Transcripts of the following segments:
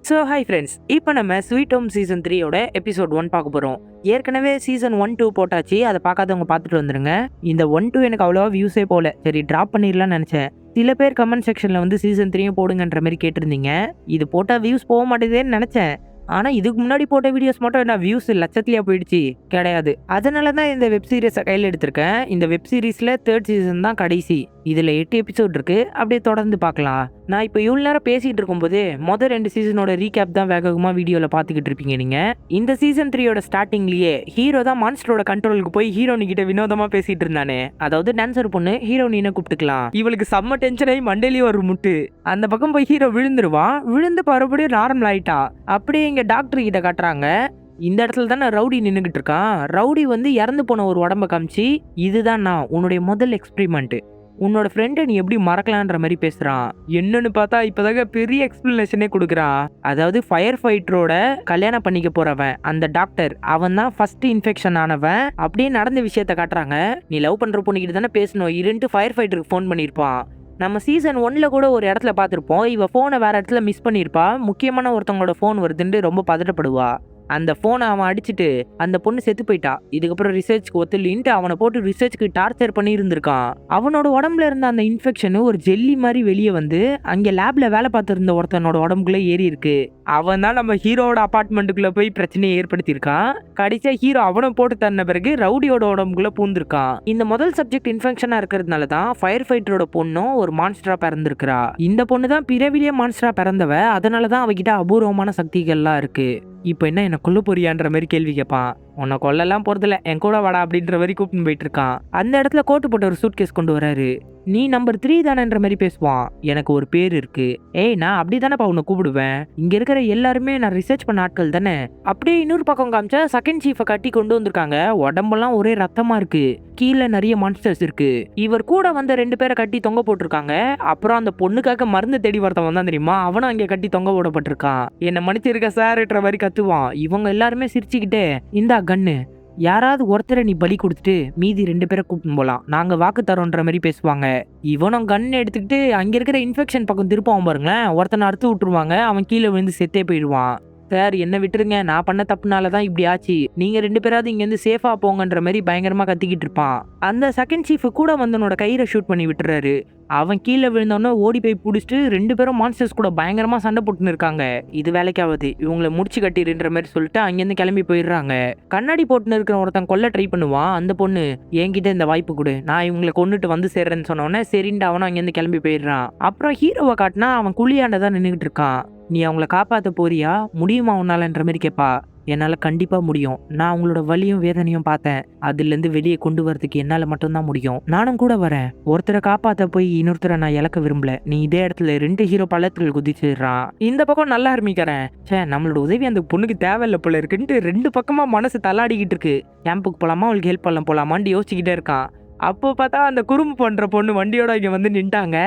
So hi friends, இப்போ நம்ம sweet home season 3யோட episode 1 பார்க்க போகிறோம். ஏற்கனவே சீசன் 1-2 போட்டாச்சு, அதை பார்க்காதவங்க பார்த்துட்டு வந்துருங்க. இந்த 1-2 எனக்கு அவ்வளோவா வியூஸே போல, சரி ட்ராப் பண்ணிடலாம்னு நினச்சேன். சில பேர் கமெண்ட் செக்ஷனில் வந்து சீசன் 3யும் போடுங்கன்ற மாதிரி கேட்டிருந்தீங்க. இது போட்டால் வியூஸ் போக மாட்டேதேன்னு நினச்சேன். ஆனால் இதுக்கு முன்னாடி போட்ட வீடியோஸ் மட்டும் என்ன வியூஸ் லட்சத்துலேயே போயிடுச்சு கிடையாது. அதனால தான் இந்த வெப் சீரிஸை கையில் எடுத்திருக்கேன். இந்த வெப் சீரிஸில் 3rd சீசன் தான் கடைசி. இதில் 8 எபிசோட் இருக்குது. அப்படியே தொடர்ந்து பார்க்கலாம். நான் இப்போ இவ்வளோ நேரம் பேசிகிட்டு இருக்கும்போது மொதல் 2 சீசனோட ரீகேப் தான் வேகமாக வீடியோவில் பார்த்துக்கிட்டு இருப்பீங்க நீங்கள். இந்த சீசன் 3யோட ஸ்டார்டிங்லேயே ஹீரோ தான் மான்ஸ்டரோட கண்ட்ரோலுக்கு போய் ஹீரோனி கிட்ட வினோதமாக பேசிகிட்டு இருந்தானே. அதாவது டான்சர் பொண்ணு ஹீரோனினை கூப்பிட்டுக்கலாம். இவளுக்கு செம்ம டென்ஷன் ஆகி மண்டேலியும் ஒரு முட்டு. அந்த பக்கம் போய் ஹீரோ விழுந்துருவான். விழுந்து மறுபடியும் நார்மல் ஆயிட்டா. அப்படியே இங்கே டாக்டர் கிட்ட காட்டுறாங்க. இந்த இடத்துல தானே ரவுடி நின்றுக்கிட்டு இருக்கான். ரவுடி வந்து இறந்து போன ஒரு உடம்ப காமிச்சு, இதுதான் நான் உன்னுடைய முதல் எக்ஸ்பெரிமெண்ட், உன்னோட ஃப்ரெண்டை நீ எப்படி மறக்கலான்ற மாதிரி பேசுறான். என்னன்னு பார்த்தா இப்போதாங்க பெரிய எக்ஸ்பிளனேஷனே கொடுக்குறான். அதாவது ஃபயர் ஃபைட்டரோட கல்யாணம் பண்ணிக்க போறவன் அந்த டாக்டர், அவன் தான் ஃபர்ஸ்ட் இன்ஃபெக்ஷன் ஆனவன். அப்படியே நடந்த விஷயத்த காட்டுறாங்க. நீ லவ் பண்ற பொண்ணுக்கிட்ட தானே பேசணும், இருந்துட்டு ஃபயர் ஃபைட்டருக்கு ஃபோன் பண்ணியிருப்பான். நம்ம சீசன் 1ல் கூட ஒரு இடத்துல பார்த்துருப்போம். இவ ஃபோனை வேற இடத்துல மிஸ் பண்ணியிருப்பா. முக்கியமான ஒருத்தவங்களோட ஃபோன் வருதுன்னு ரொம்ப பதட்டப்படுவா. அந்த ஃபோனை அவன் அடிச்சுட்டு அந்த பொண்ணு செத்து போயிட்டா. இதுக்கப்புறம் ரிசர்ச்க்கு ஒத்துலின்ட்டு அவனை போட்டு ரிசர்ச்க்கு டார்ச்சர் பண்ணி இருந்திருக்கான். அவனோட உடம்புல இருந்த அந்த இன்ஃபெக்ஷன் ஒரு ஜெல்லி மாதிரி வெளியே வந்து அங்கே லேப்ல வேலை பார்த்துருந்த ஒருத்தனோட உடம்புக்குள்ள ஏறி இருக்கு. அவன் தான் நம்ம ஹீரோட அபார்ட்மெண்ட்டுக்குள்ள போய் பிரச்சனையை ஏற்படுத்தியிருக்கான். கடைசியா ஹீரோ அவனை போட்டு தந்த பிறகு ரவுடியோட உடம்புக்குள்ள பூந்திருக்கான். இந்த முதல் சப்ஜெக்ட் இன்ஃபெக்ஷனா இருக்கிறதுனால தான் ஃபயர் ஃபைட்டரோட பொண்ணும் ஒரு மான்ஸ்டரா பிறந்திருக்கிறா. இந்த பொண்ணு தான் பிறவிலேயே மான்ஸ்டரா பிறந்தவ. அதனாலதான் அவகிட்ட அபூர்வமான சக்திகள்லாம் இருக்கு. இப்போ என்ன என்ன கொல்ல போறியான்ற மாதிரி கேள்வி கேட்பான். உன்னை கொல்லலாம் போறதில்ல, என் கூட வாடா அப்படின்ற மாதிரி கூப்பிட்டு போயிட்டு இருக்கான். அந்த இடத்துல கோட்டு போட்ட ஒரு சூட் கேஸ் கொண்டு வராரு. நீ நம்பர் 3 தானேன்ற மாதிரி பேசுவான். எனக்கு ஒரு பேர் இருக்கு. ஏய், நான் அப்படி தானேப்பா உன்னை கூப்பிடுவேன். இங்க இருக்கிற எல்லாருமே நான் ரிசர்ச் பண்ண ஆட்கள் தானே. அப்படியே இன்னொரு பக்கம் காமிச்சா செகண்ட் சீஃபை கட்டி கொண்டு வந்திருக்காங்க. உடம்பெல்லாம் ஒரே ரத்தமா இருக்கு. கீழே நிறைய மான்ஸ்டர்ஸ் இருக்கு. இவர் கூட வந்த 2 பேரை கட்டி தொங்க போட்டிருக்காங்க. அப்புறம் அந்த பொண்ணுக்காக மருந்து தேடி வரத்தவன் வந்தான் தெரியுமா, அவனும் அங்கே கட்டி தொங்க போடப்பட்டிருக்கான். என்ன மன்னிச்சிருக்க சார்ன்ற மாதிரி கத்துவான். இவங்க எல்லாருமே சிரிச்சுக்கிட்டே, இந்தா கண்ணு, யாராவது ஒருத்தரை நீ பலி கொடுத்துட்டு மீதி 2 பேரை கூப்பிட்டு போலாம், நாங்க வாக்கு தரோன்ற மாதிரி பேசுவாங்க. இவனும் கன் எடுத்துக்கிட்டு அங்க இருக்கிற இன்ஃபெக்ஷன் பக்கம் திருப்பான் பாருங்களேன். ஒருத்தனை அறுத்து விட்டுருவாங்க. அவன் கீழே விழுந்து செத்தே போயிடுவான். சார் என்ன விட்டுருங்க, நான் பண்ண தப்புனால தான் இப்படி ஆச்சு, நீங்க 2 பேராவது இங்கேருந்து சேஃபா போங்கன்ற மாதிரி பயங்கரமா கத்திக்கிட்டு இருப்பான். அந்த செகண்ட் சீஃப் கூட வந்தனோட கயிறை ஷூட் பண்ணி விட்டுறாரு. அவன் கீழே விழுந்தோன்னே ஓடி போய் பிடிச்சிட்டு 2 பேரும் மான்ஸ்டர்ஸ் கூட பயங்கரமா சண்டை போட்டுன்னு இருக்காங்க. இது வேலைக்காவது, இவங்களை முடிச்சு கட்டிடுன்ற மாதிரி சொல்லிட்டு அங்கேருந்து கிளம்பி போயிடுறாங்க. கண்ணாடி போட்டுன்னு இருக்கிற ஒருத்தன் கொல்ல ட்ரை பண்ணுவான். அந்த பொண்ணு, என்கிட்ட இந்த வாய்ப்பு கொடு, நான் இவங்களை கொண்டுட்டு வந்து சேர்றேன்னு சொன்னோன்னே சரின்ட்டு அவனும் அங்கேருந்து கிளம்பி போயிடுறான். அப்புறம் ஹீரோவை காட்டினா அவன் குழியாண்ட தான் நின்றுகிட்டு இருக்கான். நீ அவங்கள காப்பாற்ற போறியா, முடியுமா உன்னாலன்ற மாதிரி கேட்பா. என்னால் கண்டிப்பாக முடியும். நான் அவங்களோட வலியும் வேதனையும் பார்த்தேன். அதுலேருந்து வெளியே கொண்டு வரதுக்கு என்னால் மட்டும்தான் முடியும். நானும் கூட வரேன். ஒருத்தரை காப்பாற்ற போய் இன்னொருத்தரை நான் இழக்க விரும்பல. நீ இதே இடத்துல 2 ஹீரோ பள்ளத்தில் குதிச்சிடுறான். இந்த பக்கம் நல்லா ஆரம்பிக்கிறேன். சே, நம்மளோட உதவி அந்த பொண்ணுக்கு தேவையில்லை போல இருக்குன்ட்டு 2 பக்கமாக மனசு தள்ளாடிக்கிட்டு இருக்கு. கேம்புக்கு போகலாமா, அவளுக்கு ஹெல்ப் பண்ண போகலாமான்னு யோசிச்சுக்கிட்டே இருக்கான். அப்போ பார்த்தா அந்த குறும்பு பண்ற பொண்ணு வண்டியோட இங்க வந்து நின்ட்டாங்க.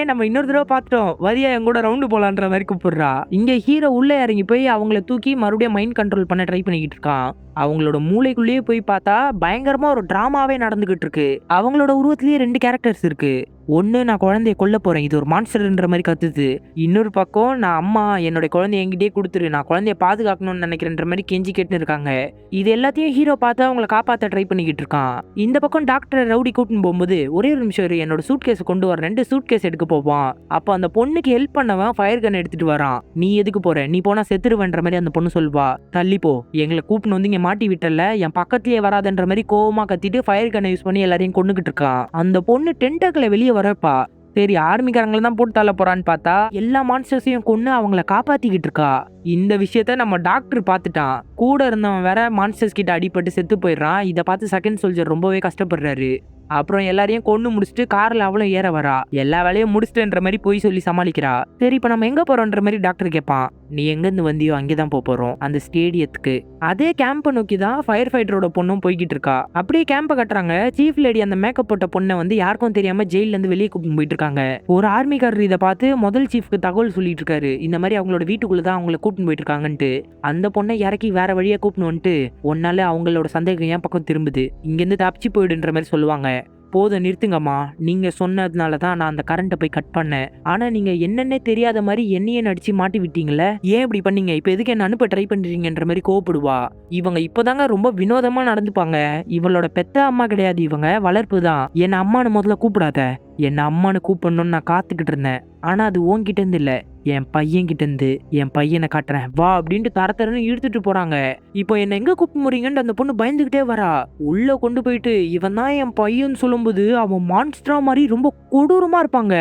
நம்ம இன்னொரு தடவை பார்த்துட்டோம், வரியா என் கூட ரவுண்டு போலான்ற மாதிரி கூப்பிடுறா. இங்க ஹீரோ உள்ள இறங்கி போய் அவங்கள தூக்கி மறுபடியும் மைண்ட் கண்ட்ரோல் பண்ண ட்ரை பண்ணிக்கிட்டு இருக்கான். அவங்களோட மூளைக்குள்ளேயே போய் பார்த்தா பயங்கரமா ஒரு டிராமாவே நடந்துகிட்டு இருக்கு. அவங்களோட உருவத்திலேயே 2 கேரக்டர்ஸ் இருக்கு. ஒன்று, நான் குழந்தைய கொல்ல போறேன், இது ஒரு மான்ஸ்டர்ன்ற மாதிரி கத்துது. இன்னொரு பக்கம், நான் அம்மா என்னோட குழந்தைய என்கிட்டே கொடுத்துரு, நான் குழந்தைய பாதுகாக்கணும்னு நினைக்கிறேன்ற மாதிரி கெஞ்சி கேட்டுன்னு இருக்காங்க. இது எல்லாத்தையும் ஹீரோ பார்த்து அவங்கள காப்பாற்ற ட்ரை பண்ணிக்கிட்டு இருக்கான். இந்த பக்கம் டாக்டர் ரவுடி கூட்டின்னு போகும்போது, ஒரே ஒரு நிமிஷம் என்னோட சூட் கேஸ் கொண்டு வர, 2 சூட் கேஸ் எடுக்க போவான். அப்போ அந்த பொண்ணுக்கு ஹெல்ப் பண்ணவன் ஃபயர் கன் எடுத்துட்டு வரான். நீ எதுக்கு போற, நீ போனா செத்துருவன்ற மாதிரி அந்த பொண்ணு சொல்வா. தள்ளிப்போ, எங்களை கூப்பிட்டு வந்து இங்க மாட்டி விட்டல, என் பக்கத்துலயே வராதுன்ற மாதிரி கோவமா கத்திட்டு ஃபயர் கன்னை யூஸ் பண்ணி எல்லாரையும் கொண்டுகிட்டு இருக்கான். அந்த பொண்ணு டென்டக்ல வெளியே வரப்பா. சரி, ஆர்மிக்காரங்களை தான் போட்டு தள்ள போறான்னு பார்த்தா எல்லா மான்ஸ்டர்ஸையும் கொண்டு அவங்கள காப்பாத்திக்கிட்டு இருக்கா. இந்த விஷயத்த நம்ம டாக்டர் பார்த்துட்டான். கூட இருந்தவன் வேற மான்ஸ்டர்ஸ் கிட்ட அடிபட்டு செத்து போயிடுறான். இதை பார்த்து செகண்ட் சோல்ஜர் ரொம்பவே கஷ்டப்படுறாரு. அப்புறம் எல்லாரையும் கொண்டு முடிச்சுட்டு கார்ல அவளும் ஏற வரா. எல்லா வேலையும் முடிச்சுட்டுன்ற மாதிரி போய் சொல்லி சமாளிக்கிறா. சரி, இப்ப நம்ம எங்க போறோம்ன்ற மாதிரி டாக்டர் கேட்பான். நீ எங்கிருந்து வந்தியோ அங்கேதான் போறோம், அந்த ஸ்டேடியத்துக்கு. அதே கேம்பை நோக்கி தான் ஃபயர் ஃபைட்டரோட பொண்ணும் போய்கிட்டு இருக்கா. அப்படியே கேம்பை கட்டுறாங்க. சீஃப் லேடி அந்த மேக்கப் போட்ட பொண்ணை வந்து யாருக்கும் தெரியாம ஜெயில இருந்து வெளியே கூப்பிட்டு போயிட்டு இருக்காங்க. ஒரு ஆர்மிக்காரர் இதை பார்த்து முதல் சீஃப்க்கு தகவல் சொல்லிட்டு இருக்காரு. இந்த மாதிரி அவங்களோட வீட்டுக்குள்ளதான் அவங்கள கூப்பிட்டு போயிட்டு இருக்காங்கன்ட்டு. அந்த பொண்ணை இறக்கி வேற வழியா கூப்பிட்டு வந்துட்டு, ஒன்னால அவங்களோட சந்தேகம் என் பக்கம் திரும்புது, இங்கிருந்து தப்பிச்சு போயிடுன்ற மாதிரி சொல்லுவாங்க. போதும் நிறுத்துங்கம்மா, நீங்க சொன்னதுனால தான் நான் அந்த கரண்ட்டை போய் கட் பண்ணேன். ஆனா நீங்க என்னன்னே தெரியாத மாதிரி என்னையே நடிச்சு மாட்டி விட்டீங்கல்ல, ஏன் இப்படி பண்ணீங்க? இப்போ எதுக்கு என்ன அனுப்ப ட்ரை பண்றீங்கன்ற மாதிரி கோவப்படுவா. இவங்க இப்போதாங்க ரொம்ப வினோதமா நடந்துப்பாங்க. இவளோட பெத்த அம்மா கிடையாது, இவங்க வளர்ப்பு தான். என்ன அம்மானு முதல்ல கூப்பிடாத. என்ன அம்மானு கூப்பிடணும்னு நான் காத்துக்கிட்டு இருந்தேன். ஆனா அது உன்கிட்ட இருந்து இல்ல, என் பையன் கிட்ட இருந்து. என் பையனை காட்டுறேன் வா அப்படின்ட்டு தரன்னு இழுத்துட்டு போறாங்க. இப்போ என்ன எங்க கூப்பிட்டு போறீங்கன்னு அந்த பொண்ணு பயந்துகிட்டே வரா. உள்ள கொண்டு போயிட்டு இவன் தான் என் பையன் சொல்லும்போது அவன் மான்ஸ்டரா மாதிரி ரொம்ப கொடூரமா இருப்பாங்க.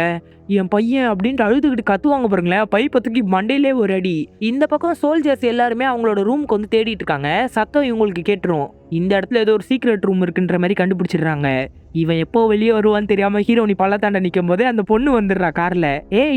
என் பையன் அப்படின்ட்டு அழுதுகிட்டு கத்துவாங்க பாருங்களேன். பைப்பத்துக்கு மண்டையிலே ஒரு அடி. இந்த பக்கம் சோல்ஜர்ஸ் எல்லாருமே அவங்களோட ரூமுக்கு வந்து தேடிட்டு இருக்காங்க. சத்தம் இவங்களுக்கு கேட்டுரும். இந்த இடத்துல ஏதோ ஒரு சீக்ரெட் ரூம் இருக்குன்ற மாதிரி கண்டுபிடிச்சிடுறாங்க. இவன் எப்போ வெளியே வருவான்னு தெரியாம ஹீரோனி பள்ளத்தாண்ட நிற்கும் போதே அந்த பொண்ணு வந்துடுறா கார்ல.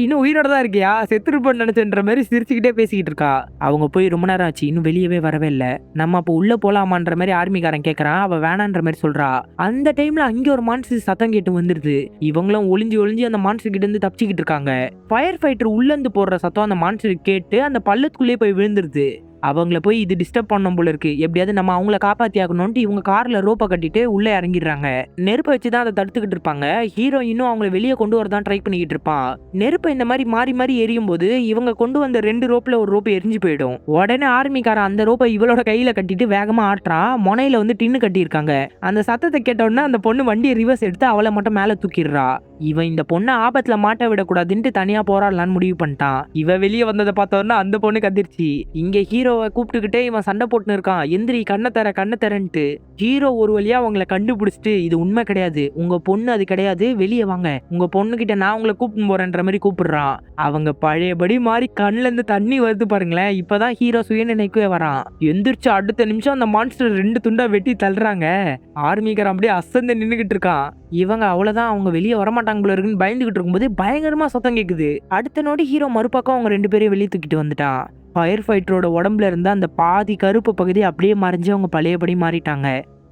இன்னும் உயிரோட தான் இருக்கியா, செத்துருப்பன்னு நினைச்சன்ற மாதிரி சிரிச்சுக்கிட்டே பேசிக்கிட்டு இருக்கா. அவங்க போய் ரொம்ப நேரம் ஆச்சு, இன்னும் வெளியவே வரவே இல்லை. நம்ம அப்போ உள்ள போலாமான்ற மாதிரி ஆர்மிக்காரன் கேட்கறான். அவ வேணான்ற மாதிரி சொல்றா. அந்த டைம்ல அங்கே ஒரு மான்ஸ்டர் சத்தம் கேட்டு வந்துருது. இவங்களும் ஒளிஞ்சு ஒளிஞ்சு அந்த மான்ஸ்டர் கிட்ட இருந்து தப்பிச்சுக்கிட்டு இருக்காங்க. ஃபயர் ஃபைட்டர் உள்ள இருந்து போடுற சத்தம் அந்த மான்ஸ்டர் கேட்டு அந்த பள்ளத்துக்குள்ளே போய் விழுந்துருது. அவங்கள போய் இது டிஸ்டர்ப் பண்ணும் போல இருக்கு, எப்படியாவது நம்ம அவங்கள காப்பாத்தி ஆகணும்னு இவங்க கார்ல ரோப்பை கட்டிட்டு உள்ள இறங்கிடுறாங்க. நெருப்பை வச்சுதான் அதை தடுத்துக்கிட்டு இருப்பாங்க. ஹீரோ இன்னும் அவங்கள வெளியே கொண்டு வரதான் ட்ரை பண்ணிக்கிட்டு இருப்பான். நெருப்பை இந்த மாதிரி மாறி மாறி எரியும் போது இவங்க கொண்டு வந்த 2 ரோப்ல ஒரு ரோப்பு எரிஞ்சு போயிடும். உடனே ஆர்மிக்காரன் அந்த ரோப்பை இவளோட கையில கட்டிட்டு வேகமா ஆட்டுறான். முனையில வந்து டின்னு கட்டியிருக்காங்க. அந்த சத்தத்தை கேட்டோன்னா அந்த பொண்ணு வண்டியை ரிவர்ஸ் எடுத்து அவளை மட்டும் மேல தூக்கிடுறா. இவன் இந்த பொண்ணை ஆபத்துல மாட்ட விடக்கூடாதுன்ட்டு தனியா போராடலான்னு முடிவு பண்ணிட்டான். இவ வெளியே வந்ததை பார்த்தோன்னா அந்த பொண்ணு கத்திருச்சு. இங்க ஹீரோவை கூப்பிட்டுக்கிட்டே இவன் சண்டை போட்டுன்னு இருக்கான். எந்திரி, கண்ணை தரன்ட்டு. ஹீரோ ஒரு வழியா அவங்களை கண்டுபிடிச்சிட்டு இது உண்மை கிடையாது, உங்க பொண்ணு அது கிடையாது, வெளியே வாங்க, உங்க பொண்ணு கிட்ட நான் உங்களை கூப்பிட்டு போறேன்ற மாதிரி கூப்பிடுறான். அவங்க பழையபடி மாறி கண்ணுல இருந்து தண்ணி வருது பாருங்களேன். இப்பதான் ஹீரோ சுயநினைக்கவே வரான். எந்திரிச்சு அடுத்த நிமிஷம் அந்த மான்ஸ்டர் 2 துண்டா வெட்டி தள்ளுறாங்க. ஆர்மிக்காரன் அப்படியே அசந்து நின்னுகிட்டு இருக்கான். இவங்க அவ்வளவுதான், அவங்க வெளியே வரமாட்டாங்க போல இருக்குன்னு பயந்துகிட்டு இருக்கும்போது பயங்கரமா சத்தம் கேக்குது. அடுத்த நோடி ஹீரோ மறுபக்கம் அவங்க 2 பேரையும் வெளியே தூக்கிட்டு வந்துட்டான். ஃபயர் ஃபைட்டரோட உடம்புல இருந்த அந்த பாதி கருப்பு பகுதி அப்படியே மறைஞ்சு அவங்க பழையபடி மாறிட்டாங்க.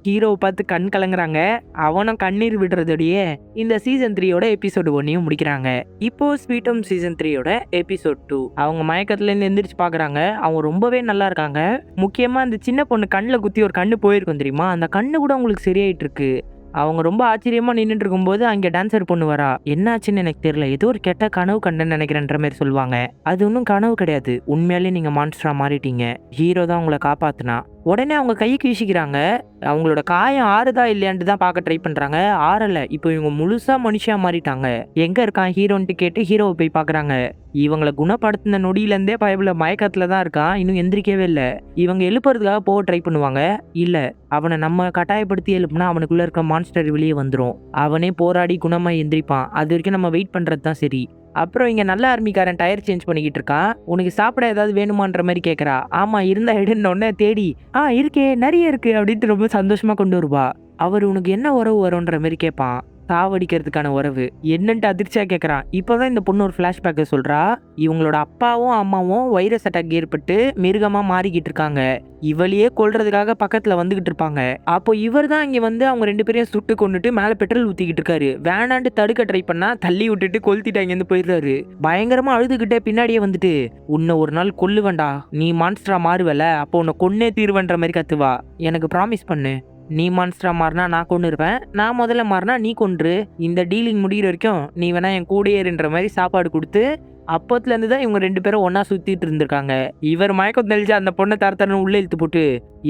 ஹீரோவை பார்த்து கண் கலங்குறாங்க. அவனும் கண்ணீர் விடுறதோடையே இந்த சீசன் 3யோட எபிசோடு 1 முடிக்கிறாங்க. இப்போ ஸ்வீட் ஹோம் சீசன் 3யோட எபிசோட் 2. அவங்க மயக்கத்துல இருந்து எந்திரிச்சு பாக்குறாங்க. அவங்க ரொம்பவே நல்லா இருக்காங்க. முக்கியமா அந்த சின்ன பொண்ணு கண்ணுல குத்தி ஒரு கண்ணு போயிருக்கும் தெரியுமா, அந்த கண்ணு கூட உங்களுக்கு சரியாயிட்டு இருக்கு. அவங்க ரொம்ப ஆச்சரியமா நின்றுட்டு இருக்கும்போது அங்கே டான்சர் பொண்ணு வரா. என்னாச்சுன்னு எனக்கு தெரியல, ஏதோ ஒரு கெட்ட கனவு கண்டேன்னு நினைக்கிறேன்ற மாதிரி சொல்லுவாங்க. அது ஒன்றும் கனவு கிடையாது, உண்மையாலே நீங்க மான்ஸ்டரா மாறிட்டீங்க, ஹீரோ தான் உங்களை காப்பாத்துனா. உடனே அவங்க கைக்கு வீசிக்கிறாங்க. அவங்களோட காயம் ஆறுதா இல்லையான்ட்டு தான் பார்க்க ட்ரை பண்றாங்க. ஆறல. இப்போ இவங்க முழுசா மனுஷா மாறிட்டாங்க. எங்க இருக்கான் ஹீரோன்ட்டு கேட்டு ஹீரோவை போய் பாக்குறாங்க. இவங்களை குணப்படுத்தின நொடியிலேருந்தே பயபுல மயக்கத்துல தான் இருக்கான், இன்னும் எந்திரிக்கவே இல்லை. இவங்க எழுப்புறதுக்காக போக ட்ரை பண்ணுவாங்க. இல்ல, அவனை நம்ம கட்டாயப்படுத்தி எழுப்புனா அவனுக்குள்ள இருக்க மான்ஸ்டர் வெளியே வந்துடும். அவனே போராடி குணமா எந்திரிப்பான். அது வரைக்கும் நம்ம வெயிட் பண்றது தான் சரி. அப்புறம் இங்க நல்ல ஆர்மிக்காரன் டயர் சேஞ்ச் பண்ணிக்கிட்டு இருக்கான். உனக்கு சாப்பிட ஏதாவது வேணுமான்ற மாதிரி கேட்கறா. ஆமா இருந்தா எடுன்னு தேடி இருக்கே, நிறைய இருக்கு அப்படின்ட்டு ரொம்ப சந்தோஷமா கொண்டு வருவா. அவர் உனக்கு என்ன உறவு வரும்ன்ற மாதிரி கேட்பான். சாவடிக்கிறதுக்கான உறவு என்னன்ட்டு அதிர்ச்சியா கேட்கறான். இப்போதான் இந்த பொண்ணு ஒரு பிளாஷ்பேக்கை சொல்றா. இவங்களோட அப்பாவும் அம்மாவும் வைரஸ் அட்டாக் ஏற்பட்டு மிருகமா மாறிக்கிட்டு இருக்காங்க. இவளையே கொல்றதுக்காக பக்கத்துல வந்துகிட்டு இருப்பாங்க. அப்போ இவர் தான் இங்க வந்து அவங்க 2 பேரையும் சுட்டு கொண்டுட்டு மேல பெட்ரோல் ஊத்திக்கிட்டு இருக்காரு. வேணாண்டு தடுக்க ட்ரை பண்ணா தள்ளி விட்டுட்டு கொளுத்திட்டு அங்க இருந்து போயிடுறாரு. பயங்கரமா அழுதுகிட்டே பின்னாடியே வந்துட்டு, உன்னை ஒரு நாள் கொல்லுவேண்டா, நீ மான்ஸ்டரா மாறுவல, அப்போ உன்னை கொன்னே தீர்வன்ற மாதிரி கத்துவா. எனக்கு ப்ராமிஸ் பண்ணு, நீ மான்ஸ்டரா மாறினா நான் கொண்டு இருப்பேன், நான் முதல்ல மாறினா நீ கொன்று, இந்த டீலிங் முடிகிற வரைக்கும் நீ வேணா என் கூடயே இருன்ற மாதிரி சாப்பாடு கொடுத்து அப்பத்துல இருந்து தான் இவங்க 2 பேரும் ஒன்னா சுத்திட்டு இருந்திருக்காங்க. இவர் மயக்கம் தெளிச்சு அந்த பொண்ணை தரத்தரன்னு உள்ள இழுத்து போட்டு,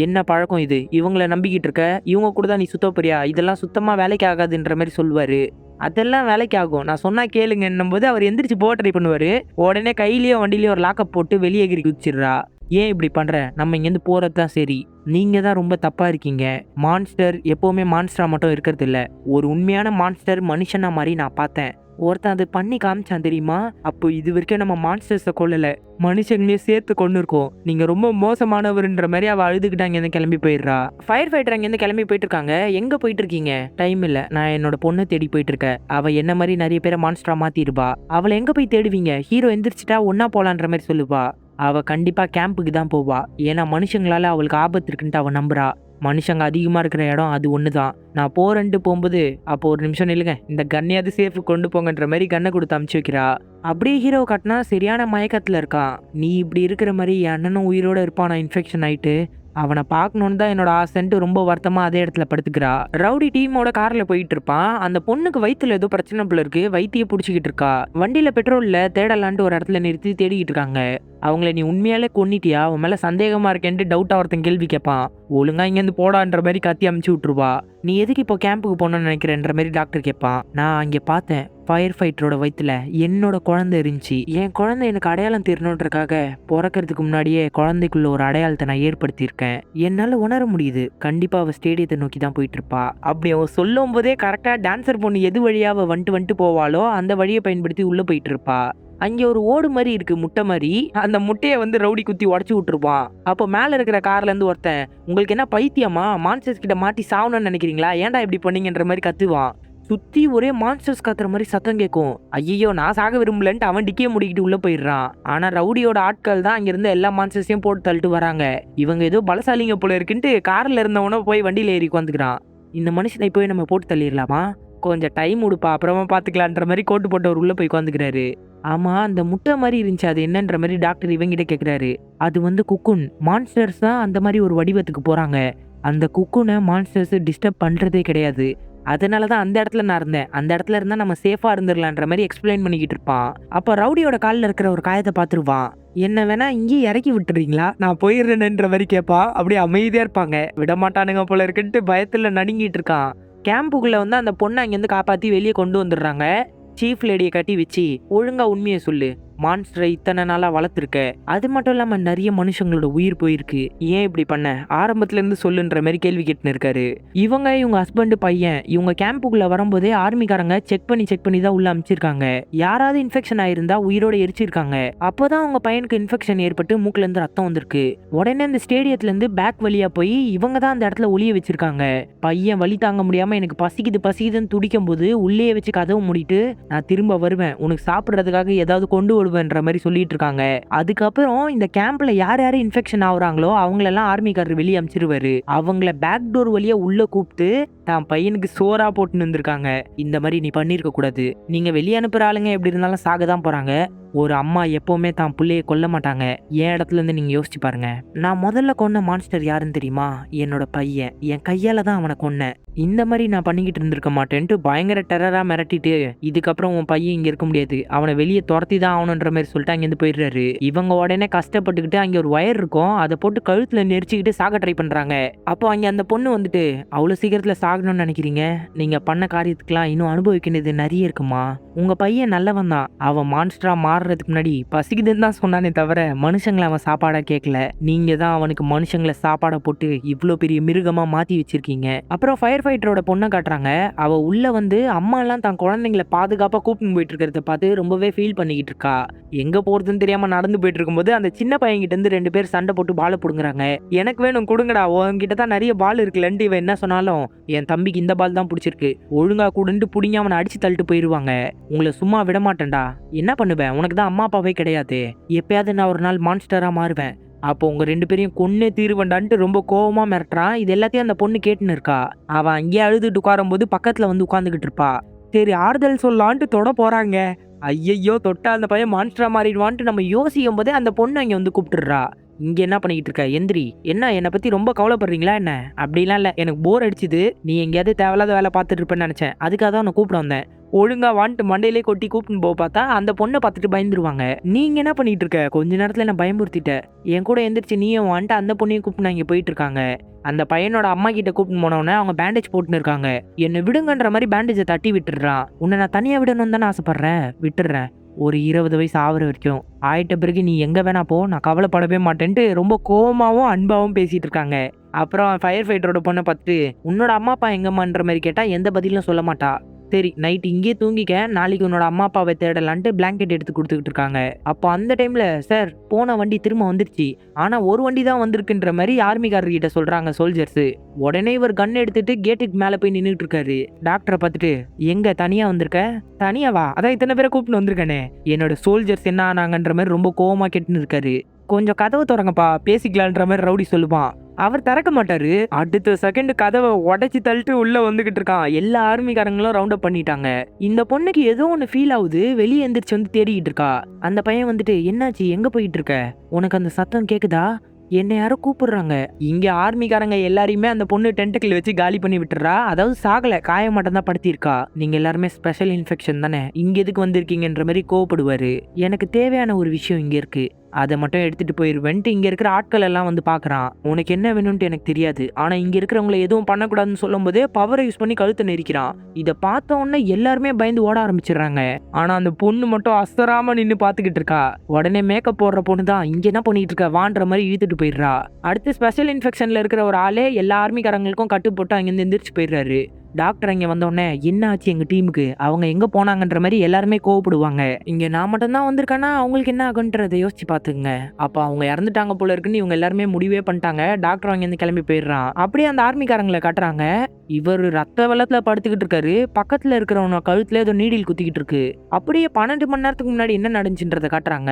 என்ன பழக்கம் இது, இவங்களை நம்பிக்கிட்டு இருக்க, இவங்க கூட தான் நீ சுத்த போறியா, இதெல்லாம் சுத்தமா வேலைக்கு ஆகாதுன்ற மாதிரி சொல்லுவாரு. அதெல்லாம் வேலைக்கு ஆகும், நான் சொன்னா கேளுங்கன்னும் போது அவர் எந்திரிச்சு போக ட்ரை பண்ணுவாரு. உடனே கையிலயோ வண்டியிலயோ ஒரு லாக்கப் போட்டு வெளியே எகிரி குதிச்சிடுறா. ஏன் இப்படி பண்ற, நம்ம இங்கேருந்து போறது தான் சரி, நீங்க தான் ரொம்ப தப்பா இருக்கீங்க. மான்ஸ்டர் எப்பவுமே மான்ஸ்டரா மட்டும் இருக்கிறது இல்ல, ஒரு உண்மையான மான்ஸ்டர் மனுஷனா மாதிரி நான் பார்த்தேன், ஒருத்தன் அது பண்ணி காமிச்சான் தெரியுமா, அப்போ இது வரைக்கும் நம்ம மான்ஸ்டர்ஸை கொல்லல, மனுஷங்களையும் சேர்த்து கொண்டு இருக்கோம், நீங்க ரொம்ப மோசமானவர்ன்ற மாதிரி அவ அழுதுகிட்டு அங்கேருந்து கிளம்பி போயிடுறா. ஃபயர் ஃபைட்டர் அங்கேருந்து கிளம்பி போயிட்டு இருக்காங்க. எங்க போயிட்டு இருக்கீங்க, டைம் இல்ல, நான் என்னோட பொண்ணை தேடி போயிட்டு இருக்கேன், அவ என்ன மாதிரி நிறைய பேரை மான்ஸ்டரா மாத்திருப்பா, அவளை எங்க போய் தேடுவீங்க, ஹீரோ எந்திரிச்சிட்டா ஒன்னா போலான்ற மாதிரி சொல்லுவா. அவ கண்டிப்பா கேம்புக்கு தான் போவா, ஏன்னா மனுஷங்களால அவளுக்கு ஆபத்து இருக்குன்ட்டு அவ நம்புறா. மனுஷங்க அதிகமா இருக்கிற இடம் அது ஒண்ணுதான். நான் போறேன்ட்டு போகும்போது அப்போ ஒரு நிமிஷம் நில்லுங்க, இந்த கன்னையாவது சேஃப் கொண்டு போங்கன்ற மாதிரி கண்ணை கொடுத்து அமுச்சு வைக்கிறா. அப்படியே ஹீரோ காட்டினா சரியான மயக்கத்துல இருக்கான். நீ இப்படி இருக்கிற மாதிரி என் அண்ணனும் உயிரோட இருப்பானா இன்ஃபெக்ஷன் ஆயிட்டு, அவனை பார்க்கணும்னு தான் என்னோட ஆசைன்ட்டு ரொம்ப வருத்தமா அதே இடத்துல படுத்துக்கிறா. ரவுடி டீமோட கார்ல போயிட்டு இருப்பான். அந்த பொண்ணுக்கு வயித்துல ஏதோ பிரச்சனை போல இருக்கு. வயித்தையே புடிச்சிக்கிட்டு இருக்கா. வண்டியில பெட்ரோல்ல தேடலான்ட்டு ஒரு இடத்துல நிறுத்தி தேடிக்கிட்டு இருக்காங்க. அவங்கள நீ உண்மையாலே கொன்னிட்டியா? உன் மேல சந்தேகமா இருக்கேன்ட்டு டவுட்டா ஒருத்தன் கேள்வி கேட்பான். ஒழுங்கா இங்கேருந்து போடான்ற மாதிரி கத்தி அமுச்சு விட்டுருவா. நீ எதுக்கு இப்போ கேம்புக்கு போகணும்னு நினைக்கிறேன்ற மாதிரி டாக்டர் கேட்பான். நான் அங்கே பார்த்தேன், ஃபயர் ஃபைட்டரோட வயித்துல என்னோட குழந்தை இருந்துச்சு. என் குழந்தை எனக்கு அடையாளம் தெரியணுன்றக்காக பிறக்கிறதுக்கு முன்னாடியே குழந்தைக்குள்ள ஒரு அடையாளத்தை நான் ஏற்படுத்தியிருக்கேன். என்னால் உணர முடியுது. கண்டிப்பா அவ ஸ்டேடியத்தை நோக்கி தான் போயிட்டு இருப்பா. அப்படி அவன் சொல்லும் போதே கரெக்டா டான்சர் பொண்ணு எது வழியா அவ வந்துட்டு போவாளோ அந்த வழியை பயன்படுத்தி உள்ள போயிட்டு இருப்பா. அங்கே ஒரு ஓடு மாதிரி இருக்கு, முட்டை மாதிரி. அந்த முட்டையை வந்து ரவுடி குத்தி உடச்சு விட்டுருப்பான். அப்போ மேல இருக்கிற கார்ல இருந்து ஒருத்தன், உங்களுக்கு என்ன பைத்தியமா? மான்ஸ்டர்ஸ் கிட்ட மாட்டி சாவணும்னு நினைக்கிறீங்களா? ஏன்டா இப்படி பண்ணீங்கன்ற மாதிரி கத்துவான். சுத்தி ஒரே மான்ஸ்டர்ஸ் கத்துற மாதிரி சத்தம் கேட்கும். ஐயோ நான் சாக விரும்பலன்ட்டு அவன் டிக்கே முடிக்கிட்டு உள்ள போயிடுறான். ஆனா ரவுடியோட ஆட்கள் தான் அங்கிருந்து எல்லா மான்ஸ்டர்ஸையும் போட்டு தள்ளிட்டு வராங்க. இவங்க ஏதோ பலசாலிங்க போல இருக்குன்ட்டு கார்ல இருந்தவன போய் வண்டியில ஏறி உட்காந்துக்கிறான். இந்த மனுஷனை போய் நம்ம போட்டு தள்ளிடலாமா? கொஞ்சம் டைம் கொடுப்பா, அப்புறமா பாத்துக்கலான்ற மாதிரி கோட்டு போட்டவர் உள்ள போய் உட்காந்துக்கிறாரு. ஆமா, அந்த முட்டை மாதிரி இருந்துச்சு, அது என்னன்ற மாதிரி டாக்டர் இவங்கிட்ட கேக்குறாரு. அது வந்து குக்குன். மான்ஸ்டர்ஸ் தான் அந்த மாதிரி ஒரு வடிவத்துக்கு போறாங்க. அந்த குக்குனை மான்ஸ்டர்ஸ் டிஸ்டர்ப் பண்றதே கிடையாது. அதனாலதான் அந்த இடத்துல நான் இருந்தேன். அந்த இடத்துல இருந்தா நம்ம சேஃபா இருந்துடலான்ற மாதிரி எக்ஸ்பிளைன் பண்ணிக்கிட்டு இருப்பான். அப்ப ரவுடியோட காலில் இருக்கிற ஒரு காயத்தை பார்த்துருவான். என்ன வேணா இங்கேயே இறக்கி விட்டுறீங்களா? நான் போயிடுறேன்ற மாதிரி கேட்பா. அப்படியே அமைதியா இருப்பாங்க. விடமாட்டானுங்க போல இருக்குன்ட்டு பயத்துல நடுங்கிட்டு இருக்கான். கேம்புக்குள்ள வந்து அந்த பொண்ணை அங்கேருந்து காப்பாத்தி வெளியே கொண்டு வந்துடுறாங்க. சீஃப் லேடியை கட்டி வச்சு, ஒழுங்கா உண்மையை சொல்லு, மான்ஸ்டரை இத்தனை நாளா வளர்த்துருக்க, அது மட்டும் இல்லாம நிறைய மனுஷங்களோட உயிர் போயிருக்கு, ஏன் இப்படி பண்ண? ஆரம்பத்துல இருந்து சொல்லுன்ற மாதிரி கேள்வி கேட்டுன்னு இருக்காரு. இவங்க ஹஸ்பண்ட் பையன் இவங்க கேம்புக்குள்ள வரும்போதே ஆர்மிக்காரங்க செக் பண்ணி தான் உள்ள அமைச்சிருக்காங்க. யாராவது இன்ஃபெக்ஷன் ஆயிருந்தா உயிரோட எரிச்சிருக்காங்க. அப்போதான் அவங்க பையனுக்கு இன்ஃபெக்ஷன் ஏற்பட்டு மூக்குல இருந்து ரத்தம் வந்திருக்கு. உடனே இந்த ஸ்டேடியத்துல இருந்து பேக் வழியா போய் இவங்க தான் அந்த இடத்துல ஒளிய வச்சிருக்காங்க. பையன் வலி தாங்க முடியாம எனக்கு பசிக்குதுன்னு துடிக்கும் போது உள்ளே வச்சு கதவு மூடிட்டு, நான் திரும்ப வருவேன், உனக்கு சாப்பிட்றதுக்காக ஏதாவது கொண்டு வருவேன்ற மாதிரி சொல்லிட்டு இருக்காங்க. அதுக்கப்புறம் இந்த கேம்ப்ல யார் யாரு இன்ஃபெக்ஷன் ஆகுறாங்களோ அவங்களெல்லாம் ஆர்மிக்காரர் வெளியே அமைச்சிருவாரு. அவங்கள பேக் டோர் வழியா உள்ள கூப்பிட்டு தான் பையனுக்கு சோறா போட்டுன்னு வந்திருக்காங்க. இந்த மாதிரி நீ பண்ணிருக்க கூடாது. நீங்க வெளியே அனுப்புற ஆளுங்க எப்படி இருந்தாலும் சாக தான் போறாங்க. ஒரு அம்மா எப்பவுமே தான் பிள்ளைய கொல்ல மாட்டாங்க. என் இடத்துல இருந்து நீங்க யோசிச்சு பாருங்க. நான் முதல்ல கொன்ன மான்ஸ்டர் யாருன்னு தெரியுமா? என்னோட பையன். என் கையால தான் அவனை கொன்னேன். இந்த மாதிரி நான் பண்ணிக்கிட்டு இருந்திருக்க மாட்டேன்ட்டு பயங்கர டெரரா மிரட்டிட்டு, இதுக்கப்புறம் உன் பையன் இங்க இருக்க முடியாது, அவனை வெளியே துரத்தி தான் ஆகணுன்ற மாதிரி சொல்லிட்டு அங்கேருந்து போயிடுறாரு. இவங்க உடனே கஷ்டப்பட்டுக்கிட்டு அங்கே ஒரு ஒயர் இருக்கும், அதை போட்டு கழுத்துல நெரிச்சுக்கிட்டு சாக ட்ரை பண்றாங்க. அப்போ அங்கே அந்த பொண்ணு வந்துட்டு, அவ்வளவு சீக்கிரத்துல சாகணும்னு நினைக்கிறீங்க? நீங்க பண்ண காரியத்துக்கெல்லாம் இன்னும் அனுபவிக்க வேண்டியது நிறைய இருக்குமா? உங்க பையன் நல்லவன் தான். அவன் மான்ஸ்டரா மாறுறதுக்கு முன்னாடி பசிக்குதுன்னு தான் சொன்னானே தவிர மனுஷங்களை அவன் சாப்பாடா கேட்கல. நீங்க தான் அவனுக்கு மனுஷங்களை சாப்பாடை போட்டு இவ்வளோ பெரிய மிருகமா மாத்தி வச்சிருக்கீங்க. அப்புறம் ஃபயர் ஃபைட்டரோட பொண்ணை காட்டுறாங்க. அவ உள்ள வந்து அம்மா எல்லாம் தான் குழந்தைங்களை பாதுகாப்பா கூப்பிட்டு போயிட்டு இருக்கிறத பார்த்து ரொம்பவே ஃபீல் பண்ணிக்கிட்டு இருக்கா. எங்க போறதுன்னு தெரியாம நடந்து போயிட்டு இருக்கும்போது அந்த சின்ன பையன் கிட்ட இருந்து 2 பேர் சண்டை போட்டு பாலை புடுங்குறாங்க. எனக்கு வேணும் கொடுங்கடா, உன்கிட்ட தான் நிறைய பால் இருக்குல்லன்ட்டு இவன் என்ன சொன்னாலும், என் தம்பிக்கு இந்த பால் தான் பிடிச்சிருக்கு, ஒழுங்கா கூடுன்ட்டு புடிங்க அவனை அடிச்சு தள்ளிட்டு போயிருவாங்க. உங்களை சும்மா விட மாட்டேன்டா. என்ன பண்ணுவேன்? உனக்கு தான் அம்மா அப்பாவே கிடையாது. எப்பயாவது நான் ஒரு நாள் மான்ஸ்டரா மாறுவேன். அப்போ உங்க 2 பேரையும் கொன்னே தீருவண்டான்ட்டு ரொம்ப கோவமா மிரட்டுறான். இது எல்லாத்தையும் அந்த பொண்ணு கேட்டுன்னு இருக்கா. அவன் அங்கேயே அழுதுட்டு உட்காரும் போது பக்கத்துல வந்து உட்காந்துக்கிட்டு இருப்பா. சரி ஆறுதல் சொல்லலான்ட்டு தொட போறாங்க. ஐயையோ, தொட்டா அந்த பையன் மான்ஸ்டரா மாறிடுவான்ட்டு நம்ம யோசிக்கும் போதே அந்த பொண்ணு அங்க வந்து கூப்பிட்டுறா. இங்க என்ன பண்ணிக்கிட்டு இருக்க? எந்திரி. என்ன என்னை பத்தி ரொம்ப கவலைப்படுறீங்களா என்ன? அப்படிலாம் இல்ல, எனக்கு போர் அடிச்சுது, நீ எங்கேயாவது தேவையில்லாத வேலை பார்த்துட்டு இருப்பேன்னு நினைச்சேன், அதுக்காக தான் உன்னை கூப்பிட வந்தேன். ஒழுங்கா வான்ட்டு மண்டையிலே கொட்டி கூப்பிட்டு போக பார்த்தா அந்த பொண்ணை பார்த்துட்டு பயந்துருவாங்க. நீங்க என்ன பண்ணிட்டு இருக்க? கொஞ்ச நேரத்துல என்ன பயமுறுத்திட்ட. என் கூட எந்திரிச்சு நீயும் வான்ட்டு அந்த பொண்ணையும் கூப்பிட்டு இங்க போயிட்டு இருக்காங்க. அந்த பையனோட அம்மா கிட்ட கூப்பிட்டு போனவன அவங்க பேண்டேஜ் போட்டுன்னு இருக்காங்க. என்னை விடுங்கன்ற மாதிரி பேண்டேஜை தட்டி விட்டுடுறான். உன்னை நான் தனியா விடணும்னு தானே ஆசைப்படுறேன், விட்டுடுறேன். ஒரு 20 வயசு ஆகுற வரைக்கும் ஆயிட்ட பிறகு நீ எங்க வேணா போ, நான் கவலைப்படவே மாட்டேன்ட்டு ரொம்ப கோவமாவும் அன்பாவும் பேசிட்டு இருக்காங்க. அப்புறம் ஃபயர் ஃபைட்டரோட பொண்ணை பார்த்துட்டு, உன்னோட அம்மா அப்பா எங்கம்மான்ற மாதிரி கேட்டா எந்த பதிலும் சொல்ல மாட்டா. சரி நைட் இங்கேயே தூங்கிக்க, நாளைக்கு உன்னோட அம்மா அப்பாவை தேடலான்ட்டு பிளாங்கெட் எடுத்து கொடுத்துக்கிட்டு இருக்காங்க. அப்போ அந்த டைம்ல, சார் போன வண்டி திரும்ப வந்துருச்சு, ஆனா ஒரு வண்டி தான் வந்திருக்குன்ற மாதிரி ஆர்மிக்காரர்கிட்ட சொல்றாங்க சோல்ஜர்ஸ். உடனே இவர் கன் எடுத்துட்டு கேட்டுக்கு மேல போய் நின்றுட்டு இருக்காரு. டாக்டரை பார்த்துட்டு, எங்க தனியா வந்திருக்க? தனியாவா? அதான் இத்தனை பேரை கூப்பிட்டு வந்திருக்கானே. என்னோட சோல்ஜர்ஸ் என்ன ஆனாங்கன்ற மாதிரி ரொம்ப கோவமா கேட்டுன்னு இருக்காரு. கொஞ்சம் கதவை திறங்கப்பா பேசிக்கலான்ற மாதிரி ரவுடி சொல்லுவான். அவர் திறக்க மாட்டாரு. அடுத்த செகண்ட் கதவை உடைச்சி தள்ளிட்டு உள்ள வந்துகிட்டு இருக்கான். எல்லா ஆர்மிக்காரங்களும் ரவுண்ட் அப் பண்ணிட்டாங்க. இந்த பொண்ணுக்கு ஏதோ ஒன்று ஃபீல் ஆகுது. வெளியே எந்திரிச்சு வந்து தேடிக்கிட்டு இருக்கா. அந்த பையன் வந்துட்டு, என்னாச்சு, எங்க போயிட்டு இருக்க, உனக்கு அந்த சத்தம் கேக்குதா? என்ன யாரோ கூப்பிடுறாங்க. இங்க ஆர்மிக்காரங்க எல்லாரையுமே அந்த பொண்ணு டென்டக்கிள் வச்சு காலி பண்ணி விட்டுறா. அதாவது சாகல, காயம் மட்டும் தான் படுத்தியிருக்கா. நீங்க எல்லாருமே ஸ்பெஷல் இன்ஃபெக்ஷன் தானே, இங்க எதுக்கு வந்திருக்கீங்கன்ற மாதிரி கோவப்படுவாரு. எனக்கு தேவையான ஒரு விஷயம் இங்க இருக்கு, அதை மட்டும் எடுத்துட்டு போயிருவேன்ட்டு இங்க இருக்கிற ஆட்கள் எல்லாம் வந்து பாக்குறான். உனக்கு என்ன வேணும்னு எனக்கு தெரியாது, ஆனா இங்க இருக்கிறவங்களை எதுவும் பண்ணக்கூடாதுன்னு சொல்லும் போதே பவரை யூஸ் பண்ணி கழுத்தை நெரிக்கிறான். இதை பார்த்த உடனே எல்லாருமே பயந்து ஓட ஆரம்பிச்சிடுறாங்க. ஆனா அந்த பொண்ணு மட்டும் அசராம நின்னு பாத்துக்கிட்டு இருக்கா. உடனே மேக்கப் போடுற பொண்ணு தான் இங்க என்ன பண்ணிட்டு இருக்க வான்ற மாதிரி இழுத்துட்டு போயிடுறா. அடுத்து ஸ்பெஷல் இன்ஃபெக்ஷன்ல இருக்கிற ஒரு ஆளே எல்லா ஆர்மிக்காரங்களுக்கும் கட்டு போட்டு அங்கிருந்து எந்திரிச்சு போயிடுறாரு. டாக்டர் அங்க வந்தோடனே என்ன ஆச்சு எங்க டீமுக்கு, அவங்க எங்க போனாங்கன்ற மாதிரி எல்லாருமே கோவப்படுவாங்க. இங்க நான் மட்டும் தான் வந்திருக்கேன்னா அவங்களுக்கு என்ன ஆகுன்றதை யோசிச்சு பாத்துங்க. அப்ப அவங்க இறந்துட்டாங்க போல இருக்குன்னு இவங்க எல்லாருமே முடிவே பண்ணிட்டாங்க. டாக்டர் அங்க இருந்து கிளம்பி போயிடுறான். அப்படியே அந்த ஆர்மிக்காரங்களை காட்டுறாங்க. இவர் ரத்த வெள்ளத்துல படுத்துக்கிட்டு இருக்காரு. பக்கத்துல இருக்கிறவன கழுத்துல ஏதோ நீடில் குத்திக்கிட்டு இருக்கு. அப்படியே 12 மணி நேரத்துக்கு முன்னாடி என்ன நடந்துச்சுன்றதை காட்டுறாங்க.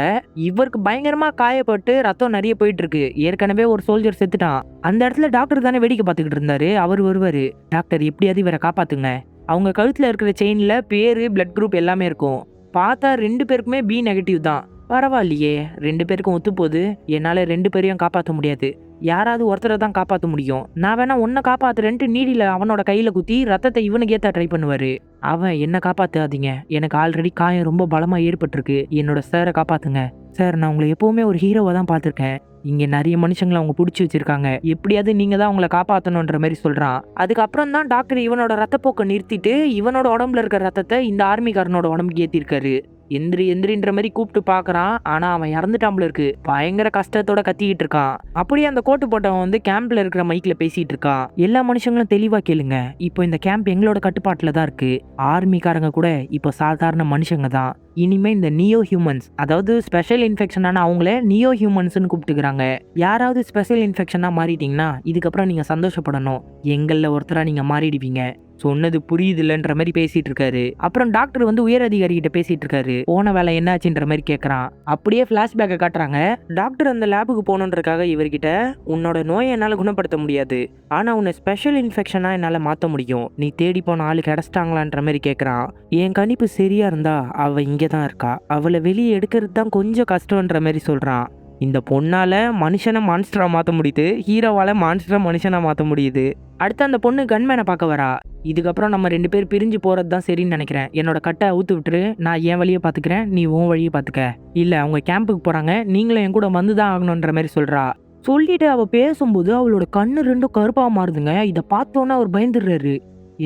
இவருக்கு பயங்கரமா காயப்பட்டு ரத்தம் நிறைய போயிட்டு இருக்கு. ஏற்கனவே ஒரு சோல்ஜர் செத்துட்டான். அந்த இடத்துல டாக்டர் தானே வேடிக்கை பார்த்துக்கிட்டு இருந்தாரு. அவர் வருவாரு, டாக்டர் எப்படியாவது இவரை காப்பாத்துங்க. அவங்க கழுத்துல இருக்கிற செயின்ல பேரு, பிளட் குரூப் எல்லாமே இருக்கும். பார்த்தா 2 பேருக்குமே பி நெகட்டிவ் தான். பரவாயில்லையே, 2 பேருக்கும் ஒத்து போகுது. என்னால 2 பேரையும் காப்பாற்ற முடியாது, யாராவது ஒருத்தரை தான் காப்பாற்ற முடியும். நான் வேணா உன்னை காப்பாத்துறேன்ட்டு நீடில அவனோட கையில குத்தி ரத்தத்தை இவனுக்கு ஏத்த ட்ரை பண்ணுவாரு. அவன் என்ன காப்பாத்தாதீங்க, எனக்கு ஆல்ரெடி காயம் ரொம்ப பலமா ஏற்பட்டிருக்கு, என்னோட சாரை காப்பாத்துங்க. சார், நான் உங்களை எப்பவுமே ஒரு ஹீரோவை தான் பார்த்துருக்கேன். இங்க நிறைய மனுஷங்களை அவங்க பிடிச்சி வச்சிருக்காங்க, எப்படியாவது நீங்க தான் அவங்கள காப்பாற்றணுன்ற மாதிரி சொல்றான். அதுக்கப்புறம் தான் டாக்டர் இவனோட ரத்தப்போக்கை நிறுத்திட்டு இவனோட உடம்புல இருக்கிற ரத்தத்தை இந்த ஆர்மிக்காரனோட உடம்புக்கு ஏத்திருக்காரு. எந்திரி எந்திரின்ற மாதிரி கூப்பிட்டு பாக்குறான். ஆனா அவன் இறந்துட்டாம்ல இருக்கு. பயங்கர கஷ்டத்தோட கத்திக்கிட்டு இருக்கான். அப்படியே அந்த கோட்டு போட்டவன் வந்து கேம்ப்ல இருக்கிற மைக்ல பேசிட்டு இருக்கான். எல்லா மனுஷங்களும் தெளிவா கேளுங்க, இப்போ இந்த கேம்ப் எங்களோட கட்டுப்பாட்டுல தான் இருக்கு. ஆர்மிக்காரங்க கூட இப்போ சாதாரண மனுஷங்க தான். இனிமே இந்த நியோ ஹியூமன்ஸ், அதாவது ஸ்பெஷல் இன்ஃபெக்ஷனான அவங்கள நியோ ஹியூமன்ஸ்னு கூப்பிட்டுக்கிறாங்க. யாராவது ஸ்பெஷல் இன்ஃபெக்ஷனா மாறிட்டீங்கன்னா இதுக்கப்புறம் நீங்க சந்தோஷப்படணும், எங்கள ஒருத்தரா நீங்க மாறிடுவீங்க. சொன்னது புரியுது இல்லைன்ற மாதிரி பேசிட்டு இருக்காரு. அப்புறம் டாக்டர் வந்து உயர் அதிகாரி கிட்ட பேசிட்டு இருக்காரு. போன வேலை என்னாச்சுன்ற மாதிரி கேட்கறான். அப்படியே பிளாஷ்பேக்கை காட்டுறாங்க. டாக்டர் அந்த லேபுக்கு போகணுன்றக்காக இவர்கிட்ட, உன்னோட நோயை என்னால குணப்படுத்த முடியாது, ஆனா உன்னை ஸ்பெஷல் இன்ஃபெக்ஷனா என்னால மாத்த முடியும், நீ தேடி போன ஆளு கிடைச்சிட்டாங்களான்ற மாதிரி கேட்கறான். என் கணிப்பு சரியா இருந்தா அவ இங்கதான் இருக்கா, அவளை வெளியே எடுக்கிறது தான் கொஞ்சம் கஷ்டம்ன்ற மாதிரி சொல்றான். இந்த பொண்ணால மனுஷனை மான்ஸ்டரா மாத்த முடியுது, ஹீரோவால மான்ஸ்டரை மனுஷனா மாத்த முடியுது. அடுத்து அந்த பொண்ணு கன்மேனை பார்க்க வரா. இதுக்கப்புறம் நம்ம 2 பேர் பிரிஞ்சு போறது தான் சரின்னு நினைக்கிறேன், என்னோட கட்டை அவுத்து விட்டுரு, நான் என் வழியை பாத்துக்கிறேன், நீ உன் வழியை பாத்துக்க. இல்ல அவங்க கேம்புக்கு போறாங்க, நீங்களும் என் கூட வந்துதான் ஆகணும்ன்ற மாதிரி சொல்றா. சொல்லிட்டு அவ பேசும்போது அவளோட கண்ணு 2 கருப்பா மாறுதுங்க. இதை பார்த்தோன்னா அவர் பயந்துடுறாரு.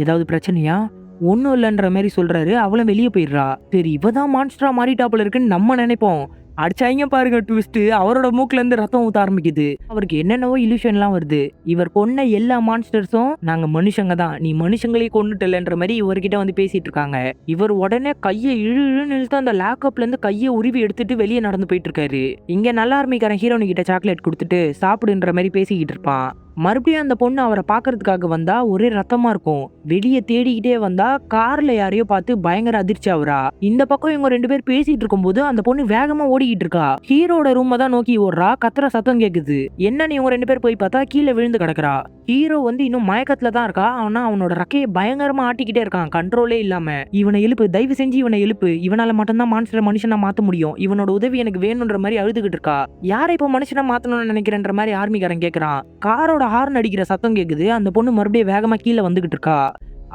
ஏதாவது பிரச்சனையா? ஒன்றும் இல்லைன்ற மாதிரி சொல்றாரு. அவளும் வெளியே போயிடுறா. சரி, இவதான் மான்ஸ்டரா மாறிட்டாப்புல இருக்குன்னு நம்ம நினைப்போம். அடிச்சாங்க பாருங்க ட்விஸ்ட். அவரோட மூக்குல இருந்து ரத்தம் ஊத்த ஆரம்பிக்குது. அவருக்கு என்னென்னவோ இல்யூஷன்லாம் வருது. இவர் கொன்ன எல்லா மான்ஸ்டர்ஸும் நாங்க மனுஷங்க தான், நீ மனுஷங்களே கொண்டுட்டலன்ற மாதிரி இவர்கிட்ட வந்து பேசிட்டு இருக்காங்க. இவர் உடனே கையை இழுன்னு இழுத்து அந்த லேப்டாப்ல இருந்து கையை உருவி எடுத்துட்டு வெளியே நடந்து போயிட்டு இருக்காரு. இங்க நல்லா ஆரம்பிக்கிற ஹீரோனு கிட்ட சாக்லேட் கொடுத்துட்டு சாப்பிடுன்ற மாதிரி பேசிக்கிட்டு இருப்பான். மறுபடியும் அந்த பொண்ணு அவரை பாக்குறதுக்காக வந்தா ஒரே ரத்தமா இருக்கும். வெளியே தேடிக்கிட்டே வந்தா கார்ல யாரையோ பார்த்து பயங்கர அதிர்ச்சி ஆகுறா. இந்த பக்கம் இவங்க 2 பேர் பேசிட்டு இருக்கும் போது அந்த பொண்ணு வேகமா ஓடிக்கிட்டு இருக்கா. ஹீரோட ரூமை தான் நோக்கி ஓடுறா. கத்துற சத்தம் கேக்குது. என்னன்னு இவங்க 2 பேர் போய் பார்த்தா கீழே விழுந்து கிடக்குறா. ஹீரோ வந்து இன்னும் மயக்கத்துல தான் இருக்கா. ஆனா அவனோட ரக்கையை பயங்கரமா ஆட்டிக்கிட்டே இருக்கான், கண்ட்ரோலே இல்லாம. இவனை எழுப்பு, தயவு செஞ்சு இவனை எழுப்பு, இவனால மட்டும்தான் மான்ஸ்டரை மனுஷனா மாத்த முடியும், இவனோட உதவி எனக்கு வேணும்ன்ற மாதிரி அழுதுகிட்டு இருக்கா. யாரை இப்போ மனுஷனா மாத்தணும்னு நினைக்கிறேன்ற மாதிரி ஆர்மிக்காரன் கேட்கறான். காரோட ஹார்ன் அடிக்கிற சத்தம் கேக்குது. அந்த பொண்ணு மறுபடியும் வேகமா கீழே வந்துகிட்டு இருக்கா.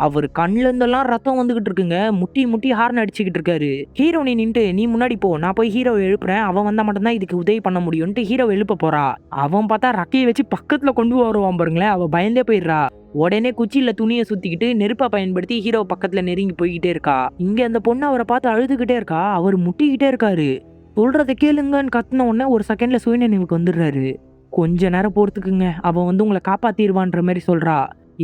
அவர் கண்ணுல இருந்தெல்லாம் ரத்தம் வந்துகிட்டு இருக்குங்க. முட்டி முட்டி ஹார்ன் அடிச்சுக்கிட்டு இருக்காரு. ஹீரோனி நின்று, நீ முன்னாடி போ, நான் போய் ஹீரோவை எழுப்புறேன், அவன் வந்தா மட்டும்தான் இதுக்கு உதவி பண்ண முடியும்ட்டு ஹீரோவை எழுப்ப போறா. அவன் பார்த்தா ரக்கையை வச்சு பக்கத்துல கொண்டு வருவான் பாருங்களேன். அவ பயந்தே போயிடுறா. உடனே குச்சியில துணியை சுத்திக்கிட்டு நெருப்பா பயன்படுத்தி ஹீரோ பக்கத்துல நெருங்கி போய்கிட்டே இருக்கா. இங்க அந்த பொண்ணு அவரை பார்த்து அழுதுகிட்டே இருக்கா. அவர் முட்டிக்கிட்டே இருக்காரு. சொல்றதை கேளுங்கன்னு கத்துன உடனே ஒரு செகண்ட்ல சுயநினைவுக்கு வந்துடுறாரு. கொஞ்ச நேரம் பொறுத்துக்குங்க, அவன் வந்து உங்களை காப்பாத்திடுவான்ற மாதிரி சொல்றா.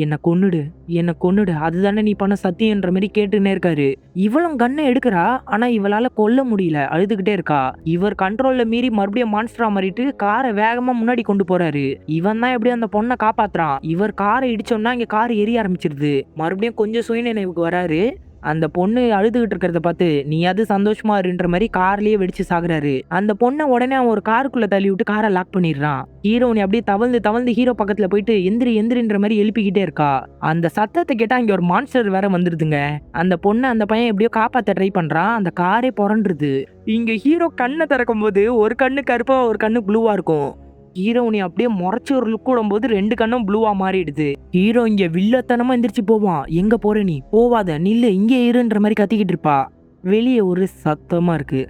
என்னை கொன்னுடு, என்னை கொன்னுடு, அதுதானே நீ பண்ண சத்தியன்ற மாதிரி கேட்டுன்னே இருக்காரு. இவளும் கண்ணை எடுக்கிறா. ஆனா இவளால கொல்ல முடியல, அழுதுகிட்டே இருக்கா. இவர் கண்ட்ரோல்ல மீறி மறுபடியும் மான்ஸ்டரா மாறிட்டு காரை வேகமா முன்னாடி கொண்டு போறாரு. இவன் தான் எப்படியும் அந்த பொண்ணை காப்பாத்துறான். இவர் காரை இடிச்சோம்னா இங்க கார் எரிய ஆரம்பிச்சிருது. மறுபடியும் கொஞ்சம் சுயநினைவுக்கு வராரு. அந்த பொண்ணு அழுதுகிட்டு இருக்கிறத பார்த்து நீயாவது சந்தோஷமா இருன்ற மாதிரி கார்லயே வெடிச்சு சாகுறாரு. அந்த பொண்ணை உடனே அவன் ஒரு காருக்குள்ள தள்ளி விட்டு காரை லாக் பண்ணிடுறான். ஹீரோனி அப்படியே தவழ்ந்து தவழ்ந்து ஹீரோ பக்கத்துல போயிட்டு எந்திரி எந்திரின்ற மாதிரி எழுப்பிக்கிட்டே இருக்கா. அந்த சத்தத்தை கேட்டா இங்க ஒரு மான்ஸ்டர் வேற வந்துருதுங்க. அந்த பொண்ணை அந்த பையன் எப்படியோ காப்பாத்த ட்ரை பண்றான். அந்த காரே புரண்டுருது. இங்க ஹீரோ கண்ணை திறக்கும் போது ஒரு கண்ணு கருப்பா ஒரு கண்ணு ப்ளூவா இருக்கும். ஹீரோயினி அப்படியே முறைச்சு ஒரு லுக் விடும்போது 2 கண்ணும் ப்ளூவா மாறிடுது. ஹீரோ இங்க வில்லத்தனமா எந்திரிச்சு போவான். எங்க போற நீ, போவாத, நில்லு, இங்கே இருன்ற மாதிரி கத்திக்கிட்டு இருப்பா. வெளியே ஒரு சத்தமா இருக்கு.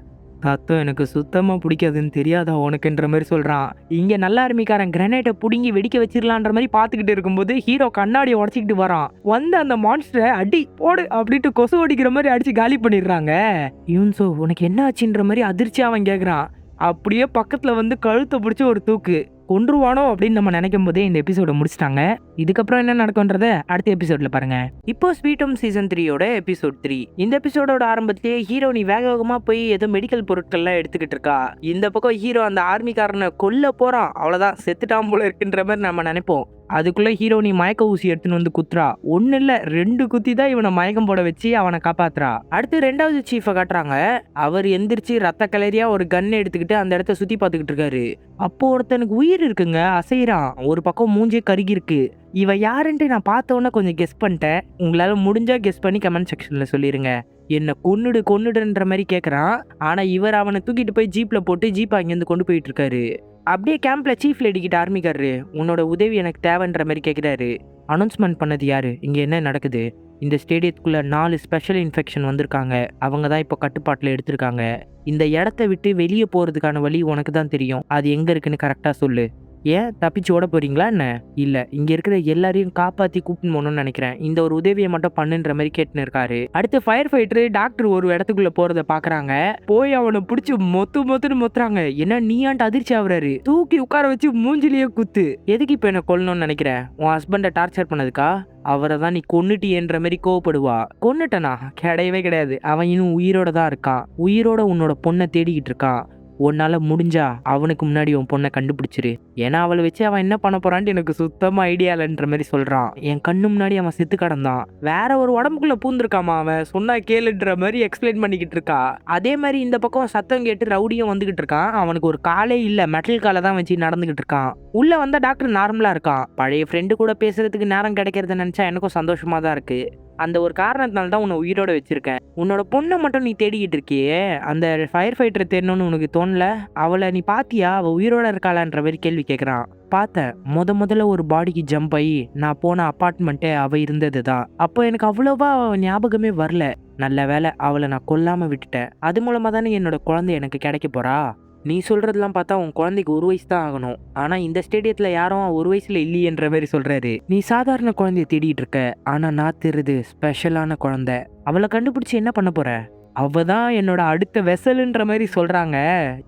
சத்தம் எனக்கு சுத்தமா பிடிக்காதுன்னு தெரியாதா உனக்குன்ற மாதிரி சொல்றான். இங்க நல்ல ஆர்மிக்காரன் கிரனேட்டை புடுங்கி வெடிக்க வச்சிடலான்ற மாதிரி பாத்துக்கிட்டு இருக்கும்போது ஹீரோ கண்ணாடியை உடச்சிக்கிட்டு வரான். வந்து அந்த மான்ஸ்டரை அடி போடு அப்படின்ட்டு கொசு அடிக்கிற மாதிரி அடிச்சு காலி பண்ணிடுறாங்க. யூன்சோ உனக்கு என்ன ஆச்சுன்ற மாதிரி அதிர்ச்சியா அவன் கேக்குறான். அப்படியே பக்கத்துல வந்து கழுத்தை பிடிச்சி ஒரு தூக்கு. கொன்றுவானோ அப்படின்னு நம்ம நினைக்கும் போதே இந்த எபிசோட முடிச்சிட்டாங்க. இதுக்கப்புறம் என்ன நடக்கும்ன்றத அடுத்த எபிசோட்ல பாருங்க. இப்போ ஸ்வீட் ஹோம் சீசன் 3யோட எபிசோட் 3. இந்த எபிசோடோட ஆரம்பத்திலேயே ஹீரோ நீ வேக வேகமா போய் ஏதோ மெடிக்கல் பொருட்கள்லாம் எடுத்துக்கிட்டு இருக்கா. இந்த பக்கம் ஹீரோ அந்த ஆர்மிக்காரனை கொல்ல போறான். அவ்வளவுதான், செத்துட்டான் போல இருக்குன்ற மாதிரி நம்ம நினைப்போம். அதுக்குள்ள ஹீரோ நீ மயக்க ஊசி எடுத்துன்னு வந்து குத்துறா. ஒன்னு இல்ல 2 குத்தி தான் இவனை மயக்கம் போட வச்சு அவனை காப்பாத்துறா. அடுத்து 2வது சீஃபை காட்டுறாங்க. அவர் எந்திரிச்சு ரத்த கலரியா ஒரு கன் எடுத்துக்கிட்டு அந்த இடத்த சுத்தி பார்த்துக்கிட்டு இருக்காரு. அப்போ ஒருத்தனுக்கு உயிர் இருக்குங்க, அசைறான். ஒரு பக்கம் மூஞ்சே கருகி இருக்கு. இவ யாருன்ட்டு நான் பார்த்தோன்னே கொஞ்சம் கெஸ் பண்ணிட்டேன். உங்களால முடிஞ்சா கெஸ் பண்ணி கமெண்ட் செக்ஷன்ல சொல்லிருங்க. என்ன கொன்னுடுன்ற மாதிரி கேட்கறான். ஆனா இவர் அவனை தூக்கிட்டு போய் ஜீப்ல போட்டு ஜீப் அங்கேருந்து கொண்டு போயிட்டு இருக்காரு. அப்படியே கேம்ப்ல சீஃப் லேடி கிட்ட ஆரம்பிக்காரு. உன்னோட உதவி எனக்கு தேவைன்ற மாதிரி கேட்கிறாரு. அனௌன்ஸ்மெண்ட் பண்ணது யாரு, இங்க என்ன நடக்குது? இந்த ஸ்டேடியத்துக்குள்ள 4 ஸ்பெஷல் இன்ஃபெக்ஷன் வந்திருக்காங்க. அவங்க தான் இப்போ கட்டுப்பாட்டில் எடுத்திருக்காங்க. இந்த இடத்த விட்டு வெளியே போறதுக்கான வழி உனக்கு தான் தெரியும். அது எங்க இருக்குன்னு கரெக்டா சொல்லு. ஏன் தப்பிச்சு ஓட போறீங்களா என்ன? இல்ல, இங்க இருக்கிற எல்லாரையும் காப்பாத்தி கூப்பிட்டு போகணும்னு நினைக்கிறேன். இந்த ஒரு உதவியை மட்டும் பண்ணுன்ற மாதிரி கேட்டுன்னு இருக்காரு. அடுத்து ஃபயர் ஃபைட்டர் டாக்டர் ஒரு இடத்துக்குள்ள போறத பாக்குறாங்க. போய் அவனை பிடிச்சி மொத்துன்னு மொத்துறாங்க. என்ன நீயான்ட்டு அதிர்ச்சி ஆகுறாரு. தூக்கி உட்கார வச்சு மூஞ்சிலேயே குத்து. எதுக்கு இப்ப என்ன கொல்லணும்னு நினைக்கிறேன்? உன் ஹஸ்பண்டை டார்ச்சர் பண்ணதுக்கா? அவரை தான் நீ கொன்னுட்டியன்ற மாதிரி கோவப்படுவா. கொன்னுட்டனா? கிடையவே கிடையாது. அவன் இன்னும் உயிரோட தான் இருக்கான். உயிரோட உன்னோட பொண்ணை தேடிக்கிட்டு இருக்கான். உன்னால முடிஞ்சா அவனுக்கு முன்னாடி உன் பொண்ணை கண்டுபிடிச்சிரு. ஏன்னா அவளை வச்சு அவன் என்ன பண்ண போறான்ட்டு எனக்கு சுத்தமா ஐடியா இல்லைன்ற மாதிரி சொல்றான். என் கண்ணு முன்னாடி அவன் செத்து கிடந்தான். வேற ஒரு உடம்புக்குள்ள பூந்திருக்காமா. அவன் சொன்னா கேளுன்ற மாதிரி எக்ஸ்பிளைன் பண்ணிக்கிட்டு இருக்கா. அதே மாதிரி இந்த பக்கம் சத்தம் கேட்டு ரவுடியும் வந்துகிட்டு இருக்கான். அவனுக்கு ஒரு காலே இல்ல, மெட்டல் காலை தான் வச்சு நடந்துகிட்டு இருக்கான். உள்ள வந்த டாக்டர் நார்மலா இருக்கான். பழைய ஃப்ரெண்டு கூட பேசுறதுக்கு நேரம் கிடைக்கிறத நினைச்சா எனக்கும் சந்தோஷமா தான் இருக்கு. அந்த ஒரு காரணத்தினால தான் உன்னை உயிரோட வச்சிருக்கேன். உன்னோட பொண்ணை மட்டும் நீ தேடிக்கிட்டு இருக்கியே, அந்த ஃபயர் ஃபைட்டரை தேடணும்னு உனக்கு தோணல? அவளை நீ பாத்தியா? அவ உயிரோட இருக்காளான்ற மாதிரி கேள்வி கேட்குறான். பார்த்தேன். முதல்ல ஒரு பாடிக்கு ஜம்ப் ஆகி நான் போன அப்பார்ட்மெண்ட்டே அவ இருந்தது தான். அப்போ எனக்கு அவ்வளோவா ஞாபகமே வரல. நல்ல வேலை அவளை நான் கொல்லாம விட்டுட்டேன். அது மூலமா தானே என்னோட குழந்தை எனக்கு கிடைக்க போறா. நீ சொல்றதெல்லாம் பார்த்தா உன் குழந்தைக்கு 1 வயசு தான் ஆகணும். ஆனா இந்த ஸ்டேடியத்துல யாரும் 1 வயசுல இல்லையன்ற மாதிரி சொல்றாரு. நீ சாதாரண குழந்தைய தேடிட்டு இருக்க, ஆனா நான் தெரியுது ஸ்பெஷலான குழந்தை. அவளை கண்டுபிடிச்சு என்ன பண்ண போற? அவ தான் என்னோட அடுத்த வெசலுன்ற மாதிரி சொல்றாங்க.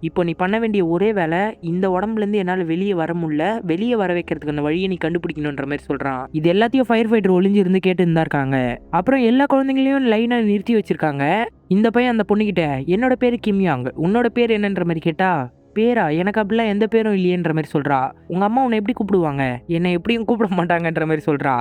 இப்போ நீ பண்ண வேண்டிய ஒரே வேலை, இந்த உடம்புல இருந்து என்னால வெளியே வர முடியல, வெளியே வர வைக்கிறதுக்கான வழியை நீ கண்டுபிடிக்கணும்ன்ற மாதிரி சொல்றான். இது எல்லாத்தையும் ஃபயர் ஃபைட்டர் ஒளிஞ்சு இருந்து கேட்டு இருந்தா இருக்காங்க. அப்புறம் எல்லா குழந்தைங்களையும் லைனா நிறுத்தி வச்சிருக்காங்க. இந்த பையன் அந்த பொண்ணுகிட்ட என்னோட பேரு கிம்யாங், உன்னோட பேர் என்னன்ற மாதிரி கேட்டா, பேரா? எனக்கு அப்படிலாம் எந்த பேரும் இல்லையன்ற மாதிரி சொல்றா. உங்க அம்மா உன்னை எப்படி கூப்பிடுவாங்க? என்னை எப்படியும் கூப்பிட மாட்டாங்கன்ற மாதிரி சொல்றா.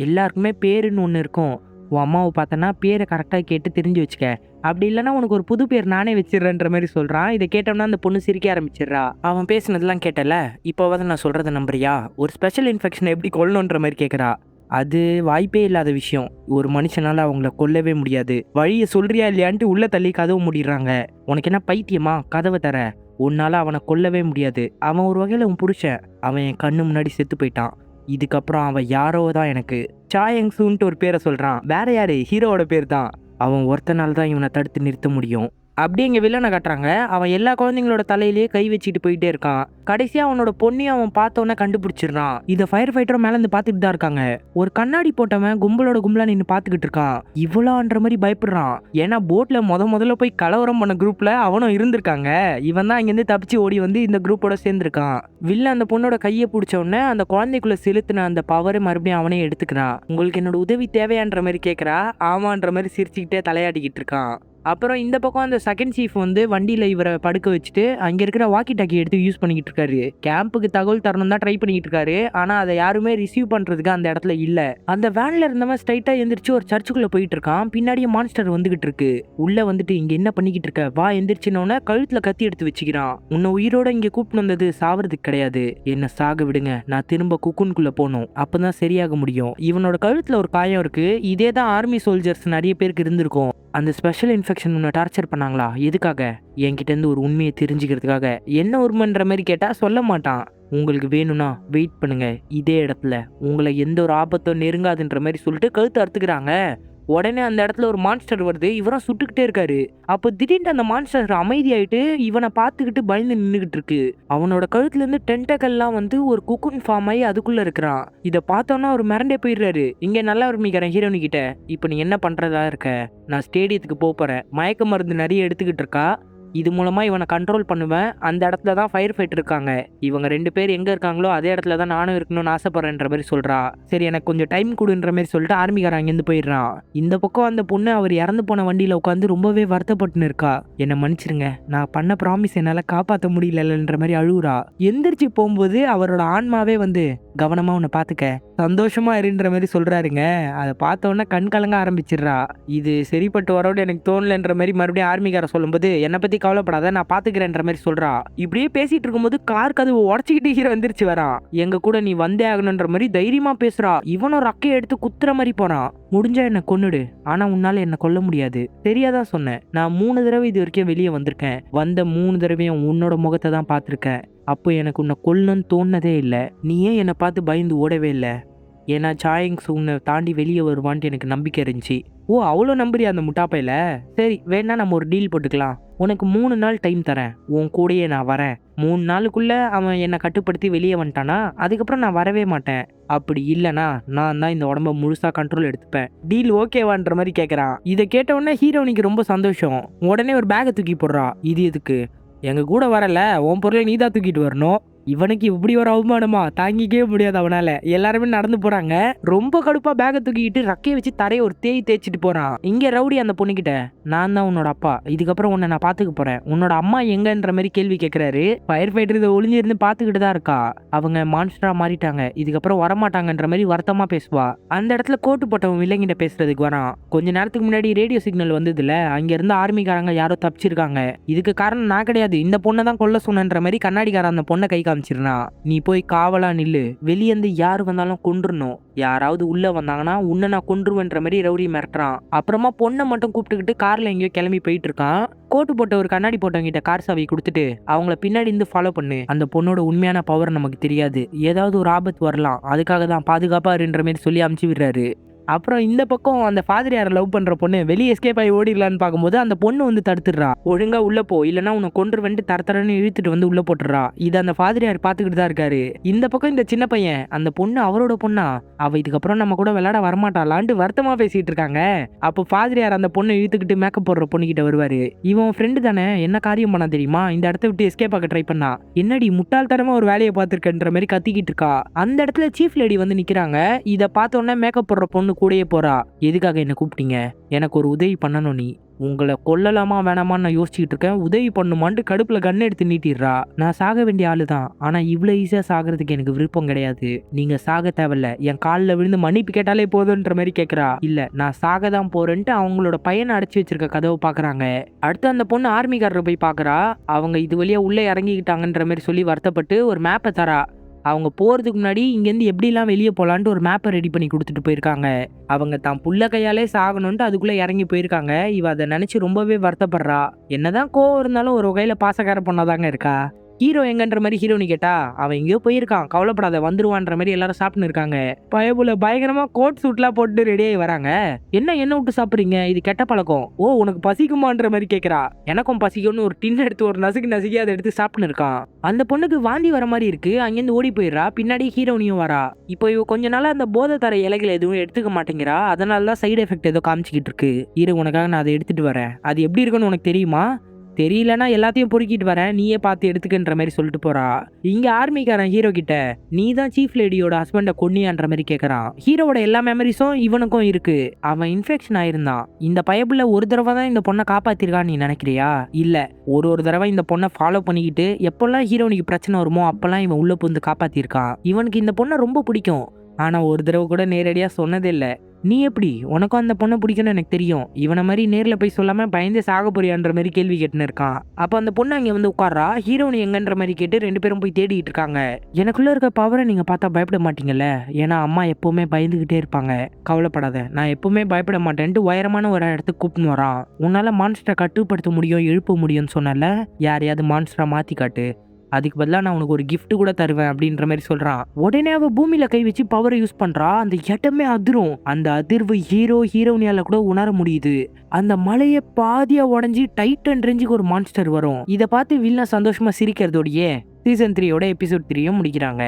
எல்லாருக்குமே பேருன்னு ஒன்று இருக்கும். உன் அம்மாவை பார்த்தனா பேரை கரெக்டாக கேட்டு தெரிஞ்சு வச்சுக்க. அப்படி இல்லைன்னா உனக்கு ஒரு புது பேர் நானே வச்சிடறேன்ற மாதிரி சொல்றான். இதை கேட்டோம்னா அந்த பொண்ணு சிரிக்க ஆரம்பிச்சிடுறா. அவன் பேசினதெல்லாம் கேட்டல, இப்போவாது நான் சொல்றதை நம்புறியா? ஒரு ஸ்பெஷல் இன்ஃபெக்ஷனை எப்படி கொல்லணுன்ற மாதிரி கேட்குறா. அது வாய்ப்பே இல்லாத விஷயம். ஒரு மனுஷனால அவங்கள கொல்லவே முடியாது. வழியை சொல்றியா இல்லையான்ட்டு உள்ள தள்ளி கதவு மூடிடுறாங்க. உனக்கு என்ன பைத்தியமா? கதவை தர. உன்னால அவனை கொல்லவே முடியாது. அவன் ஒரு வகையில் உன் புருஷன். அவன் என் கண்ணு முன்னாடி செத்து போயிட்டான். இதுக்கப்புறம் அவன் யாரோ தான் எனக்கு. சாயங் சூன்ட்டு ஒரு பேரை சொல்றான். வேற யாரு? ஹீரோவோட பேர் தான். அவன் ஒருத்தனால தான் இவனை தடுத்து நிறுத்த முடியும். அப்படியே இங்கே வில்லனை காட்டுறாங்க. அவன் எல்லா குழந்தைங்களோட தலையிலேயே கை வச்சுட்டு போயிட்டே இருக்கான். கடைசியா அவனோட பொண்ணையும் அவன் பார்த்தோன்னே கண்டுபிடிச்சிடுறான். இதை ஃபயர் ஃபைட்டரும் மேல இருந்து பார்த்துட்டு தான் இருக்காங்க. ஒரு கண்ணாடி போட்டவன் கும்பலா நின்று பார்த்துக்கிட்டு இருக்கான். இவ்வளோன்ற மாதிரி பயப்படுறான். ஏன்னா போட்ல முதல்ல போய் கலவரம் பண்ண குரூப்ல அவனும் இருந்திருக்காங்க. இவன் தான் இங்கேருந்து தப்பிச்சு ஓடி வந்து இந்த குரூப்போட சேர்ந்திருக்கான். வில்ல அந்த பொண்ணோட கையை பிடிச்ச உடனே அந்த குழந்தைக்குள்ள செலுத்தின அந்த பவரை மறுபடியும் அவனே எடுத்துக்கிறான். உங்களுக்கு என்னோட உதவி தேவையான்ற மாதிரி கேட்கறா. ஆமான்ற மாதிரி சிரிச்சுக்கிட்டே தலையாடிக்கிட்டு இருக்கான். அப்புறம் இந்த பக்கம் அந்த செகண்ட் சீஃப் வந்து வண்டியில் இவரை படுக்க வச்சுட்டு அங்கே இருக்கிற வாக்கி டாக்கி எடுத்து யூஸ் பண்ணிக்கிட்டு இருக்காரு. கேம்புக்கு தகவல் தரணும் தான் ட்ரை பண்ணிக்கிட்டு இருக்காரு. ஆனால் அதை யாருமே ரிசீவ் பண்ணுறதுக்கு அந்த இடத்துல இல்லை. அந்த வேனில் இருந்தவன் ஸ்ட்ரைட்டாக எந்திரிச்சு ஒரு சர்ச்சுக்குள்ளே போயிட்டு இருக்கான். பின்னாடியே மான்ஸ்டர் வந்துகிட்டு இருக்கு. உள்ளே வந்துட்டு இங்கே என்ன பண்ணிக்கிட்டு இருக்க? வா எந்திரிச்சினோடனே கழுத்தில் கத்தி எடுத்து வச்சுக்கிறான். உன்னை உயிரோட இங்கே கூப்பிட்டு வந்தது சாவறதுக்கு கிடையாது. என்ன சாக விடுங்க, நான் திரும்ப குக்குன்குள்ளே போகணும். அப்போ தான் சரியாக முடியும். இவனோட கழுத்தில் ஒரு காயம் இருக்கு. இதே தான் ஆர்மி சோல்ஜர்ஸ் நிறைய பேருக்கு இருந்திருக்கும். அந்த ஸ்பெஷல் இன்ஃபெக்ஷன் உன்னை டார்ச்சர் பண்ணாங்களா? எதுக்காக? என்கிட்ட இருந்து ஒரு உண்மையை தெரிஞ்சுக்கிறதுக்காக. என்ன உண்மைன்ற மாதிரி கேட்டா சொல்ல மாட்டான். உங்களுக்கு வேணும்னா வெயிட் பண்ணுங்க இதே இடத்துல, உங்களை எந்த ஒரு ஆபத்தும் நெருங்காதுன்ற மாதிரி சொல்லிட்டு கழுத்து அறுத்துக்கிறாங்க. உடனே அந்த இடத்துல ஒரு மான்ஸ்டர் வருது. இவரும் சுட்டுக்கிட்டே இருக்காரு. அப்போ திடீர்னு அந்த மான்ஸ்டர் அமைதியாயிட்டு இவனை பார்த்துக்கிட்டு பயந்து நின்றுகிட்டு இருக்கு. அவனோட கழுத்துல இருந்து டென்டக்கல்லாம் வந்து ஒரு குக்குன் ஃபார்ம் ஆகி அதுக்குள்ள இருக்கிறான். இதை பார்த்தோன்னா அவர் மிரண்டே போயிடுறாரு. இங்க நல்லா விரும்பிக்கிறேன் ஹீரோனி கிட்ட, இப்போ நீ என்ன பண்றதா இருக்க? நான் ஸ்டேடியத்துக்கு போறேன், மயக்க மருந்து நிறைய எடுத்துக்கிட்டு இருக்கா, இது மூலமா இவனை கண்ட்ரோல் பண்ணுவேன். அந்த இடத்துல தான் ஃபயர் ஃபைட் இருக்காங்க. இவங்க 2 பேர் எங்க இருக்காங்களோ அதே இடத்துல தான் நானும் இருக்கணும்னு ஆசைப்படுறேன்ற மாதிரி சொல்றா. சரி எனக்கு கொஞ்சம் டைம் கொடுன்ற மாதிரி சொல்லிட்டு ஆர்மிக்காரன் அங்கேருந்து போயிடுறான். இந்த பக்கம் அந்த பொண்ணு அவர் இறந்து போன வண்டியில உட்காந்து ரொம்பவே வருத்தப்பட்டுன்னு இருக்கா. என்னை மன்னிச்சிருங்க, நான் பண்ண ப்ராமிஸ் என்னால காப்பாற்ற முடியலன்ற மாதிரி அழுகுறா. எந்திரிச்சு போகும்போது அவரோட ஆன்மாவே வந்து கவனமா உன்னை பாத்துக்க, சந்தோஷமா இருன்ற மாதிரி சொல்றாருங்க. அதை பார்த்த உடனே கண் கலங்க ஆரம்பிச்சிடுறா. இது சரிப்பட்டு வரோடு எனக்கு தோணலன்ற மாதிரி மறுபடியும் ஆர்மிக்கார சொல்லும்போது என்னை பத்தி கவலைப்படாத நான் பாத்துக்கிறேன்ற மாதிரி சொல்றா. இப்படியே பேசிட்டு இருக்கும்போது கார் கதவு உடச்சிக்கிட்டு ஹீரோ எந்திரிச்சு வரான். எங்க கூட நீ வந்தே ஆகணுன்ற மாதிரி தைரியமா பேசுறா. இவனும் ரக்கையை எடுத்து குத்துற மாதிரி போறான். முடிஞ்சா என்ன கொன்னுடு, ஆனா உன்னால என்ன கொல்ல முடியாது. தெரியாதான் சொன்னேன், நான் 3 தடவை இது வரைக்கும் வெளியே வந்திருக்கேன். வந்த 3 தடவையும் உன்னோட முகத்தை தான் பார்த்துருக்கேன். அப்போ எனக்கு உன்னை கொல்லணும்னு தோணுனதே இல்லை. நீ ஏன் என்னை பார்த்து பயந்து ஓடவே இல்லை? ஏன்னா சாயங்ஸ் உன்னை தாண்டி வெளியே வருவான்ட்டு எனக்கு நம்பிக்கை இருந்துச்சு. ஓ அவ்வளோ நம்புறியா அந்த முட்டாப்பையில? சரி வேணா நம்ம ஒரு டீல் போட்டுக்கலாம். உனக்கு 3 நாள் டைம் தரேன், உன் கூடயே நான் வரேன். 3 நாளுக்குள்ள அவன் என்னை கட்டுப்படுத்தி வெளியே வந்துட்டானா அதுக்கப்புறம் நான் வரவே மாட்டேன். அப்படி இல்லைனா நான் தான் இந்த உடம்ப முழுசா கண்ட்ரோல் எடுத்துப்பேன். டீல் ஓகேவான்ற மாதிரி கேட்குறான். இதை கேட்ட உடனே ஹீரோனிக்கு ரொம்ப சந்தோஷம். உடனே ஒரு பேக்கை தூக்கி போடுறா. இது எதுக்கு? எங்க கூட வரல, உன் பொருளை நீ தான் தூக்கிட்டு வரணும். இவனுக்கு இப்படி ஒரு அவமானமா தாங்கிக்கவே முடியாது அவனால. எல்லாருமே நடந்து போறாங்க. ரொம்ப கடுப்பா பேக்கை தூக்கிட்டு ரக்கையை வச்சு தரையை ஒரு தேய்ச்சிட்டு போறான். இங்க ரவுடி அந்த பொண்ணுகிட்ட, நான் தான் உன்னோட அப்பா, இதுக்கப்புறம் உன்னை நான் பாத்துக்க போறேன், உன்னோட அம்மா எங்கன்ற மாதிரி கேள்வி கேட்கிறாரு. ஃபயர் ஃபைட்டர் இதை ஒளிஞ்சிருந்து பாத்துக்கிட்டு தான் இருக்கா. அவங்க மான்ஸ்டரா மாறிட்டாங்க, இதுக்கப்புறம் வரமாட்டாங்கன்ற மாதிரி வருத்தமா பேசுவா. அந்த இடத்துல கோட்டு போட்டவன் வில்லங்கிட்ட பேசுறதுக்கு வரான். கொஞ்ச நேரத்துக்கு முன்னாடி ரேடியோ சிக்னல் வந்ததுல அங்க இருந்து ஆர்மிக்காரங்க யாரோ தப்பிச்சிருக்காங்க, இதுக்கு காரணம் நான் கிடையாது, இந்த பொண்ணை தான் கொல்ல சொன்னன்ற மாதிரி கண்ணாடிக்காரன் அந்த பொண்ணை கை காமிச்சிருந்தா. நீ போய் காவலா நில்லு, வெளியேந்து யாரு வந்தாலும் கொன்றுணும், யாராவது உள்ள வந்தாங்கன்னா உன்னை நான் கொன்றுவேன்ற மாதிரி ரவுடி மிரட்டுறான். அப்புறமா பொண்ணை மட்டும் கூப்பிட்டுக்கிட்டு கார்ல எங்கேயோ கிளம்பி போயிட்டு இருக்கான். கோட்டு போட்ட ஒரு கண்ணாடி போட்டவங்க கிட்ட கார் சாவி கொடுத்துட்டு அவங்கள பின்னாடி இருந்து ஃபாலோ பண்ணு, அந்த பொண்ணோட உண்மையான பவர் நமக்கு தெரியாது, ஏதாவது ஒரு ஆபத்து வரலாம், அதுக்காக தான் பாதுகாப்பா இருன்ற மாதிரி சொல்லி அமுச்சு விடுறாரு. அப்புறம் இந்த பக்கம் அந்த ஃபாதர் லவ் பண்ற பொண்ணு வெளியே எஸ்கேப் ஆகி ஓடிடலான்னு பார்க்கும்போது அந்த பொண்ணு வந்து தடுத்துடுறா. ஒழுங்கா உள்ள போ, இல்லைன்னா உன்னை கொன்றுவன்ட்டு தரத்தரன்னு இழுத்துட்டு வந்து உள்ள போட்டுறா. இது அந்த ஃபாதர் பார்த்துக்கிட்டு தான் இருக்காரு. இந்த பக்கம் இந்த சின்ன பையன், அந்த பொண்ணு அவரோட பொண்ணா, அவ இதுக்கப்புறம் நம்ம கூட விளையாட வரமாட்டாளான்ட்டு வருத்தமா பேசிட்டு இருக்காங்க. அப்போ ஃபாதர் அந்த பொண்ணை இழுத்துக்கிட்டு மேக்கப் போடுற பொண்ணு கிட்ட வருவாரு. இவன் ஃப்ரெண்டு தானே, என்ன காரியம் பண்ணா தெரியுமா, இந்த இடத்த விட்டு எஸ்கேப் ஆக ட்ரை பண்ணா, என்னடி முட்டாள்தனமா ஒரு வேலையை பார்த்துருக்கன்ற மாதிரி கத்திக்கிட்டு இருக்கா. அந்த இடத்துல சீஃப் லேடி வந்து நிக்கிறாங்க. இதை பார்த்த உடனே மேக்கப் போடுற பொண்ணு கூடயே போறா. எதுக்காக என்ன கூப்பிட்டீங்க? எனக்கு ஒரு உதவி பண்ணணும், நீ உங்களை கொல்லலாமா வேணாமான்னு நான் யோசிச்சுட்டு இருக்கேன், உதவி பண்ணுமான்ட்டு கடுப்புல கண்ணை எடுத்து நீட்டிடுறா. நான் சாக வேண்டிய ஆளு தான், ஆனா இவ்வளவு ஈஸியா சாகிறதுக்கு எனக்கு விருப்பம் கிடையாது, நீங்க சாக தேவையில்ல, என் காலில் விழுந்து மன்னிப்பு கேட்டாலே போதுன்ற மாதிரி கேட்கறா. இல்ல நான் சாக தான் போறேன்ட்டு அவங்களோட பையனை அடைச்சி வச்சிருக்க கதவை பாக்குறாங்க. அடுத்து அந்த பொண்ணு ஆர்மிக்காரரை போய் பாக்குறா. அவங்க இது வழியா உள்ளே இறங்கிக்கிட்டாங்கன்ற மாதிரி சொல்லி வருத்தப்பட்டு ஒரு மேப்பை தரா. அவங்க போகிறதுக்கு முன்னாடி இங்கேருந்து எப்படிலாம் வெளியே போகலான்ட்டு ஒரு மேப்பை ரெடி பண்ணி கொடுத்துட்டு போயிருக்காங்க. அவங்க தான் புள்ள கையாலே சாகணுன்ட்டு அதுக்குள்ளே இறங்கி போயிருக்காங்க. இவ அதை நினச்சி ரொம்பவே வருத்தப்படுறா. என்னதான் கோவம் இருந்தாலும் ஒரு வகையில் பாசக்கார பொண்ணாதாங்க இருக்கா. ஹீரோ எங்கன்ற மாதிரி ஹீரோனி கேட்டா, அவன் எங்கேயோ போயிருக்கான், கவலைப்படாத வந்துருவான்ற மாதிரி எல்லாரும் சாப்பிட்டு இருக்காங்க. பயபுல பயங்கரமா கோட் சூட்லாம் போட்டு ரெடியாகி வராங்க. என்ன விட்டு சாப்பிட்றீங்க, இது கெட்ட பழக்கம். ஓ உனக்கு பசிக்குமான்ற மாதிரி கேட்குறா. எனக்கும் பசிக்கும்னு ஒரு டின் எடுத்து ஒரு நசுக்கி அதை எடுத்து சாப்பிட்டு இருக்கான். அந்த பொண்ணுக்கு வாந்தி வர மாதிரி இருக்கு. அங்கேருந்து ஓடி போயிடுறா. பின்னாடி ஹீரோனியும் வரா. இப்போ இவ கொஞ்ச நாள் அந்த போதை தர இலைகள் எதுவும் எடுத்துக்க மாட்டேங்கிறா. அதனால தான் சைடு எஃபெக்ட் ஏதோ காமிச்சிக்கிட்டு இருக்கு. ஹீரோ உனக்காக நான் அதை எடுத்துட்டு வரேன், அது எப்படி இருக்குன்னு உனக்கு தெரியுமா? தெரியலனா எல்லாத்தையும் பொறுக்கிட்டு வரேன், நீயே பார்த்து எடுத்துக்கன்ற மாதிரி சொல்லிட்டு போறா. இங்க ஆர்மிக்காரன் ஹீரோ கிட்ட, நீ தான் சீஃப் லேடியோட ஹஸ்பண்ட கொன்னியான்ற மாதிரி கேட்கறான். ஹீரோவோட எல்லா மெமரிஸும் இவனுக்கும் இருக்கு. அவன் இன்ஃபெக்ஷன் ஆயிருந்தான். இந்த பயப்புல ஒரு தடவை தான் இந்த பொண்ணை காப்பாத்திருக்கான்னு நீ நினைக்கிறியா? இல்ல, ஒரு தடவை இந்த பொண்ணை ஃபாலோ பண்ணிக்கிட்டு எப்பெல்லாம் ஹீரோனுக்கு பிரச்சனை வருமோ அப்பெல்லாம் இவன் உள்ள புந்து காப்பாத்திருக்கான். இவனுக்கு இந்த பொண்ணை ரொம்ப பிடிக்கும், ஆனா ஒரு தடவை கூட நேரடியா சொன்னதே இல்லை. நீ எப்படி, உனக்கும் அந்த பொண்ணை பிடிக்கும்னு எனக்கு தெரியும், இவனை மாதிரி நேர்ல போய் சொல்லாம பயந்தே சாக போறியான்ற மாதிரி கேள்வி கேட்டுன்னு இருக்கான். அப்ப அந்த பொண்ணு அங்க வந்து உட்கார்றா. ஹீரோனி எங்கன்ற மாதிரி கேட்டு 2 பேரும் போய் தேடிட்டு இருக்காங்க. எனக்குள்ள இருக்க பவரை நீங்க பார்த்தா பயப்பட மாட்டீங்கல்ல, ஏன்னா அம்மா எப்பவுமே பயந்துகிட்டே இருப்பாங்க, கவலைப்படாத நான் எப்பவுமே பயப்பட மாட்டேன்ட்டு உயரமான ஒரு இடத்துக்கு கூப்பிட்டு வரான். உன்னால மான்ஸ்டரை கட்டுப்படுத்த முடியும், எழுப்ப முடியும்னு சொன்னல, யாரையாவது மான்ஸ்டரா மாத்தி காட்டு, அதுக்கு பதிலா நான் உனக்கு ஒரு gift கூட தருவேன் அப்படின்ற மாதிரி சொல்றான். உடனே அவ பூமியில கை வச்சு பவரை யூஸ் பண்றா. அந்த இடமே அதிரும். அந்த அதிர்வு ஹீரோயினியால கூட உணர முடியுது. அந்த மலையை பாதியா உடைஞ்சி டைட்டன் ரேஞ்சுக்கு ஒரு மான்ஸ்டர் வரும். இதை பார்த்து வில்லன் சந்தோஷமா சிரிக்கிறதோடயே சீசன் 3யோட எபிசோட் 3யும் முடிக்கிறாங்க.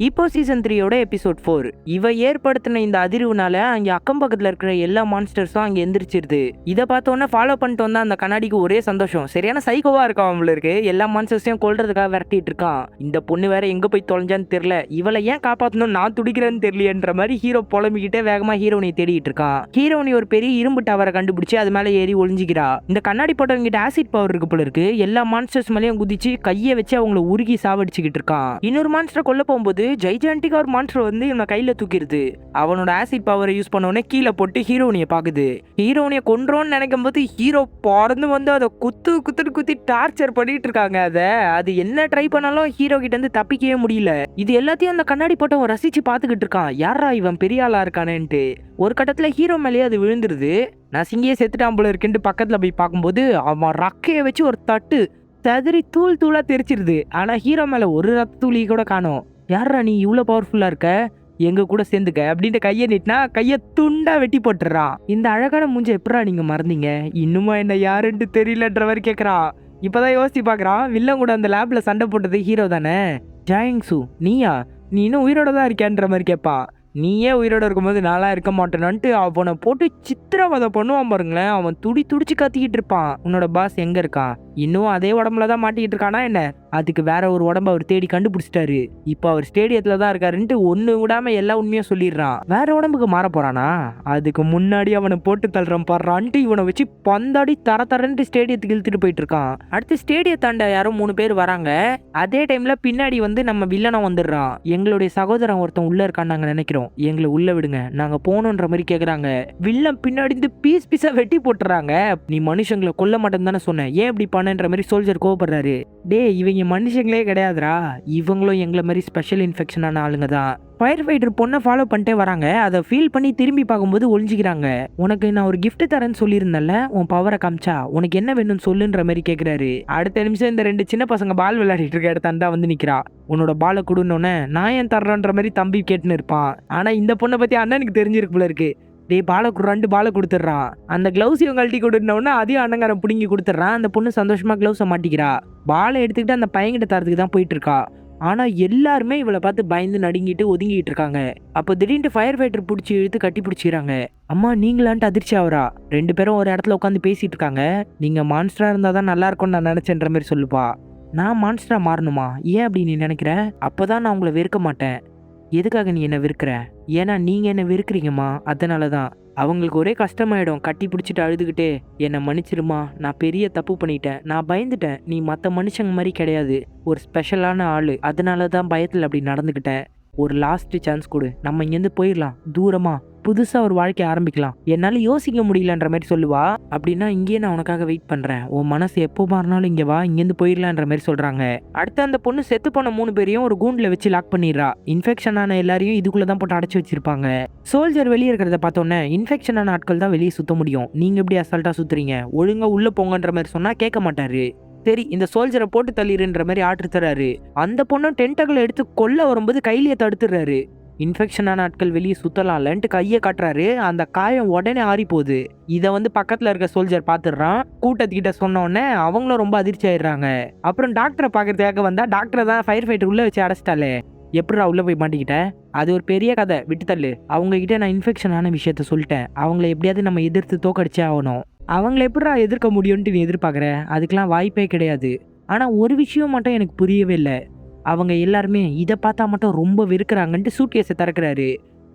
இப்போ சீசன் 3யோட எபிசோட் 4 இவ ஏற்படுத்தின இந்த அதிர்வுனால அங்க அக்கம் பக்கத்துல இருக்கிற எல்லா மான்ஸ்டர்ஸும் அங்க எந்திரிச்சிருது. இதை பார்த்தோன்னே ஃபாலோ பண்ணிட்டு வந்தா அந்த கண்ணாடிக்கு ஒரே சந்தோஷம். சரியான சைக்கோவா இருக்கான் அவங்களுக்கு. எல்லா மான்ஸ்டர்ஸையும் கொல்றதுக்காக விரட்டிட்டு இருக்கான். இந்த பொண்ணு வேற எங்க போய் தொலைஞ்சான்னு தெரியல, இவளை ஏன் காப்பாத்தணும் நான் துடிக்கிறேன்னு தெரியலன்ற மாதிரி ஹீரோ புலம்பிக்கிட்டே வேகமா ஹீரோனியை தேடிட்டு இருக்கான். ஹீரோனி ஒரு பெரிய இரும்பு டவரை கண்டுபிடிச்சு அது மேல ஏறி ஒளிஞ்சிக்கிறா. இந்த கண்ணாடி போட்டவங்கிட்ட ஆசிட் பவர் இருக்கு போல இருக்கு. எல்லா மான்ஸ்டர்ஸ் மேலேயும் குதிச்சு கையை வச்சு அவங்கள உருகி சாவடிச்சுக்கிட்டு இருக்கான். இன்னொரு மான்ஸ்டரை கொல்ல போகும்போது ஜெய்ஜாண்டிகா ஒரு மான்ஸ்டர் வந்து இவனை கையில தூக்கிடுது. அவனோட ஆசிட் பவரை யூஸ் பண்ண உடனே கீழே போட்டு ஹீரோனியை பாக்குது. ஹீரோனியை கொன்றோன்னு நினைக்கும் போது ஹீரோ பறந்து வந்து அதை குத்தி டார்ச்சர் பண்ணிட்டு இருக்காங்க. அது என்ன ட்ரை பண்ணாலும் ஹீரோ கிட்ட இருந்து தப்பிக்கவே முடியல. இது எல்லாத்தையும் அந்த கண்ணாடி போட்டவன் ரசிச்சு பாத்துக்கிட்டு இருக்கான். யாரா இவன் பெரிய ஆளா இருக்கானேன்ட்டு. ஒரு கட்டத்துல ஹீரோ மேலேயே அது விழுந்துருது. நான் சிங்கியே செத்துட்டான் போல இருக்குன்ட்டு பக்கத்துல போய் பார்க்கும்போது அவன் ரக்கையை வச்சு ஒரு தட்டு ததிரி தூள் தூளா தெரிச்சிருது. ஆனா ஹீரோ மேல ஒரு ரத்த தூளி கூட காணோம். யாரா நீ இவ்வளோ பவர்ஃபுல்லா இருக்க, எங்க கூட சேர்ந்துக்க அப்படின்ட்டு கையை நீட்டினா கையை துண்டா வெட்டி போட்டுறான். இந்த அழகான மூஞ்ச எப்படா நீங்க மறந்தீங்க, இன்னுமா என்ன யாருன்ட்டு தெரியலன்ற மாதிரி கேட்கறான். இப்பதான் யோசிச்சு பாக்குறான், வில்லன் கூட அந்த லேப்ல சண்டை போட்டது ஹீரோ தானே. ஜாயிங்சு நீயா, நீ இன்னும் உயிரோட தான் இருக்கியான்ற மாதிரி கேட்பான். நீயே உயிரோட இருக்கும்போது நாளா இருக்க மாட்டேனான்ட்டு அவனை போட்டு சித்திரவதை பண்ணுவான் பாருங்களேன். அவன் துடிச்சு கத்திக்கிட்டு இருப்பான். உன்னோட பாஸ் எங்க இருக்கான், இன்னும் அதே உடம்புல தான் மாட்டிக்கிட்டு இருக்கானா என்ன, அதுக்கு வேற ஒரு உடம்பு அவர் தேடி கண்டுபிடிச்சிட்டாரு, இப்போ அவர் ஸ்டேடியத்துல தான் இருக்காருன்ட்டு ஒண்ணு விடாம எல்லா உண்மையும் சொல்லிடுறான். வேற உடம்புக்கு மாற போறானா, அதுக்கு முன்னாடி அவனை போட்டு தள்ளுறான் பாடுறான்ட்டு இவனை வச்சு பந்தாடி தரன்ட்டு ஸ்டேடியத்துக்கு இழுத்துட்டு போயிட்டு இருக்கான். அடுத்து ஸ்டேடியத்தாண்ட யாரும் 3 பேர் வராங்க. அதே டைம்ல பின்னாடி வந்து நம்ம வில்லனா வந்துடுறான். எங்களுடைய சகோதரன் ஒருத்தன் உள்ள இருக்கான்னு நாங்க நினைக்கிறோம், எங்களை உள்ள விடுங்க, நாங்க போனோன்ற மாதிரி கேக்குறாங்க. வில்லன் பின்னாடி இருந்து பீஸா வெட்டி போட்டுறாங்க. நீ மனுஷங்களை கொல்ல மாட்டேன்னு தானே சொன்ன, ஏன் இப்படி பண்ணன்ற மாதிரி சோல்ஜர் கோவப்படுறாரு. டே இவங்க மனுஷங்களே கிடையாதுரா, இவங்களும் எங்களை மாதிரி ஸ்பெஷல் இன்ஃபெக்ஷனான ஆளுங்க தான். ஃபயர் ஃபைட்டர் பொண்ணை ஃபாலோ பண்ணிட்டே வராங்க. அதை ஃபீல் பண்ணி திரும்பி பார்க்கும்போது ஒளிஞ்சிக்கிறாங்க. உனக்கு நான் ஒரு கிஃப்ட் தரேன்னு சொல்லியிருந்தேன்ல, உன் பவரை காமிச்சா உனக்கு என்ன வேணும்னு சொல்லுன்ற மாதிரி கேட்குறாரு. அடுத்த நிமிஷம் இந்த 2 சின்ன பசங்க பால் விளையாடிட்டு இருக்க இடத்தாண்டா வந்து நிற்கிறா. உன்னோட பாலை கொடுன்னொன்னே நான் ஏன் தர்றேன்ற மாதிரி தம்பி கேட்டுன்னு இருப்பான். ஆனால் இந்த பொண்ணை பற்றி அண்ணனுக்கு தெரிஞ்சிருக்கு போல இருக்கு. டே பாலை 2 பாலை கொடுத்துட்றான். அந்த கிளவுஸ் இவங்க கழட்டி கொடுத்தோடனே அதையும் அண்ணங்காரன் பிடுங்கி கொடுத்துட்றான். அந்த பொண்ணு சந்தோஷமா கிளவுஸை மாட்டிக்கிறா. பாலை எடுத்துக்கிட்டு அந்த பையன்கிட்ட தரத்துக்கு தான் போயிட்டு இருக்கா. ஆனா எல்லாருமே இவளை பார்த்து பயந்து நடுங்கிட்டு ஒதுங்கிட்டு இருக்காங்க. அப்போ திடீர்னு ஃபயர் ஃபைட்டர் பிடிச்சி இழுத்து கட்டி பிடிச்சிக்கிறாங்க. அம்மா நீங்களான்ட்டு அதிர்ச்சி ஆவரா. 2 பேரும் ஒரு இடத்துல உட்காந்து பேசிட்டு இருக்காங்க. நீங்க மான்ஸ்டரா இருந்தா தான் நல்லா இருக்கும்னு நான் நினைச்சேன்ற மாதிரி சொல்லுப்பா. நான் மான்ஸ்டரா மாறணுமா, ஏன் அப்படி நீ நினைக்கிற, அப்பதான் நான் உங்களை வெறுக்க மாட்டேன். எதுக்காக நீ என்ன வெறுக்கிற, ஏன்னா நீங்க என்ன வெறுக்கிறீங்கம்மா, அதனாலதான். அவங்களுக்கு ஒரே கஷ்டமாயிடும், கட்டி பிடிச்சிட்டு அழுதுகிட்டே என்னை மன்னிச்சிருமா, நான் பெரிய தப்பு பண்ணிட்டேன், நான் பயந்துட்டேன், நீ மற்ற மனுஷங்க மாதிரி கிடையாது, ஒரு ஸ்பெஷலான ஆளு, அதனால தான் பயத்தில் அப்படி நடந்துக்கிட்டேன், ஒரு லாஸ்ட் சான்ஸ் கொடு, நம்ம இங்கேருந்து போயிடலாம், தூரமா புதுசா ஒரு வாழ்க்கையை ஆரம்பிக்கலாம், என்னால யோசிக்க முடியலன்ற மாதிரி சொல்லுவா. அப்படின்னா இங்கேயே நான் உனக்காக வெயிட் பண்றேன், உன் மனசு எப்போ மாறினாலும் இங்க வா, இங்கேருந்து போயிடலான்ற மாதிரி சொல்றாங்க. அடுத்து அந்த பொண்ணு செத்து போன 3 பேரையும் ஒரு கூண்டுல வச்சு லாக் பண்ணிடுறா. இன்ஃபெக்ஷன் ஆன எல்லாரையும் இதுக்குள்ளதான் போட்டு அடைச்சு வச்சிருப்பாங்க. சோல்ஜர் வெளியே இருக்கிறத பார்த்தோன்னே இன்ஃபெக்ஷன் ஆன ஆட்கள் தான் வெளியே சுத்த முடியும், நீங்க எப்படி அசால்ட்டா சுத்துறீங்க, ஒழுங்கா உள்ள போங்கன்ற மாதிரி சொன்னா கேட்க மாட்டாரு. சரி இந்த சோல்ஜரை போட்டு தள்ளிடுன்ற மாதிரி ஆர்டர் தராரு. அந்த பொண்ணும் டென்டகளை எடுத்து கொல்ல வரும்போது கையிலேயே தடுத்துறாரு. இன்ஃபெக்ஷனான ஆட்கள் வெளியே சுத்தலாம்லன்ட்டு கையை காட்டுறாரு. அந்த காயம் உடனே ஆறி போகுது. இதை வந்து பக்கத்துல இருக்க சோல்ஜர் பாத்துடுறான். கூட்டத்துக்கிட்ட சொன்ன உடனே அவங்களும் ரொம்ப அதிர்ச்சி ஆயிடுறாங்க. அப்புறம் டாக்டரை பாக்குறதுக்காக வந்தா டாக்டரை தான் ஃபயர் ஃபைட்டர் உள்ள வச்சு அடைச்சிட்டாலே, எப்படா உள்ள போய் மாட்டிக்கிட்ட, அது ஒரு பெரிய கதை, விட்டு தள்ளு. அவங்க கிட்ட நான் இன்ஃபெக்ஷன் ஆன விஷயத்த சொல்லிட்டேன், அவங்கள எப்படியாவது நம்ம எதிர்த்து தோக்கடிச்சே ஆகணும். அவங்கள எப்படா எதிர்க்க முடியும்ட்டு நீ எதிர்பார்க்குற, அதுக்கெல்லாம் வாய்ப்பே கிடையாது. ஆனா ஒரு விஷயம் மட்டும் எனக்கு புரியவே இல்லை, அவங்க எல்லாருமே இதை பார்த்தா மட்டும் ரொம்ப வெறுக்கிறாங்கன்ட்டு சூட்கேஸை திறக்கிறாரு.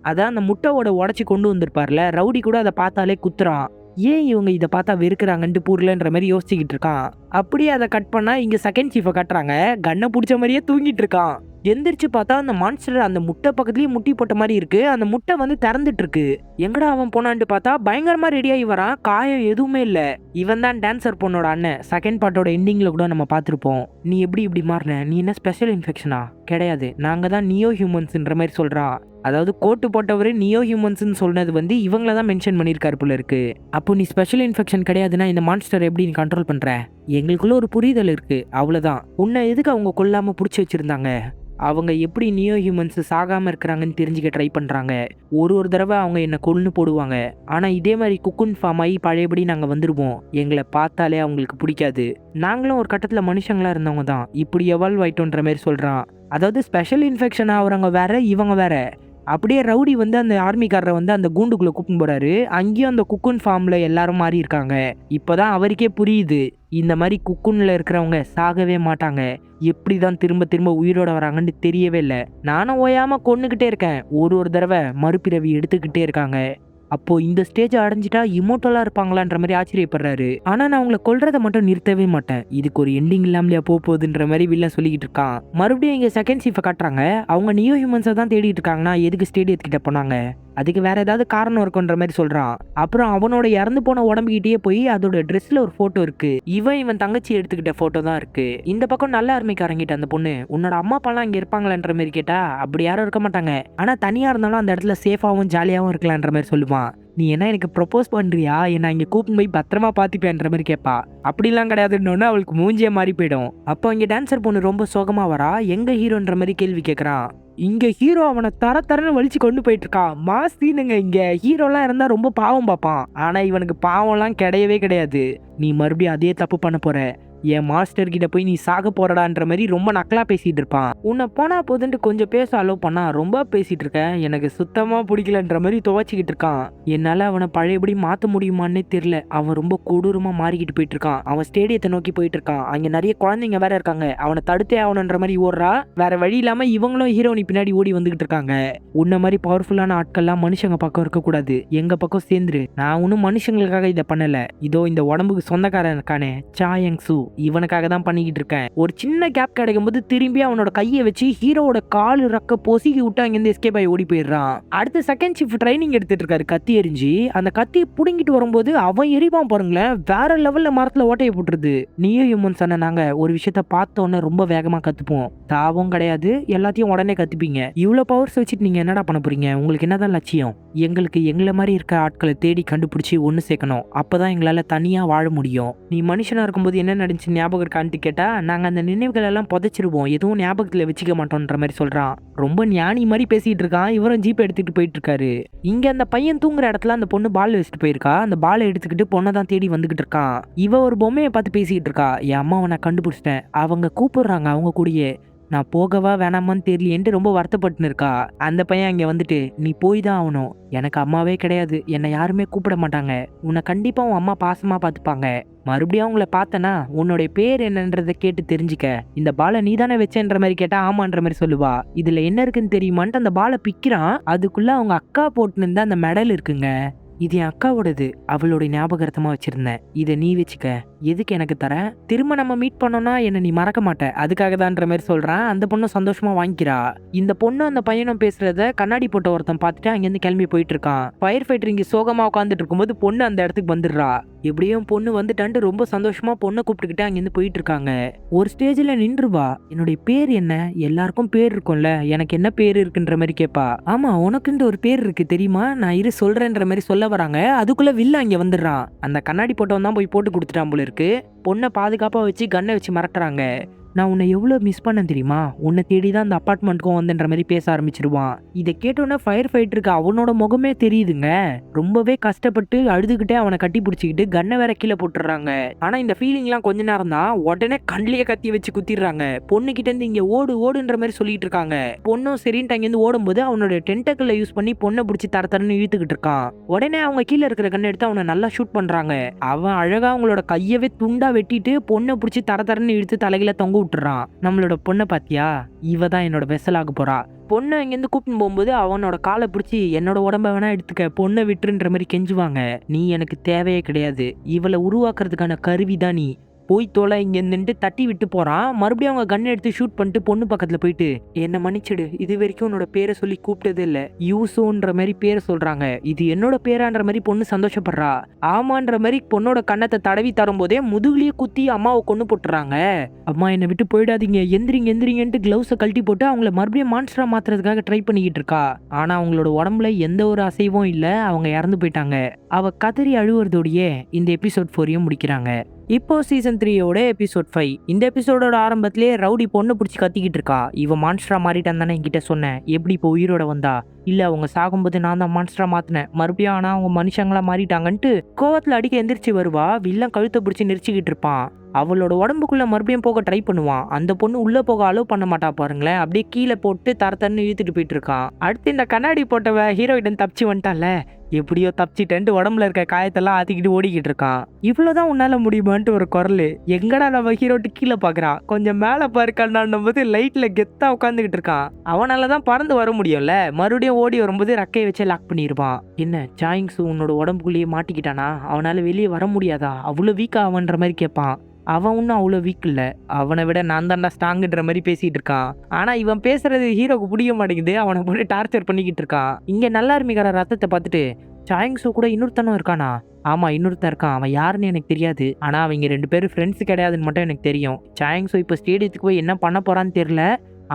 அதான் அந்த முட்டையோட உடச்சி கொண்டு வந்திருப்பார்ல ரவுடி கூட அதை பார்த்தாலே குத்துறான். ஏன் இவங்க இதை பார்த்தா வெறுக்கிறாங்கன்ட்டு புரியலன்ற மாதிரி யோசிச்சுக்கிட்டு இருக்கான். அப்படியே அதை கட் பண்ணா இங்க செகண்ட் சீஃபை கட்டுறாங்க. கண்ணை பிடிச்ச மாதிரியே தூங்கிட்டு இருக்கான். எந்திரிச்சு பார்த்தா அந்த மான்ஸ்டர் அந்த முட்டை பக்கத்துலயே முட்டி போட்ட மாதிரி இருக்கு. அந்த முட்டை வந்து திறந்துட்டு இருக்கு. எங்கடா அவன் போனான்ட்டு பார்த்தா பயங்கரமா ரெடியாகி வரான். காயம் எதுவுமே இல்ல. இவன் தான் டான்சர் பொண்ணோட அண்ணன். செகண்ட் பார்ட்டோட எண்டிங்ல கூட நம்ம பார்த்துருப்போம். நீ எப்படி இப்படி மாறின, நீ என்ன ஸ்பெஷல் இன்ஃபெக்ஷனா, கிடையாது, நாங்க தான் நியோ ஹியூமன்ஸ்ன்ற மாதிரி சொல்றான். அதாவது கோட்டு போட்டவரு நியோ ஹியூமன்ஸ்னு சொன்னது வந்து இவங்கள தான் மென்ஷன் பண்ணியிருக்காரு போல இருக்கு. அப்போ நீ ஸ்பெஷல் இன்ஃபெக்ஷன் கிடையாதுன்னா இந்த மான்ஸ்டர் எப்படி நீ கண்ட்ரோல் பண்ற? எங்களுக்குள்ள ஒரு புரிதல் இருக்கு, அவ்வளவுதான். உன்னை எதுக்கு அவங்க கொல்லாம புடிச்சு வச்சிருந்தாங்க? அவங்க எப்படி நியோ ஹியூமன்ஸ் சாகாம இருக்கிறாங்கன்னு தெரிஞ்சுக்க ட்ரை பண்றாங்க. ஒரு தடவை அவங்க என்ன கொன்னு போடுவாங்க. ஆனா இதே மாதிரி குக்குன் ஃபார்ம் ஆகி பழையபடி நாங்க வந்துருவோம். எங்களை பார்த்தாலே அவங்களுக்கு பிடிக்காது. நாங்களும் ஒரு கட்டத்துல மனுஷங்களா இருந்தவங்க தான், இப்படி எவால்வ் ஆயிட்டோன்ற மாதிரி சொல்றான். அதாவது ஸ்பெஷல் இன்ஃபெக்ஷன் ஆகுறவங்க வேற, இவங்க வேற. அப்படியே ரவுடி வந்து அந்த ஆர்மிக்காரரை வந்து அந்த கூண்டுக்குள்ள கூப்பிட்டு போறாரு. அங்கேயும் அந்த குக்குன் ஃபார்ம்ல எல்லாரும் மாறி இருக்காங்க. இப்பதான் அவருக்கே புரியுது, இந்த மாதிரி குக்குன்ல இருக்கிறவங்க சாகவே மாட்டாங்க, எப்படிதான் திரும்ப திரும்ப உயிரோட வராங்கன்னு தெரியவே இல்லை. நானும் ஓயாம கொன்னுகிட்டே இருக்கேன், ஒரு தடவை மறுபிறவி எடுத்துக்கிட்டே இருக்காங்க. அப்போ இந்த ஸ்டேஜ் அடைஞ்சிட்டா இமோட்டலா இருப்பாங்களான்ற மாதிரி ஆச்சரியப்படுறாரு. ஆனா நான் உங்களை கொல்றதை மட்டும் நிறுத்தவே மாட்டேன், இதுக்கு ஒரு எண்டிங் இல்லாமலையா போகுதுன்ற மாதிரி வில்லன் சொல்லிக்கிட்டு இருக்கான். மறுபடியும் இங்க செகண்ட் சீஃபை காட்டுறாங்க. அவங்க நியோ ஹியூமன்ஸை தான் தேடிட்டு இருக்காங்கன்னா எதுக்கு ஸ்டேடியத்துக்கிட்ட போனாங்க? அதுக்கு வேற ஏதாவது காரணம் இருக்குன்ற மாதிரி சொல்றான். அப்புறம் அவனோட இறந்து போன உடம்புகிட்டயே போய் அதோட ட்ரெஸ்ல ஒரு போட்டோ இருக்கு. இவன் தங்கச்சி எடுத்துக்கிட்ட போட்டோ தான் இருக்கு. இந்த பக்கம் நல்ல ஆரம்பிக்காரங்கிட்ட அந்த பொண்ணு, உன்னோட அம்மா அப்பாலாம் இங்க இருப்பாங்களான்ற மாதிரி கேட்டா அப்படி யாரும் இருக்க மாட்டாங்க, ஆனா தனியா இருந்தாலும் அந்த இடத்துல சேஃபாவும் ஜாலியாவும் இருக்கலான்ற மாதிரி சொல்லுவான். நீ என்ன எனக்கு ப்ரொபோஸ் பண்றியா, என்ன இங்க கூப்பிட்டு போய் பத்திரமா பாத்துப்பேன்ற மாதிரி கேட்பா. அப்படிலாம் கிடையாதுன்னு அவளுக்கு மூஞ்சியே மாறி போயிடும். அப்போ இங்க டான்சர் பொண்ணு ரொம்ப சோகமா வரா. எங்க ஹீரோன்ற மாதிரி கேள்வி கேட்கறான். இங்க ஹீரோ அவனை தரன்னு வலிச்சு கொண்டு போயிட்டு இருக்கான். மாஸ்தீனுங்க, இங்க ஹீரோலாம் இருந்தா ரொம்ப பாவம் பார்ப்பான். ஆனா இவனுக்கு பாவம்லாம் கிடையவே கிடையாது. நீ மறுபடியும் அதே தப்பு பண்ண போற, என் மாஸ்டர் கிட்ட போய் நீ சாக போறடான்ற மாதிரி ரொம்ப நக்கலா பேசிட்டு இருப்பான். உன்னை போனா போதுன்ட்டு கொஞ்சம் பேச அலோவ் பண்ணா ரொம்ப பேசிட்டு இருக்க, எனக்கு சுத்தமா பிடிக்கலன்ற மாதிரி துவச்சிக்கிட்டு இருக்கான். என்னால அவனை பழையபடி மாத்த முடியுமான்னே தெரியல. அவன் ரொம்ப கொடூரமா மாறிக்கிட்டு போயிட்டு இருக்கான். அவன் ஸ்டேடியத்தை நோக்கி போயிட்டு இருக்கான். அங்க நிறைய குழந்தைங்க வேற இருக்காங்க. அவனை தடுத்தே ஆகணுன்ற மாதிரி ஓடுறா. வேற வழி இல்லாம இவங்களும் ஹீரோனி பின்னாடி ஓடி வந்துகிட்டு இருக்காங்க. உன்ன மாதிரி பவர்ஃபுல்லான ஆட்கள்லாம் மனுஷங்க பக்கம் இருக்க கூடாது, எங்க பக்கம் சேர்ந்துரு. நான் ஒன்னும் மனுஷங்களுக்காக இதை பண்ணல, இதோ இந்த உடம்புக்கு சொந்தக்காரன் இருக்கானே சாயங் சு, இவனுக்காக தான் பண்ணிக்கிட்டு இருக்கேன். ஒரு சின்ன கேப் கிடைக்கும் போது திரும்பி அவனோட கையை வச்சு ஹீரோவோட காலு ரக்க பொசிக்கி விட்டு அங்கிருந்து எஸ்கேப் ஆகி ஓடி போயிடுறான். அடுத்து செகண்ட் ஷிஃப்ட் ட்ரைனிங் எடுத்துட்டு இருக்காரு கத்தி எரிஞ்சு. அந்த கத்தி புடுங்கிட்டு வரும்போது அவன் எரிவான் பாருங்களேன், வேற லெவல்ல மரத்துல ஓட்டையை போட்டுருது. நியோ ஹியூமன்ஸ் நாங்க ஒரு விஷயத்த பார்த்தோன்னே ரொம்ப வேகமா கத்துப்போம், தாவும் கிடையாது, எல்லாத்தையும் உடனே கத்துப்பீங்க. இவ்வளவு பவர்ஸ் வச்சுட்டு நீங்க என்னடா பண்ண போறீங்க? உங்களுக்கு என்னதான் லட்சியம்? எங்களுக்கு எங்களை மாதிரி இருக்க ஆட்களை தேடி கண்டுபிடிச்சி ஒன்னு சேர்க்கணும், அப்பதான் எங்களால தனியா வாழ முடியும். நீ மனுஷனா இருக்கும்போது என்ன நடந்துச்சு ஞாபகம் இருக்கான்ட்டு கேட்டா நாங்க அந்த நினைவுகள் எல்லாம் புதைச்சிருவோம், எதுவும் ஞாபகத்துல வச்சுக்க மாட்டோம்ன்ற மாதிரி சொல்றான். ரொம்ப ஞானி மாதிரி பேசிட்டு இருக்கான். இவரும் ஜீப் எடுத்துட்டு போயிட்டு இருக்காரு. இங்க அந்த பையன் தூங்குற இடத்துல அந்த பொண்ணு பால் வச்சுட்டு போயிருக்கா. அந்த பாலை எடுத்துக்கிட்டு பொண்ணை தான் தேடி வந்துகிட்டு இருக்கான். இவ ஒரு பொம்மையை பார்த்து பேசிக்கிட்டு இருக்கா. என் அம்மாவை நான் கண்டுபிடிச்சிட்டேன், அவங்க கூப்பிடுறாங்க, அவங்க கூடயே நான் போகவா வேணாமான்னு தெரியலேன்ட்டு ரொம்ப வருத்தப்பட்டுன்னு இருக்கா. அந்த பையன் அங்கே வந்துட்டு நீ போய் தான் ஆகணும், எனக்கு அம்மாவே கிடையாது, என்னை யாருமே கூப்பிட மாட்டாங்க, உன்னை கண்டிப்பா உன் அம்மா பாசமா பார்த்துப்பாங்க. மறுபடியும் அவங்கள பார்த்தனா உன்னுடைய பேர் என்னன்றதை கேட்டு தெரிஞ்சுக்க. இந்த பாலை நீ தானே வச்சேன்ற மாதிரி கேட்டா ஆமான்ற மாதிரி சொல்லுவா. இதுல என்ன இருக்குன்னு தெரியுமான்ட்டு அந்த பாலை பிக்கிறான். அதுக்குள்ள அவங்க அக்கா போட்டுன்னு அந்த மெடல் இருக்குங்க. இது என் அக்காவோடது, அவளுடைய ஞாபகார்த்தமா வச்சிருந்தேன், இதை நீ வச்சுக்க, எதுக்கு எனக்கு தர? திரும்ப நம்ம மீட் பண்ணோம்னா என்ன நீ மறக்க மாட்ட, அதுக்காக தான்ற மாதிரி சொல்றான். அந்த பொண்ணு சந்தோஷமா வாங்கிக்கிறா. இந்த பொண்ணு அந்த பையனும் பேசுறத கண்ணாடி போட்ட ஒருத்தன் பார்த்துட்டு அங்கிருந்து கிளம்பி போயிட்டு இருக்கான். ஃபயர் ஃபைட்டர் இங்க சோகமா உட்காந்துட்டு இருக்கும்போது பொண்ணு அந்த இடத்துக்கு வந்துடுறா. எப்படியும் பொண்ணு வந்துட்டான்ட்டு ரொம்ப சந்தோஷமா பொண்ணை கூப்பிட்டுக்கிட்டு அங்கிருந்து போயிட்டு இருக்காங்க. ஒரு ஸ்டேஜ்ல நின்றுவா. என்னுடைய பேர் என்ன? எல்லாருக்கும் பேர் இருக்கும்ல, எனக்கு என்ன பேர் இருக்குன்ற மாதிரி கேட்பா. ஆமா உனக்குன்ற ஒரு பேர் இருக்கு தெரியுமா, நான் இரு சொல்றேன்ற மாதிரி சொல்ல வராங்க. அதுக்குள்ள வில்ல அங்க வந்துடுறான். அந்த கண்ணாடி போட்டவன் தான் போய் போட்டு கொடுத்துட்டான் போல இருக்கு. பொண்ணை பாதுகாப்பா வச்சு கண்ணை வச்சு மிரட்டுறாங்க. நான் உன்னை எவ்வளோ மிஸ் பண்ண தெரியுமா, உன்னை தேடி தான் அந்த அப்பார்ட்மெண்ட்டுக்கும் வந்தன்ற மாதிரி பேச ஆரம்பிச்சிருவான். இதை கேட்டோன்னே ஃபயர் ஃபைட்டருக்கு அவனோட முகமே தெரியுதுங்க. ரொம்பவே கஷ்டப்பட்டு அழுதுகிட்டே அவனை கட்டி பிடிச்சிக்கிட்டு கண்ணை வேற கீழே போட்டுடுறாங்க. ஆனா இந்த ஃபீலிங்லாம் கொஞ்ச நேரம் தான், உடனே கண்ணிலேயே கத்தி வச்சு குத்திடுறாங்க. பொண்ணு கிட்ட இருந்து இங்க ஓடுன்ற மாதிரி சொல்லிட்டு இருக்காங்க. பொண்ணும் சரின்ட்டு அங்கேருந்து ஓடும்போது அவனோட டென்டக்கிளை யூஸ் பண்ணி பொண்ணை பிடிச்சி தரன்னு இழுத்துக்கிட்டு இருக்கான். உடனே அவங்க கீழே இருக்கிற கண்ணை எடுத்து அவனை நல்லா ஷூட் பண்றாங்க. அவன் அழகா அவங்களோட கையவே துண்டா வெட்டிட்டு பொண்ணை பிடிச்சி தரன்னு இழுத்து தலையில தொங்க விட்டுறான். நம்மளோட பொண்ணை பாத்தியா, இவ தான் என்னோட வெசலாக போறா. பொண்ணை இங்கேருந்து கூப்பிட்டு போகும்போது அவனோட காலை பிடிச்சி என்னோட உடம்ப வேணா எடுத்துக்க, பொண்ணை விட்டுருன்ற மாதிரி கெஞ்சுவாங்க. நீ எனக்கு தேவையே கிடையாது, இவளை உருவாக்குறதுக்கான கருவி தான் நீ, போய் தோலை இங்க நின்று தட்டி விட்டு போறான். மறுபடியும் அவங்க கன் எடுத்து ஷூட் பண்ணிட்டு பொண்ணு பக்கத்துல போயிட்டு, என்ன மன்னிச்சிடு, இது வரைக்கும் உன்னோட பேரை சொல்லி கூப்பிட்டதே இல்ல, யூசோன்ற மாதிரி பேரை சொல்றாங்க, இது என்னோட பேரான்ற மாதிரி பொண்ணு சந்தோஷப்படுறா. ஆமான்ற மாதிரி பொண்ணோட கண்ணத்தை தடவி தரும் போதே முதுகுலயே குத்தி அம்மாவை கொண்டு போட்டுறாங்க. அம்மா என்னை விட்டு போயிடாதீங்க, எந்திரிங்க எந்திரிங்கன்ட்டு கிளவுஸை கழட்டி போட்டு அவங்கள மறுபடியும் மான்ஸ்டரா மாத்துறதுக்காக ட்ரை பண்ணிக்கிட்டு இருக்கா. ஆனா அவங்களோட உடம்புல எந்த ஒரு அசைவும் இல்ல, அவங்க இறந்து போயிட்டாங்க. அவ கதறி அழுவுறதோடயே இந்த எபிசோட் 4 முடிக்கிறாங்க. இப்போ சீசன் 3யோட எபிசோட் 5. இந்த எபிசோடோட ஆரம்பத்திலே ரவுடி பொண்ணு பிடிச்சி கத்திக்கிட்டு இருக்கா. இவன் மான்ஸ்டரா மாறிட்டான் தானே என்கிட்ட சொன்னேன், எப்படி இப்போ உயிரோட வந்தா? இல்ல அவங்க சாகும்போது நான் தான் மான்ஸ்டரா மாத்தினேன், மறுபடியும் ஆனா அவங்க மனுஷங்களா மாறிட்டாங்கன்ட்டு கோவத்துல அடிக்க எந்திரிச்சு வருவா. வில்லன் கழுத்தை பிடிச்சி நெரிச்சிக்கிட்டு இருப்பான். அவளோட உடம்புக்குள்ள மறுபடியும் போக ட்ரை பண்ணுவான். அந்த பொண்ணு உள்ள போக அலோவ் பண்ண மாட்டா பாருங்களேன். அப்படியே கீழே போட்டு தரத்தன்னு இழுத்துட்டு போயிட்டு இருக்கான். அடுத்து இந்த கண்ணாடி போட்டவ ஹீரோயிடன் தப்பிச்சு வந்துட்டான்ல, எப்படியோ தப்பிச்சிட்டேன்ட்டு உடம்புல இருக்க காயத்தெல்லாம் ஆத்திக்கிட்டு ஓடிக்கிட்டு இருக்கான். இவ்வளவுதான் உன்னால முடியுமான்ட்டு ஒரு குரல். எங்கடா நம்ம ஹீரோட்டு கீழே பாக்குறான். கொஞ்சம் மேல பாருக்கான்னு போது லைட்ல கெத்தா உட்காந்துக்கிட்டு இருக்கான். அவனாலதான் பறந்து வர முடியும்ல. மறுபடியும் ஓடி வரும்போது ரக்கையை வச்சு லாக் பண்ணிருப்பான். என்ன சாயிங்ஸு உன்னோட உடம்புக்குள்ளேயே மாட்டிக்கிட்டானா? அவனால வெளியே வர முடியாதா? அவ்வளவு வீக்கா அவன்ற மாதிரி கேட்பான். அவன் ஒன்றும் அவ்வளோ வீக் இல்லை, அவனை விட நான் தாண்டா ஸ்ட்ராங்குன்ற மாதிரி பேசிட்டு இருக்கான். ஆனால் இவன் பேசுறது ஹீரோக்கு பிடிக்க மாட்டேங்குது. அவனை போட்டு டார்ச்சர் பண்ணிக்கிட்டு இருக்கான். இங்கே நல்லா இருமிக்கிற ரத்தத்தை பார்த்துட்டு, சாயிங்ஸு கூட இன்னொருத்தனும் இருக்கானா? ஆமா இன்னொருத்தன் இருக்கான், அவன் யாருன்னு எனக்கு தெரியாது. ஆனால் அவங்க 2 பேரும் ஃப்ரெண்ட்ஸ் கிடையாதுன்னு மட்டும் எனக்கு தெரியும். சாயிங்ஸு இப்போ ஸ்டேடியத்துக்கு போய் என்ன பண்ண போறான்னு தெரியல.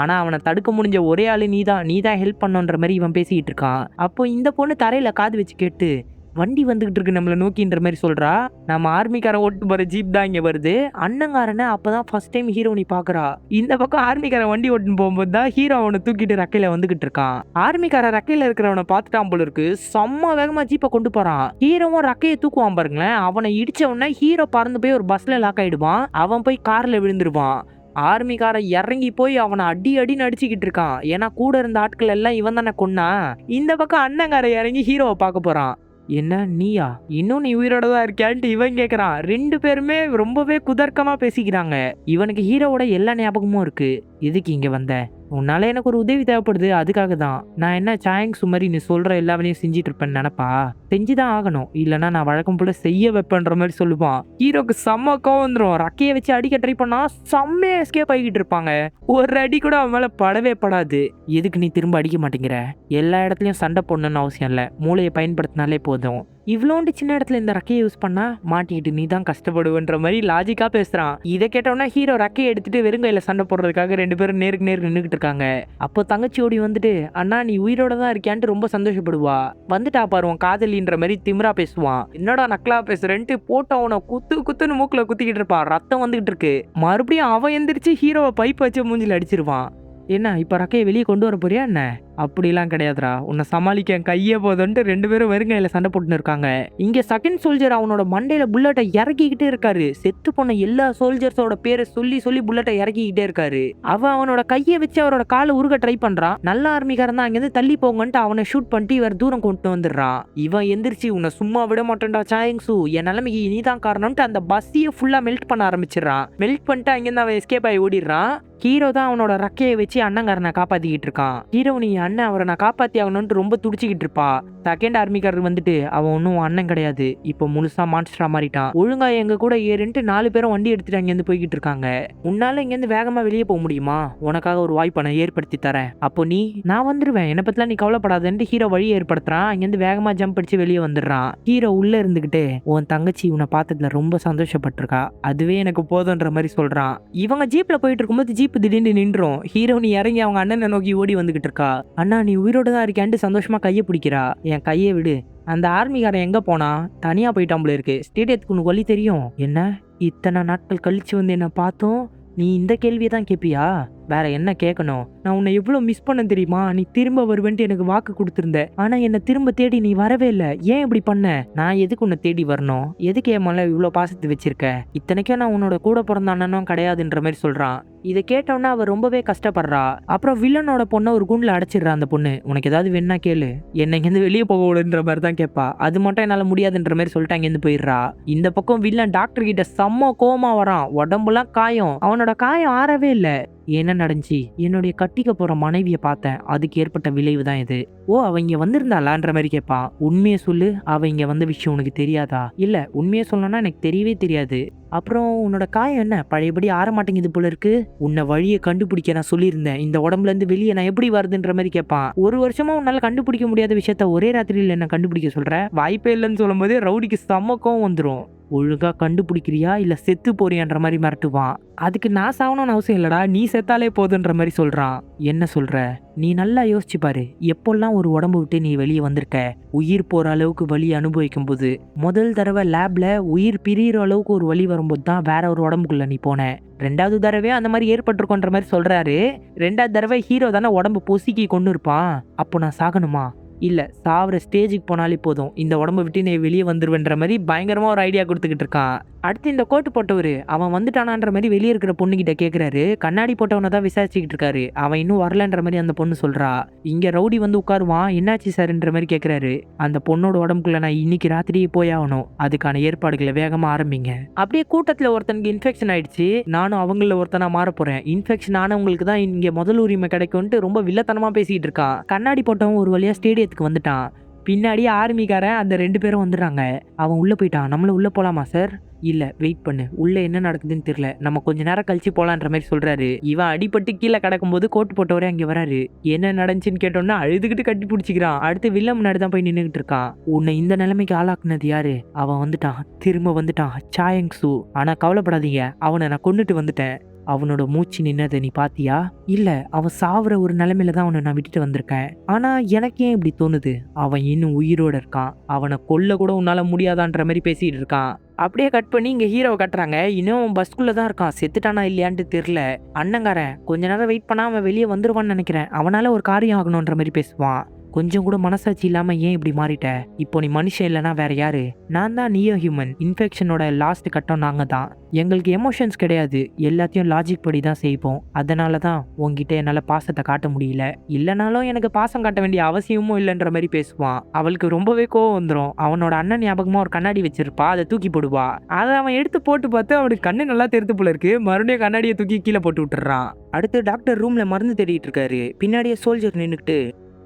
ஆனா அவனை தடுக்க முடிஞ்ச ஒரே ஆளு நீதான் ஹெல்ப் பண்ணுன்ற மாதிரி இவன் பேசிக்கிட்டு இருக்கான். அப்போ இந்த பொண்ணு தரையில காது வச்சு கேட்டு, வண்டி வந்துகிட்டு இருக்கு நம்மள நோக்கின்ற மாதிரி சொல்றா. நம்ம ஆர்மிக்கார ஓட்டு போற ஜீப் தான் இங்க வருது. அண்ணங்காரனை அப்பதான் ஃபர்ஸ்ட் டைம் ஹீரோனி பாக்குறா. இந்த பக்கம் ஆர்மிக்கார வண்டி ஓட்டுன்னு போகும்போது தான் ஹீரோ அவனை தூக்கிட்டு ரக்கையில வந்துகிட்டு இருக்கான். ஆர்மிக்கார ரக்கையில இருக்கிறவனை பார்த்துட்டான் போல இருக்கு. செம்ம வேகமா ஜீப்பை கொண்டு போறான். ஹீரோவும் ரக்கையை தூக்குவான் பாருங்களேன். அவனை இடிச்ச உடனே ஹீரோ பறந்து போய் ஒரு பஸ்ல லாக் ஆயிடுவான். அவன் போய் கார்ல விழுந்துருவான். ஆர்மிக்கார இறங்கி போய் அவனை அடின்னு அடிச்சுக்கிட்டு இருக்கான். ஏன்னா கூட இருந்த ஆட்கள் எல்லாம் இவன் தானே கொன்னா. இந்த பக்கம் அண்ணங்கார இறங்கி ஹீரோவை பார்க்க போறான். என்ன நீயா, இன்னும் நீ உயிரோட தான் இருக்கியான்ட்டு இவன் கேட்குறான். 2 பேருமே ரொம்பவே குதர்க்கமா பேசிக்கிறாங்க. இவனுக்கு ஹீரோவோட எல்லா ஞாபகமும் இருக்கு. எதுக்கு இங்க வந்த? உன்னால எனக்கு ஒரு உதவி தேவைப்படுது, அதுக்காக தான். நான் என்ன சாயிங் சுமரி நீ சொல்ற எல்லா வேலையும் செஞ்சிட்டு இருப்பேன்னு நினைப்பா? செஞ்சுதான் ஆகணும், இல்லைன்னா நான் வழக்கம் போல செய்ய வைப்பேன்ற மாதிரி சொல்லுவான். ஹீரோக்கு செம்ம கோவம் வந்துடும். ரக்கையை வச்சு அடிக்க ட்ரை பண்ணா செம்மையா எஸ்கேப் ஆகிட்டு இருப்பாங்க. ஒரு அடி கூட அவன் மேல படவே படாது. எதுக்கு நீ திரும்ப அடிக்க மாட்டேங்கிற? எல்லா இடத்துலயும் சண்டை போடணும்னு அவசியம் இல்லை, மூளையை பயன்படுத்தினாலே போதும். இவ்வளோண்டு சின்ன இடத்துல இந்த ரக்கையை யூஸ் பண்ணா மாட்டிக்கிட்டு நீ தான் கஷ்டப்படுவன்ற மாதிரி லாஜிக்கா பேசுறான். இதை கேட்டோம்னா ஹீரோ ரக்கையை எடுத்துட்டு வெறுங்கையில சண்டை போடுறதுக்காக 2 பேரும் நேருக்கு நேர் நின்றுகிட்டு இருக்காங்க. அப்போ தங்கச்சி ஓடி வந்துட்டு, அண்ணா நீ உயிரோட தான் இருக்கியான்ட்டு ரொம்ப சந்தோஷப்படுவா. வந்துட்டா பாருவான் காதலின்ற மாதிரி திமிரா பேசுவான். என்னடா நக்கலா பேசுறேன்ட்டு போட்டு அவனை குத்துன்னு மூக்குல குத்திக்கிட்டு இருப்பான். ரத்தம் வந்துகிட்டு இருக்கு. மறுபடியும் அவன் எந்திரிச்சு ஹீரோவை பைப் வச்சு மூஞ்சில அடிச்சிருவான். என்ன இப்ப ரக்கையை வெளியே கொண்டு வர போறியா என்ன? அப்படிலாம் கிடையாதுரா, உன்னை சமாளிக்க கையே போதுன்ட்டு 2 பேரும் வெறுங்கையில சண்டை போட்டுன்னு இருக்காங்க. இங்க செகண்ட் சோல்ஜர் அவனோட மண்டையில புல்லட்டை இறக்கிக்கிட்டே இருக்காரு. செத்து போன எல்லா சோல்ஜர்ஸோட பேரை சொல்லி புல்லட்டை இறக்கிக்கிட்டே இருக்காரு. அவனோட கையை வச்சு அவரோட காலை உருக ட்ரை பண்றான். நல்ல ஆர்மிக்காரன் தான் அங்கிருந்து தள்ளி போங்கன்ட்டு அவனை ஷூட் பண்ணிட்டு இவர் தூரம் கொண்டு வந்துடுறான். இவன் எந்திரிச்சு, உன்னை சும்மா விட மாட்டேன்டா சாயிங்ஸு, என் நிலைமைக்கு நீதான் காரணம்ட்டு அந்த பஸ்ஸையே ஃபுல்லா மெல்ட் பண்ண ஆரம்பிச்சிடறான். மெல்ட் பண்ணிட்டு அங்கிருந்து அவன் எஸ்கேப் ஆகி ஓடிடுறான். ஹீரோ தான் அவனோட ரக்கையை வச்சு அண்ணங்காரனை காப்பாத்திக்கிட்டு இருக்கான். ஹீரோ நீ அண்ணன் அவரை நான் காப்பாத்தி ஆகணும்னு ரொம்ப துடிச்சுக்கிட்டு இருப்பா. செகண்ட் ஆர்மிக்காரர் வந்துட்டு, அவன் ஒன்னும் அண்ணன் கிடையாது, இப்போ முழுசா மான்ஸ்டரா மாறிட்டான், ஒழுங்கா எங்க கூட ஏறின்ட்டு 4 பேரும் வண்டி எடுத்துட்டு அங்கிருந்து போய்கிட்டு இருக்காங்க. உன்னால இங்கிருந்து வேகமா வெளியே போக முடியுமா? உனக்காக ஒரு வாய்ப்பை நான் ஏற்படுத்தி தரேன். அப்போ நான் வந்துருவேன், என்னை பத்திலாம் நீ கவலைப்படாதன்ட்டு ஹீரோ வழி ஏற்படுத்துறான். அங்கிருந்து வேகமா ஜம்ப் அடிச்சு வெளியே வந்துடுறான். ஹீரோ உள்ள இருந்துகிட்டு, உன் தங்கச்சி உன்னை பார்த்ததுல ரொம்ப சந்தோஷப்பட்டிருக்கா, அதுவே எனக்கு போதுன்ற மாதிரி சொல்றான். இவங்க ஜீப்ல போயிட்டு இருக்கும்போது ஜீப் திடீர்னு நின்றோம். ஹீரோ நீ இறங்கி அவங்க அண்ணனை நோக்கி ஓடி வந்துகிட்டு இருக்கா. அண்ணா நீ உயிரோட தான் இருக்கான்ட்டு சந்தோஷமா கையை பிடிக்கிறா. என் கையை விடு. அந்த ஆர்மிக்காரன் எங்க போனா? தனியா போயிட்டான் போல இருக்கு. ஸ்டேடியத்துக்கு உனக்கு வழி தெரியும். என்ன இத்தனை நாட்கள் கழிச்சு வந்து என்ன பார்த்தோம், நீ இந்த கேள்வியை தான் கேட்பியா? வேற என்ன கேட்கணும்? நான் உன்னை எவ்வளவு மிஸ் பண்ண தெரியுமா? நீ திரும்ப வருவேன்ட்டு எனக்கு வாக்கு கொடுத்திருந்த, ஆனா என்ன திரும்ப தேடி நீ வரவே இல்லை. ஏன் இப்படி பண்ண? நான் எதுக்கு உன்னை தேடி வரணும்? எதுக்கு என் மேல இவ்வளவு பாசத்தை வச்சிருக்க? இத்தனைக்கும் நான் உன்னோட கூட பிறந்த அண்ணனும் கிடையாதுன்ற மாதிரி சொல்றான். இதை கேட்டோன்னா அவ ரொம்பவே கஷ்டப்படுறா. அப்புறம் வில்லனோட பொண்ணை ஒரு குண்டில் அடைச்சிடுறா. அந்த பொண்ணு, உனக்கு ஏதாவது வேணா கேளு, என்னை இங்கேருந்து வெளியே போக விடுன்ற மாதிரி தான் கேட்பா. அது மட்டும் என்னால முடியாதுன்ற மாதிரி சொல்லிட்டு அங்கேருந்து போயிடுறா. இந்த பக்கம் வில்லன் டாக்டர் கிட்ட செம்ம கோவமா வரான். உடம்புலாம் காயம், அவனோட காயம் ஆறவே இல்லை. என்ன நடந்துச்சு? என்னுடைய கட்டிக்க போற மனைவிய பார்த்தேன். அதுக்கு ஏற்பட்ட விளைவு தான் இது. ஓ! அவ இங்க வந்திருந்தாளான்ற மாரி கேட்பான். உண்மைய சொல்லு. அவ இங்க வந்த விஷயம் உனக்கு தெரியாதா? இல்ல உண்மைய சொல்லணும்னா எனக்கு தெரியவே தெரியாது. அப்புறம் உன்னோட காயம் என்ன? பழையபடி ஆற மாட்டேங்குது போல இருக்கு. உன்ன வழிய கண்டுபிடிக்க நான் சொல்லியிருந்தேன். இந்த உடம்புல இருந்து வெளிய நான் எப்படி வருதுன்ற மாரி கேட்பான். 1 வருஷமா உன்னால கண்டுபிடிக்க முடியாத விஷயத்த ஒரே ராத்திரியில என்ன கண்டுபிடிக்க சொல்ற? வாய்ப்பே இல்லன்னு சொல்லும்போதே ரவுடிக்கு செம்ம கோவம் வந்துரும். ஒழுங்கா கண்டுபிடிக்கிறியா? இல்ல செத்து போறியான்ற மாரி மிரட்டுவான். அதுக்கு நான் சாவணும்னு அவசியம் இல்லடா. நீ செத்தாலே போதுன்ற மாரி சொல்றான். என்ன சொல்ற? நீ நல்லா யோசிச்சு பாரு. எப்போல்லாம் ஒரு உடம்பு விட்டு நீ வெளிய வந்திருக்க? உயிர் போற அளவுக்கு வலி அனுபவிக்கும் போது. முதல் தடவை லேப்ல உயிர் பிரியிற அளவுக்கு ஒரு வலி வரும்போது தான் வேற ஒரு உடம்புக்குள்ள நீ போன. 2வது தடவையும் அந்த மாரி ஏற்பட்டிருக்குன்ற மாரி சொல்றாரு. 2வது தடவை ஹீரோ தானே உடம்பு பொசுக்கி கொன்னு இருப்பான். அப்போ நான் சாகணுமா? இல்ல சாவுற ஸ்டேஜுக்கு போனாலே போதும். இந்த உடம்ப விட்டு நீ வெளிய வந்துருவேன்ற மாரி பயங்கரமா ஒரு ஐடியா குடுத்துக்கிட்டு இருக்கான். அடுத்து இந்த கோட் போட்டவரு, அவன் வந்துட்டானான்ற மாரி வெளிய இருக்கிற பொண்ணுகிட்ட கேட்கிறாரு. கண்ணாடி போட்டவன தான் விசாரிச்சுக்கிட்டு இருக்காரு. அவன் இன்னும் வரலன்ற மாரி அந்த பொண்ணு சொல்றா. இங்க ரவுடி வந்து உட்காருவான். என்னாச்சு சார்ன்ற மாரி கேட்கிறாரு. அந்த பொண்ணோட உடம்புக்குள்ள நான் இன்னைக்கு ராத்திரியே போய் ஆகணும். அதுக்கான ஏற்பாடுகளை வேகமா ஆரம்பிங்க. அப்படியே கூட்டத்துல ஒருத்தனுக்கு இன்ஃபெக்ஷன் ஆயிடுச்சு. நானும் அவங்கள ஒருத்தனா மாற போறேன். இன்ஃபெக்ஷன் ஆனவங்களுக்கு தான் இங்க முதல் உரிமை கிடைக்கும்ட்டு ரொம்ப வில்லத்தனமா பேசிட்டு இருக்கான். கண்ணாடி போட்டவன் ஒரு வழியா ஸ்டேடியத்துக்கு வந்துட்டான். பின்னாடி ஆர்மிக்காரன் அந்த 2 பேரும் வந்துடுறாங்க. அவன் உள்ள போயிட்டான். நம்மளும் உள்ள போலாமா சார்? இல்ல வெயிட் பண்ணு. உள்ள என்ன நடக்குதுன்னு தெரியல. நம்ம கொஞ்ச நேரம் கழிச்சு போலான்ற மாதிரி சொல்றாரு. இவன் அடிபட்டு கீழே கிடக்கும்போது கோட் போட்டவரே அங்க வராரு. என்ன நடந்துச்சுன்னு கேட்டோம்னா அழுதுகிட்டு கட்டி பிடிச்சிக்கிறான். அடுத்து வில்ல முன்னாடி தான் போய் நின்னுகிட்டு இருக்கான். உன்னை இந்த நிலைமைக்கு ஆளாக்குனது யாரு? அவன் வந்துட்டான். திரும்ப வந்துட்டான். சாயங் சு. ஆனா கவலைப்படாதீங்க. அவனை நான் கொன்னுட்டு வந்துட்டேன். அவனோட மூச்சு நின்னதை நீ பாத்தியா? இல்ல, அவன் சாவுற ஒரு நிலைமையில தான் அவனை நான் விட்டுட்டு வந்திருக்கேன். ஆனா எனக்கு ஏன் இப்படி தோணுது? அவன் இன்னும் உயிரோட இருக்கான். அவனை கொல்ல கூட உன்னால முடியாதான்ற மாதிரி பேசிட்டு இருக்கான். அப்படியே கட் பண்ணி இங்க ஹீரோவை கட்டுறாங்க. இன்னும் பஸ்குள்ள தான் இருக்கான். செத்துட்டானா இல்லையான்ட்டு தெரியல. அண்ணங்காரன் கொஞ்ச நேரம் வெயிட் பண்ணா அவன் வெளியே வந்துருவான்னு நினைக்கிறேன். அவனால ஒரு காரியம் ஆகணும்ன்ற மாதிரி பேசுவான். கொஞ்சம் கூட மனசாட்சி இல்லாம ஏன் இப்படி மாறிட்ட? இப்போ நீ மனுஷன் இல்லைனா வேற யாரு? நான் தான் நியோ ஹியூமன். இன்ஃபெக்ஷனோட லாஸ்ட் கட்டம் நாங்க தான். எங்களுக்கு எமோஷன்ஸ் கிடையாது. எல்லாத்தையும் லாஜிக் படி தான் செய்வோம். அதனால தான் உங்ககிட்ட என்னால பாசத்தை காட்ட முடியல. இல்லைனாலும் எனக்கு பாசம் காட்ட வேண்டிய அவசியமும் இல்லைன்ற மாதிரி பேசுவான். அவளுக்கு ரொம்பவே கோவம் வந்துடும். அவனோட அண்ணன் ஞாபகமா ஒரு கண்ணாடி வச்சிருப்பா. அதை தூக்கி போடுவா. அதை அவன் எடுத்து போட்டு பார்த்து அவனுக்கு கண்ணு நல்லா தெரிந்து போல இருக்கு. மறுபடியும் கண்ணாடியை தூக்கி கீழே போட்டு விட்டுறான். அடுத்து டாக்டர் ரூம்ல மருந்து தேடிட்டு இருக்காரு. பின்னாடியே சோல்ஜர் நின்னுக்கிட்டு,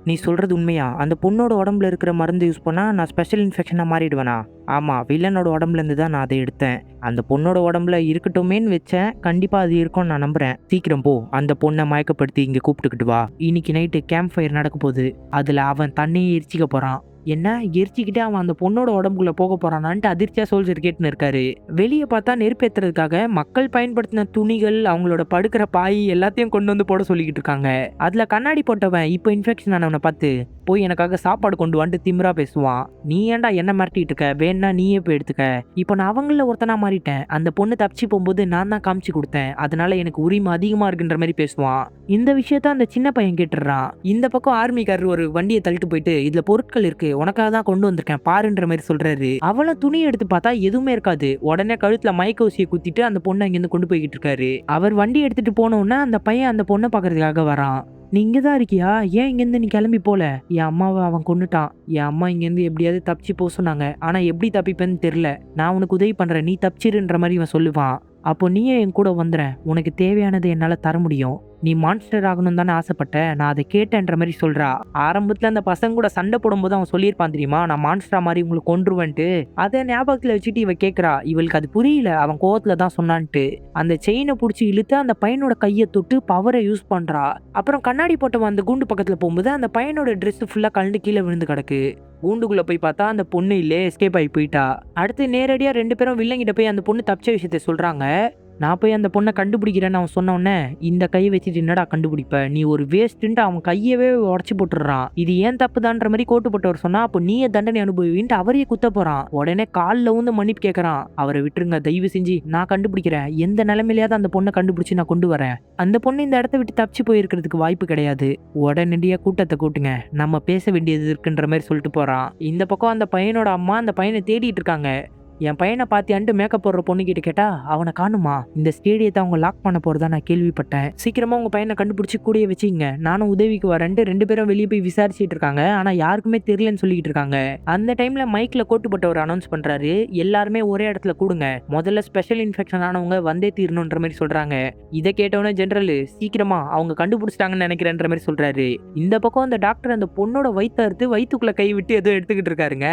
நீ சொல்றது உண்மையா? அந்த பொண்ணோட உடம்புல இருக்கிற மருந்து யூஸ் பண்ணா நான் ஸ்பெஷல் இன்ஃபெக்ஷனா மாறிடுவேனா? ஆமா, வில்லனோட உடம்புல இருந்து தான் நான் அதை எடுத்தேன். அந்த பொண்ணோட உடம்புல இருக்கட்டுமேன்னு வச்சேன். கண்டிப்பா அது இருக்கும்னு நான் நம்புறேன். சீக்கிரம் போ. அந்த பொண்ணை மயக்கப்படுத்தி இங்க கூப்பிட்டுக்கிட்டு வா. இன்னைக்கு நைட்டு கேம்ப் ஃபயர் நடக்க போகுது. அதுல அவன் தண்ணியை எரிச்சிக்க போறான். என்ன எரிச்சிக்கிட்டே அவன் அந்த பொண்ணோட உடம்புக்குள்ள போக போறானான்ட்டு அதிர்ச்சியா சோல்ஜர் கேட்டுன்னு இருக்காரு. வெளியே பார்த்தா நெருப்பேத்துறதுக்காக மக்கள் பயன்படுத்தின துணிகள், அவங்களோட படுக்கிற பாய் எல்லாத்தையும் கொண்டு வந்து போட சொல்லிக்கிட்டு இருக்காங்க. அதுல கண்ணாடி போட்டவன் இப்போ இன்ஃபெக்ஷன் ஆனவனை பார்த்து, போய் எனக்காக சாப்பாடு கொண்டு வந்துட்டு திமிரா பேசுவான். நீ ஏன்டா என்ன மிரட்டிட்டு இருக்க? வேணா நீயே போய் எடுத்துக்க. இப்போ நான் அவங்கள ஒருத்தனா மாறிட்டேன். அந்த பொண்ணு தப்பிச்சு போகும்போது நான் தான் காமிச்சு கொடுத்தேன். அதனால எனக்கு உரிமை அதிகமா இருக்குன்ற மாதிரி பேசுவான். இந்த விஷயத்த அந்த சின்ன பையன் கேட்டுறான். இந்த பக்கம் ஆர்மிக்காரர் ஒரு வண்டியை தள்ளிட்டு போயிட்டு, இதுல பொருட்கள் இருக்கு, உனக்காக தான் கொண்டு வந்திருக்கேன் பாருன்ற மாதிரி சொல்றாரு. அவளும் துணி எடுத்து பார்த்தா எதுவுமே இருக்காது. உடனே கழுத்துல மயக்க ஊசியை குத்திட்டு அந்த பொண்ணை அங்கிருந்து கொண்டு போய்கிட்டு இருக்காரு. அவர் வண்டி எடுத்துட்டு போனோன்னா அந்த பையன் அந்த பொண்ணை பாக்குறதுக்காக வரான். நீ இங்கதான் இருக்கியா? ஏன் இங்கேருந்து நீ கிளம்பி போல? என் அம்மாவை அவன் கொன்னுட்டான். என் அம்மா இங்கேருந்து எப்படியாவது தப்பிச்சு போக சொன்னாங்க. ஆனா எப்படி தப்பிப்பேன்னு தெரியல. நான் உனக்கு உதவி பண்றேன், நீ தப்பிச்சிருன்ற மாதிரி இவன் சொல்லுவான். அப்போ நீயே என் கூட வந்துற. உனக்கு தேவையானது என்னால தர முடியும். நீ மான்ஸ்டர் ஆகணும் தானே ஆசைப்பட்ட, நான் அதை கேட்டேன்ற மாதிரி சொல்றா. ஆரம்பத்துல அந்த பசங்க கூட சண்டை போடும்போது அவன் சொல்லியிருப்பான் தெரியுமா, நான் மான்ஸ்டரா மாதிரி உங்களை கொன்றுவேன்ட்டு. அதை ஞாபகத்துல வச்சுட்டு இவ கேட்கறா. இவளுக்கு அது புரியல, அவன் கோவத்துல தான் சொன்னான்ட்டு. அந்த செயினை பிடிச்சி இழுத்து அந்த பையனோட கையை தொட்டு பவரை யூஸ் பண்றா. அப்புறம் கண்ணாடி போட்டவன் அந்த கூண்டு பக்கத்துல போகும்போது அந்த பையனோட ட்ரெஸ் ஃபுல்லா கழண்டு கீழே விழுந்து கிடக்கு. கூண்டுக்குள்ள போய் பார்த்தா அந்த பொண்ணு இல்லே, எஸ்கேப் ஆகி போயிட்டா. அடுத்து நேரடியா 2 பேரும் வில்லங்கிட்ட போய் அந்த பொண்ணு தப்பிச்ச விஷயத்த சொல்றாங்க. நான் போய் அந்த பொண்ணை கண்டுபிடிக்கிறேன்னு அவன் சொன்ன உடனே, இந்த கையை வச்சுட்டு என்னடா கண்டுபிடிப்ப, நீ ஒரு வேஸ்ட்டுன்ட்டு அவன் கையவே உடச்சி போட்டுடுறான். இது ஏன் தப்புதான்ற மாதிரி கோட்டு போட்டவர் சொன்னா, அப்போ நீயே தண்டனை அனுபவின்ட்டு அவரையே குத்த போறான். உடனே காலில் வந்து மன்னிப்பு கேட்கறான். அவரை விட்டுருங்க தயவு செஞ்சு, நான் கண்டுபிடிக்கிறேன். எந்த நிலைமையிலேயாவது அந்த பொண்ணை கண்டுபிடிச்சு நான் கொண்டு வரேன். அந்த பொண்ணு இந்த இடத்த விட்டு தப்பிச்சு போயிருக்கிறதுக்கு வாய்ப்பு கிடையாது. உடனடியாக கூட்டத்தை கூட்டுங்க, நம்ம பேச வேண்டியது இருக்குன்ற மாதிரி சொல்லிட்டு போறான். இந்த பக்கம் அந்த பையனோட அம்மா அந்த பையனை தேடிட்டு இருக்காங்க. என் பையனை பாத்தியான்ட்டு மேக்கப் போடுற பொண்ணு கிட்ட கேட்டா அவனை காணுமா, இந்த ஸ்டேடியத்தை அவங்க லாக் பண்ண போறதா நான் கேள்விப்பட்டேன், சீக்கிரமா உங்க பையனை கண்டுபிடிச்சு கூடிய வச்சுங்க, நானும் உதவிக்கு வரேன்ட்டு 2 பேரும் வெளியே போய் விசாரிச்சுட்டு இருக்காங்க. ஆனா யாருக்குமே தெரியலன்னு சொல்லிட்டு இருக்காங்க. அந்த டைம்ல மைக்ல கோட்டுப்பட்ட ஒரு அனௌன்ஸ் பண்றாரு, எல்லாருமே ஒரே இடத்துல கூடுங்க, முதல்ல ஸ்பெஷல் இன்ஃபெக்ஷன் ஆனவங்க வந்தே தீரணும்ன்ற மாதிரி சொல்றாங்க. இதை கேட்டவனே ஜெனரல் சீக்கிரமா அவங்க கண்டுபிடிச்சிட்டாங்கன்னு நினைக்கிறேன்ற மாதிரி சொல்றாரு. இந்த பக்கம் அந்த டாக்டர் அந்த பொண்ணோட வயித்தை அறுத்து வயிற்றுக்குள்ள கை விட்டு ஏதோ எடுத்துக்கிட்டு இருக்காருங்க.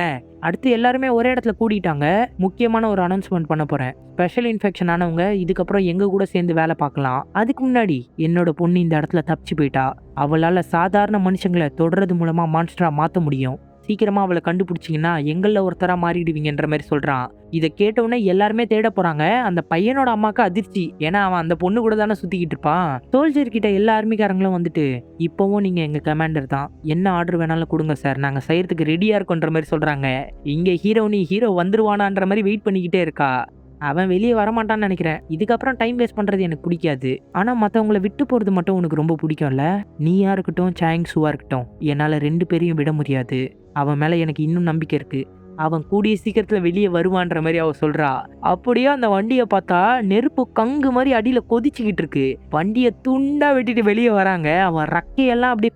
அடுத்து எல்லாருமே ஒரே இடத்துல கூடிட்டாங்க. முக்கியமான ஒரு அனௌன்ஸ்மெண்ட் பண்ண போறேன், ஸ்பெஷல் இன்ஃபெக்ஷன் ஆனவங்க இதுக்கப்புறம் எங்க கூட சேர்ந்து வேலை பார்க்கலாம். அதுக்கு முன்னாடி என்னோட பொண்ணு இந்த இடத்துல தப்பிச்சு போயிட்டா, அவளால சாதாரண மனுஷங்களை தொடர்றது மூலமா மான்ஸ்டரா மாத்த முடியும், சீக்கிரமா அவளை கண்டுபிடிச்சிங்கன்னா எங்கள ஒருத்தரா மாறிடுவீங்கன்ற மாதிரி சொல்றான். இதை கேட்டவுடனே எல்லாருமே தேட போறாங்க. அந்த பையனோட அம்மாக்கு அதிர்ச்சி, ஏன்னா அவன் அந்த பொண்ணு கூட தானே சுத்திக்கிட்டு இருப்பான். சோல்ஜர் கிட்ட எல்லா ஆர்மிக்காரங்களும் வந்துட்டு, இப்பவும் நீங்க எங்க கமாண்டர் தான், என்ன ஆர்டர் வேணாலும் கொடுங்க சார், நாங்க செய்யறதுக்கு ரெடியா இருக்கோன்ற மாதிரி சொல்றாங்க. இங்க ஹீரோ வந்துருவானான்ற மாதிரி வெயிட் பண்ணிக்கிட்டே இருக்கா. அவன் வெளியே வரமாட்டான்னு நினைக்கிறேன். இதுக்கப்புறம் டைம் வேஸ்ட் பண்றது எனக்கு பிடிக்காது. ஆனா மத்தவங்கள விட்டு போறது மட்டும் உனக்கு ரொம்ப பிடிக்கும்ல. நீயா இருக்கட்டும் சாங் சுவா இருக்கட்டும், என்னால 2 பேரையும் விட முடியாது. அவன் மேல எனக்கு இன்னும் நம்பிக்கை இருக்கு. அவன் கூடிய சீக்கிரத்துல வெளியே வருவான்ற மாதிரி அவ சொல்றா. அப்படியே அந்த வண்டியை பார்த்தா நெருப்பு கங்கு மாதிரி அடியில கொதிச்சுக்கிட்டு இருக்கு. வண்டியை துண்டா வெட்டிட்டு வெளியே வராங்க. அவன் ரக்கையெல்லாம் அப்படியே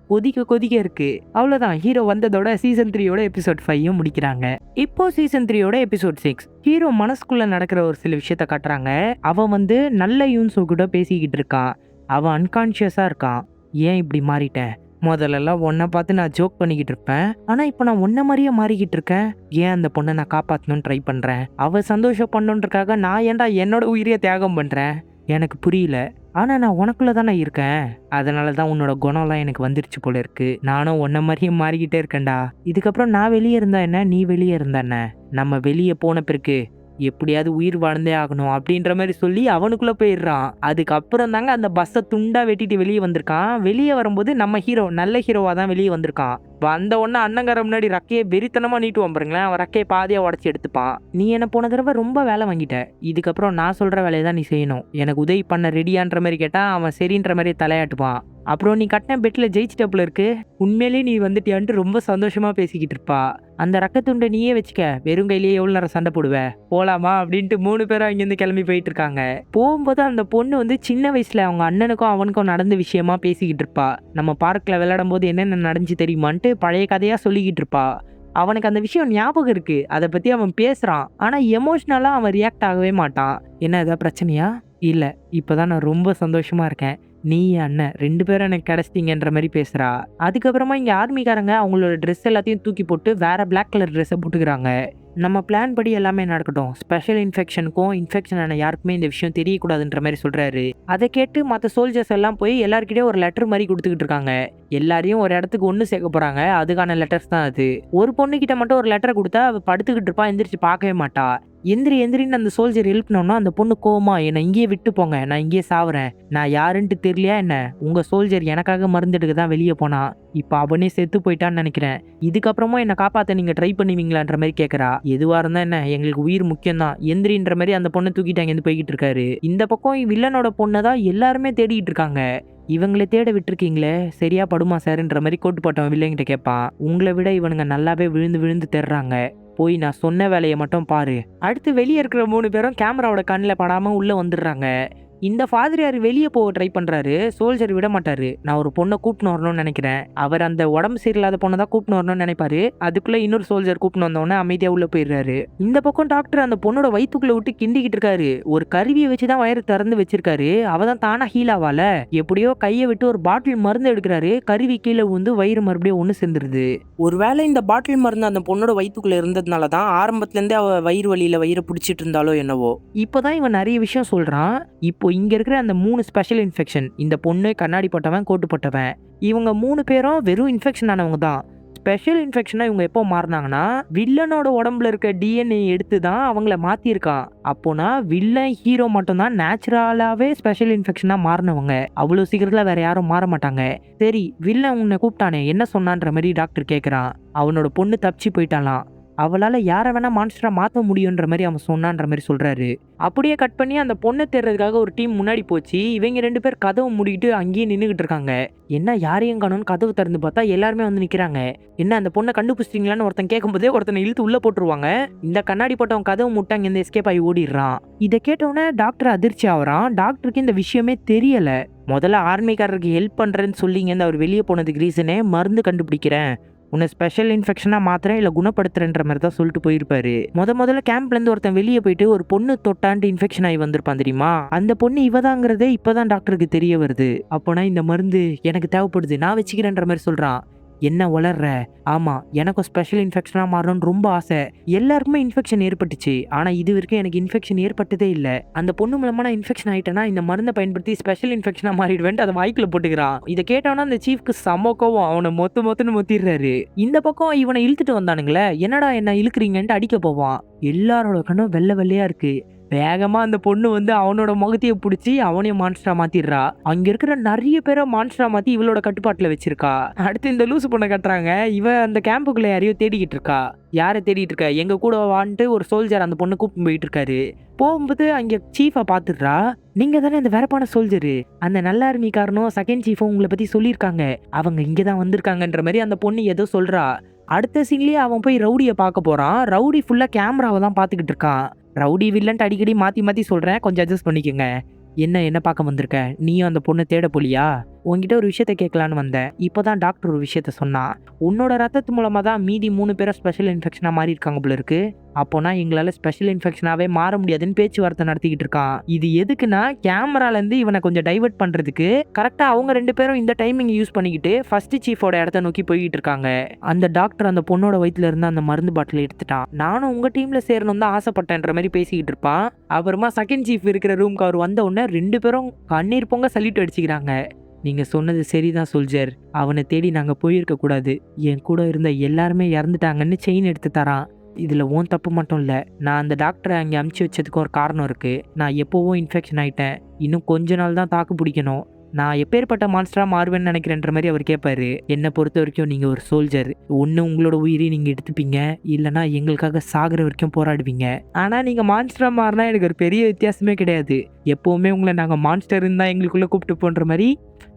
கொதிக்க இருக்கு. அவ்வளவுதான், ஹீரோ வந்ததோட சீசன் 3யோட எபிசோட் 5 முடிக்கிறாங்க. இப்போ சீசன் 3யோட எபிசோட் 6 ஹீரோ மனசுக்குள்ள நடக்கிற ஒரு சில விஷயத்த காட்டுறாங்க. அவன் நல்ல யூன்சோ கூட பேசிக்கிட்டு இருக்கான். அவன் அன்கான்சியஸா இருக்கான். ஏன் இப்படி மாறிட்டேன், முதல்லலாம் உன்னை பார்த்து நான் ஜோக் பண்ணிக்கிட்டு இருப்பேன், ஆனா இப்போ நான் உன்ன மாதிரியே மாறிக்கிட்டு இருக்கேன். ஏன் அந்த பொண்ணை நான் காப்பாற்றணும்னு ட்ரை பண்றேன், அவ சந்தோஷம் பண்ணுன்றக்காக நான் ஏன்டா என்னோட உயிரியை தியாகம் பண்றேன், எனக்கு புரியல. ஆனா நான் உனக்குள்ள தானே இருக்கேன், அதனாலதான் உன்னோட குணம்லாம் எனக்கு வந்துருச்சு போல இருக்கு. நானும் உன்ன மாதிரியே மாறிக்கிட்டே இருக்கேன்டா. இதுக்கப்புறம் நான் வெளியே இருந்தா என்ன, நீ வெளியே இருந்தா என்ன, நம்ம வெளியே போன பிறகு எப்படியாவது உயிர் வாழ்ந்தே ஆகணும் அப்படின்ற மாதிரி சொல்லி அவனுக்குள்ள போயிடுறான். அதுக்கப்புறம் தாங்க அந்த பஸ்ஸை துண்டா வெட்டிட்டு வெளியே வந்திருக்கான். வெளியே வரும்போது நம்ம ஹீரோ நல்ல ஹீரோவா தான் வெளியே வந்திருக்கான். வந்த உடனே அண்ணங்கார முன்னாடி ரக்கையை வெறித்தனமா நீட்டுவான் பாருங்களேன். அவன் ரக்கையை பாதியா உடச்சி எடுத்துப்பான். நீ என்ன போன தடவை ரொம்ப வேலை வாங்கிட்ட, இதுக்கப்புறம் நான் சொல்ற வேலையை தான் நீ செய்யணும், எனக்கு உதவி பண்ண ரெடியான்ற மாதிரி கேட்டா அவன் சரின்ற மாதிரி தலையாட்டுவான். அப்புறம் நீ கட்டின பெட்ல ஜெயிச்சிட்டப்புல இருக்கு, உண்மையிலேயே நீ வந்துட்டியான்ட்டு ரொம்ப சந்தோஷமா பேசிக்கிட்டு இருப்பா. அந்த ரக்கத்துண்டை நீயே வச்சுக்க, வெறும் கையிலேயே எவ்வளவு நேரம் சண்டை போடுவ, போலாமா அப்படின்ட்டு 3 பேரும் அங்கிருந்து கிளம்பி போயிட்டு இருக்காங்க. போகும்போது அந்த பொண்ணு சின்ன வயசுல அவங்க அண்ணனுக்கும் அவனுக்கும் நடந்த விஷயமா பேசிக்கிட்டு இருப்பா. நம்ம பார்க்ல விளையாடும் போது என்னென்ன நடந்துச்சு தெரியுமான்ட்டு பழைய கதையா சொல்லிக்கிட்டு இருப்பா. அவனுக்கு அந்த விஷயம் ஞாபகம் இருக்கு, அதை பத்தி அவன் பேசுறான். ஆனா எமோஷனலா அவன் ரியாக்ட் ஆகவே மாட்டான். என்ன ஏதாவது பிரச்சனையா, இல்ல இப்பதான் நான் ரொம்ப சந்தோஷமா இருக்கேன், நீ அண்ணன் 2 பேரும் எனக்கு கிடைச்சிட்டீங்கன்ற மாதிரி பேசுறா. அதுக்கப்புறமா இங்க ஆர்மிக்காரங்க அவங்களோட ட்ரெஸ் எல்லாத்தையும் தூக்கி போட்டு வேற பிளாக் கலர் ட்ரெஸ்ஸை போட்டுக்கிறாங்க. நம்ம பிளான் படி எல்லாமே நடக்கட்டும், ஸ்பெஷல் இன்ஃபெக்ஷனுக்கும் இன்ஃபெக்ஷன் ஆன யாருக்குமே இந்த விஷயம் தெரியக்கூடாதுன்ற மாதிரி சொல்றாரு. அதை கேட்டு மற்ற சோல்ஜர்ஸ் எல்லாம் போய் எல்லாருக்கிட்டே ஒரு லெட்டர் மாதிரி கொடுத்துக்கிட்டு இருக்காங்க. எல்லாரையும் ஒரு இடத்துக்கு ஒன்று சேர்க்க போறாங்க, அதுக்கான லெட்டர்ஸ் தான் அது. ஒரு பொண்ணுகிட்ட மட்டும் ஒரு லெட்டர் கொடுத்தா அவ படுத்துக்கிட்டு இருப்பா, எந்திரிச்சு பார்க்கவே மாட்டா. எந்திரின்னு அந்த சோல்ஜர் எழுப்பினோம்னா அந்த பொண்ணு கோவமா, என்னை இங்கேயே விட்டு போங்க, நான் இங்கேயே சாவுறேன், நான் யாருன்ட்டு தெரியலையா என்ன, உங்க சோல்ஜர் எனக்காக மருந்தெடுக்க தான் வெளியே போனா, இப்ப அவனே செத்து போயிட்டான்னு நினைக்கிறேன், இதுக்கப்புறமா என்னை காப்பாத்த நீங்க ட்ரை பண்ணுவீங்களான்ற மாதிரி கேட்கறா. எதுவா இருந்தா என்ன, எங்களுக்கு உயிர் முக்கியம் தான், எந்திரின்ற மாதிரி அந்த பொண்ணை தூக்கிட்டு அங்கேருந்து போய்கிட்டு இருக்காரு. இந்த பக்கம் வில்லனோட பொண்ணை தான் எல்லாருமே தேடிட்டு இருக்காங்க. இவங்களை தேட விட்டுருக்கீங்களே, சரியா படுமா சார்ன்ற மாதிரி கோட்டு போட்டவன் வில்லங்கிட்ட கேட்பான். உங்களை விட இவனுங்க நல்லாவே விழுந்து தேடுறாங்க, போய் நான் சொன்ன வேலையை மட்டும் பாரு. அடுத்து வெளியே இருக்கிற 3 பேரும் கேமராவோட கண்ணில் படாம உள்ள வந்துடுறாங்க. இந்த ஃபாதரியார் வெளியே போக ட்ரை பண்றாரு, சோல்ஜர் விட மாட்டாரு. நான் ஒரு பொண்ணை கூப்பிட்டு வரணும்னு நினைக்கிறேன், அவர் அந்த உடம்பு சரியில்லாத பொண்ணை தான் கூப்பிட்டு வரணும்னு நினைப்பாரு. அதுக்குள்ள இன்னொரு சோல்ஜர் கூப்பிட்டு வந்தோடனே அமைதியா உள்ள போயிடுறாரு. இந்த பக்கம் டாக்டர் அந்த பொண்ணோட வயிற்றுக்குள்ள விட்டு கிண்டிக்கிட்டு இருக்காரு. ஒரு கருவியை வச்சுதான் வயிறு திறந்து வச்சிருக்காரு. அவதான் தானா ஹீல் ஆவால, எப்படியோ கையை விட்டு ஒரு பாட்டில் மருந்து எடுக்கிறாரு. கருவி கீழே வந்து வயிறு மறுபடியும் ஒண்ணு சேர்ந்துருது. ஒருவேளை இந்த பாட்டில் மருந்து அந்த பொண்ணோட வயிற்றுக்குள்ள இருந்ததுனாலதான் ஆரம்பத்துல இருந்தே அவ வயிறு வலியில வயிறு பிடிச்சிட்டு இருந்தாலோ என்னவோ. இப்பதான் இவன் நிறைய விஷயம் சொல்றான். இப்போ இங்க இருக்கிற அந்த 3 ஸ்பெஷல் இன்ஃபெக்ஷன், இந்த பொண்ணு, கண்ணாடி போட்டவன், கோட்டு போட்டவன், இவங்க 3 பேரும் வெறும் இன்ஃபெக்ஷன் ஆனவங்க தான். ஸ்பெஷல் இன்ஃபெக்ஷனா இவங்க எப்போ மாறினாங்கன்னா வில்லனோட உடம்புல இருக்க டிஎன்ஏ எடுத்து தான் அவங்கள மாத்திருக்கான். அப்போனா வில்லன் ஹீரோ மட்டும் தான் நேச்சுரலாவே ஸ்பெஷல் இன்ஃபெக்ஷனா மாறினவங்க. அவ்வளவு சீக்கிரத்துல வேற யாரும் மாற மாட்டாங்க. சரி, வில்லன் உன்னை கூப்பிட்டானே என்ன சொன்னான்ற மாதிரி டாக்டர் கேட்கறான். அவனோட பொண்ணு தப்பிச்சு போயிட்டாலாம், அவளால யார வேணா மான்ஸ்டரா மாத்த முடியுன்ற மாதிரி அவன் சொன்னான்ற மாதிரி சொல்றாரு. அப்படியே கட் பண்ணி அந்த பொண்ணை தேடுறதுக்காக ஒரு டீம் முன்னாடி போச்சு. இவங்க 2 பேர் கதவை மூடிட்டு அங்கேயே நின்னுகிட்டு இருக்காங்க. என்ன யாரையும் காணோம்னு கதவு திறந்து பார்த்தா எல்லாருமே வந்து நிக்கிறாங்க. என்ன அந்த பொண்ணை கண்டுபிடிச்சிட்டீங்களான்னு ஒருத்தன் கேட்கும்போதே ஒருத்தனை இழுத்து உள்ள போட்டுருவாங்க. இந்த கண்ணாடி போட்டவன் கதவு முட்டை அங்க எஸ்கேப் ஆகி ஓடிடுறான். இதை கேட்டவுடனே டாக்டர் அதிர்ச்சி ஆகுறான். டாக்டருக்கு இந்த விஷயமே தெரியல. முதல்ல ஆர்மிக்காரருக்கு ஹெல்ப் பண்றேன்னு சொல்லிங்க அவர் வெளியே போனதுக்கு ரீசனே மருந்து கண்டுபிடிக்கிறேன், உன்னை ஸ்பெஷல் இன்ஃபெக்ஷனா மாத்திரம் இல்ல குணப்படுத்துறன்ற மாதிரி தான் சொல்லிட்டு போயிருப்பாரு. முதல்ல கேம்ப்ல இருந்து ஒருத்தன் வெளியே போயிட்டு ஒரு பொண்ணு தொட்டாண்டு இன்ஃபெக்ஷன் ஆகி வந்திருப்பான் தெரியுமா, அந்த பொண்ணு இவதாங்கிறதே இப்பதான் டாக்டருக்கு தெரிய வருது. அப்போனா இந்த மருந்து எனக்கு தேவைப்படுது, நான் வச்சுக்கிறேன்ற மாதிரி சொல்றான். என்ன வளர்ற? ஆமா, எனக்கும் ஸ்பெஷல் இன்ஃபெக்ஷனா மாறணும்னு ரொம்ப ஆசை. எல்லாருக்குமே இன்ஃபெக்ஷன் ஏற்பட்டுச்சு, ஆனா இது வரைக்கும் எனக்கு இன்ஃபெக்ஷன் ஏற்பட்டதே இல்லை. அந்த பொண்ணு மூலமா நான் இன்ஃபெக்ஷன் ஆயிட்டேன்னா இந்த மருந்தை பயன்படுத்தி ஸ்பெஷல் இன்ஃபெக்ஷனா மாறிடுவேன் அதை வாய்க்குள்ள போட்டுக்கிறான். இதை கேட்டவனா அந்த சீஃப்க்கு செம கோவம், அவனை மொத்தன்னு மொத்திடுறாரு. இந்த பக்கம் இவனை இழுத்துட்டு வந்தானுங்களே, என்னடா என்ன இழுக்கிறீங்கன்ட்டு அடிக்க போவான். எல்லாரோட கண்ணும் வெள்ளை வெள்ளையா இருக்கு. வேகமா அந்த பொண்ணு வந்து அவனோட முகத்தைய பிடிச்சி அவனையும் மான்ஸ்டரா மாத்திடுறா. அங்க இருக்கிற நிறைய பேரை மான்ஸ்டரா மாத்தி இவளோட கட்டுப்பாட்டுல வச்சிருக்கா. அடுத்து இந்த லூசு பொண்ணை கட்டுறாங்க. இவ அந்த கேம்புக்குள்ள யாரையோ தேடிக்கிட்டு இருக்கா. யாரை தேடிட்டு இருக்க, எங்க கூட வான்ட்டு ஒரு சோல்ஜர் அந்த பொண்ணு கூப்பிட்டு போயிட்டு இருக்காரு. போகும்போது அங்க சீஃபா பாத்துடுறா. நீங்க தானே அந்த வேறப்பான சோல்ஜரு, அந்த நல்ல ஆர்மிக்காரனும் செகண்ட் சீஃபும் உங்களை பத்தி சொல்லியிருக்காங்க, அவங்க இங்கதான் வந்திருக்காங்கன்ற மாதிரி அந்த பொண்ணு ஏதோ சொல்றா. அடுத்த சீன்லயே அவன் போய் ரவுடியை பார்க்க போறான். ரவுடி ஃபுல்லா கேமராவை தான் பாத்துக்கிட்டு இருக்கான். ரவுடி வில்லன்ட்டு அடிக்கடி மாத்தி சொல்றேன், கொஞ்சம் அட்ஜஸ்ட் பண்ணிக்கோங்க. என்ன பார்க்க வந்திருக்க, நீயும் அந்த பொண்ணு தேட போலியா? உன்கிட்ட ஒரு விஷயத்த கேட்கலான்னு வந்தேன். இப்போதான் டாக்டர் ஒரு விஷயத்த சொன்னா, உன்னோட ரத்தத்து மூலமா தான் மீதி 3 பேரை ஸ்பெஷல் இன்ஃபெக்ஷனா மாறி இருக்காங்க போல இருக்கு. அப்போனா எங்களால ஸ்பெஷல் இன்ஃபெக்ஷனாவே மாற முடியாதுன்னு பேச்சுவார்த்தை நடத்திக்கிட்டு இருக்கான். இது எதுக்குன்னா கேமரால இருந்து இவனை கொஞ்சம் டைவர்ட் பண்றதுக்கு. கரெக்டா அவங்க 2 பேரும் இந்த டைமிங் யூஸ் பண்ணிக்கிட்டு ஃபர்ஸ்ட் சீஃபோட இடத்த நோக்கி போய்கிட்டு இருக்காங்க. அந்த டாக்டர் அந்த பொண்ணோட வயிற்றுல இருந்து அந்த மருந்து பாட்டில் எடுத்துட்டான். நானும் உங்க டீம்ல சேரணும் தான் ஆசைப்பட்டேன்ற மாதிரி பேசிக்கிட்டு இருப்பான். அப்புறமா செகண்ட் சீஃப் இருக்கிற ரூம்க்கு அவர் வந்த உடனே 2 பேரும் கண்ணீர் பொங்க சல்யூட் அடிச்சுக்கிறாங்க. நீங்க சொன்னது சரிதான் சோல்ஜர், அவனை தேடி நாங்க போயிருக்க கூடாது, என் கூட இருந்த எல்லாருமே இறந்துட்டாங்கன்னு செயின் எடுத்து தரான். இதுல ஓன் தப்பு மட்டும் இல்ல, நான் அந்த டாக்டரை அங்கே அமுச்சு வச்சதுக்கு ஒரு காரணம் இருக்கு. நான் எப்போவும் இன்ஃபெக்ஷன் ஆயிட்டேன், இன்னும் கொஞ்ச நாள் தான் தாக்கு பிடிக்கணும். நான் எப்பேற்பட்ட மான்ஸ்டரா மாறுவேன்னு நினைக்கிறேன்ற மாதிரி அவர் கேட்பாரு. என்னை பொறுத்த வரைக்கும் நீங்க ஒரு சோல்ஜர், ஒன்று உங்களோட உயிரை நீங்க எடுத்துப்பீங்க, இல்லைனா எங்களுக்காக சாகிற வரைக்கும் போராடுவீங்க. ஆனா நீங்க மான்ஸ்டரா மாறினா எனக்கு ஒரு பெரிய வித்தியாசமே கிடையாது. எப்பவுமே உங்களை நாங்க மான்ஸ்டர்ன்னு தான் எங்களுக்குள்ள கூப்பிட்டு போன்ற மாதிரி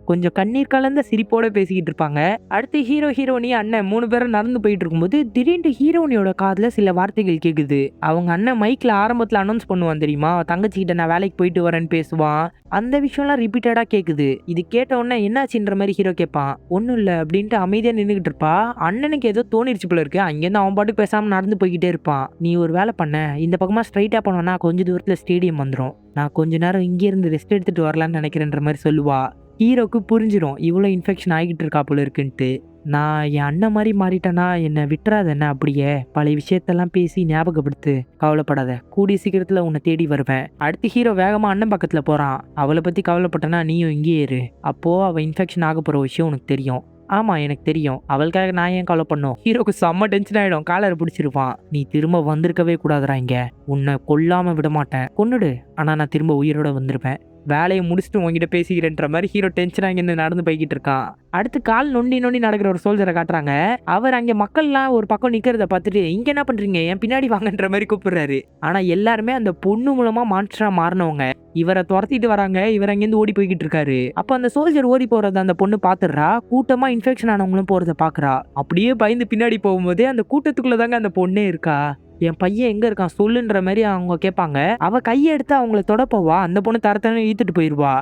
கொஞ்சம் கண்ணீர் கலந்த சிரிப்போட பேசிக்கிட்டு இருப்பாங்க. அடுத்து ஹீரோனி அண்ணன் 3 பேரும் நடந்து போயிட்டு இருக்கும்போது திடீர்னு ஹீரோனியோட காதுல சில வார்த்தைகள் கேக்குது. அவங்க அண்ணன் மைக்ல ஆரம்பத்துல அனௌன்ஸ் பண்ணுவான் தெரியுமா, தங்கச்சிக்கிட்ட நான் வேலைக்கு போயிட்டு வரேன்னு பேசுவான். அந்த விஷயம்லாம் ரிப்பீட்டடா கேக்குது. இது கேட்ட உடனே என்னாச்சுன்ற மாதிரி ஹீரோ கேட்பான். ஒன்னும் இல்ல அப்படின்ட்டு அமைதியா நின்றுகிட்டு இருப்பா. அண்ணனுக்கு ஏதோ தோணிருச்சு போல இருக்கு. அங்கேருந்து அவன் பாட்டுக்கு பேசாம நடந்து போய்கிட்டே இருப்பான். நீ ஒரு வேலை பண்ண, இந்த பக்கமா ஸ்ட்ரைட்டா போனோம்னா கொஞ்ச தூரத்துல ஸ்டேடியம் வந்துடும், நான் கொஞ்ச நேரம் இங்கே இருந்து ரெஸ்ட் எடுத்துட்டு வரலான்னு நினைக்கிறேன்ற மாதிரி சொல்லுவா. ஹீரோக்கு புரிஞ்சிடும் இவ்வளோ இன்ஃபெக்ஷன் ஆகிட்டு இருக்கா போல இருக்குன்ட்டு. நான் என் அண்ணன் மாதிரி மாறிட்டேன்னா என்னை விட்டுறாத என்ன, அப்படியே பழைய விஷயத்தெல்லாம் பேசி ஞாபகப்படுத்து, கவலைப்படாத, கூடிய சீக்கிரத்தில் உன்னை தேடி வருவேன். அடுத்து ஹீரோ வேகமாக அண்ணன் பக்கத்தில் போகிறான். அவளை பற்றி கவலைப்பட்டனா நீயும் இங்கே இரு, அப்போது அவள் இன்ஃபெக்ஷன் ஆக போகிற விஷயம் உனக்கு தெரியும். ஆமா எனக்கு தெரியும், அவளுக்காக நான் ஏன் கவலை பண்ணும். ஹீரோக்கு செம்ம டென்ஷன் ஆயிடும், காலரை பிடிச்சிருப்பான். நீ திரும்ப வந்திருக்கவே கூடாதுரா, இங்க உன்னை கொல்லாம விட மாட்டேன், கொன்னுடு, ஆனா நான் திரும்ப உயிரோட வந்திருப்பேன், வேலையை முடிச்சுட்டு உங்ககிட்ட பேசிக்கிறேன்ற மாதிரி ஹீரோ டென்ஷனாக இங்கே நடந்து போய்கிட்டு இருக்கான். அடுத்து கால் நொண்டி நடக்கிற ஒரு சோல்ஜரை காட்டுறாங்க. அவர் அங்கே மக்கள்லாம் ஒரு பக்கம் நிற்கிறத பார்த்துட்டு இங்கே என்ன பண்ணுறீங்க, என் பின்னாடி வாங்கன்ற மாதிரி கூப்பிடுறாரு. ஆனால் எல்லாருமே அந்த பொண்ணு மூலமாக மான்ஸ்டரா மாறினவங்க. இவரை துரத்திட்டு வராங்க. இவர் அங்கேருந்து ஓடி போய்கிட்டு இருக்காரு. அப்போ அந்த சோல்ஜர் ஓடி போறத அந்த பொண்ணு பாத்துடுறா. கூட்டமா இன்ஃபெக்ஷன் ஆனவங்களும் போறத பாக்குறா. அப்படியே பயந்து பின்னாடி போகும்போதே அந்த கூட்டத்துக்குள்ளதாங்க அந்த பொண்ணே இருக்கா. என் பையன் எங்க இருக்கான் சொல்லுன்ற மாதிரி அவங்க கேட்பாங்க. அவ கையை எடுத்து அவங்கள தொட போவா. அந்த பொண்ணு தரத்தன இழுத்துட்டு போயிருவா.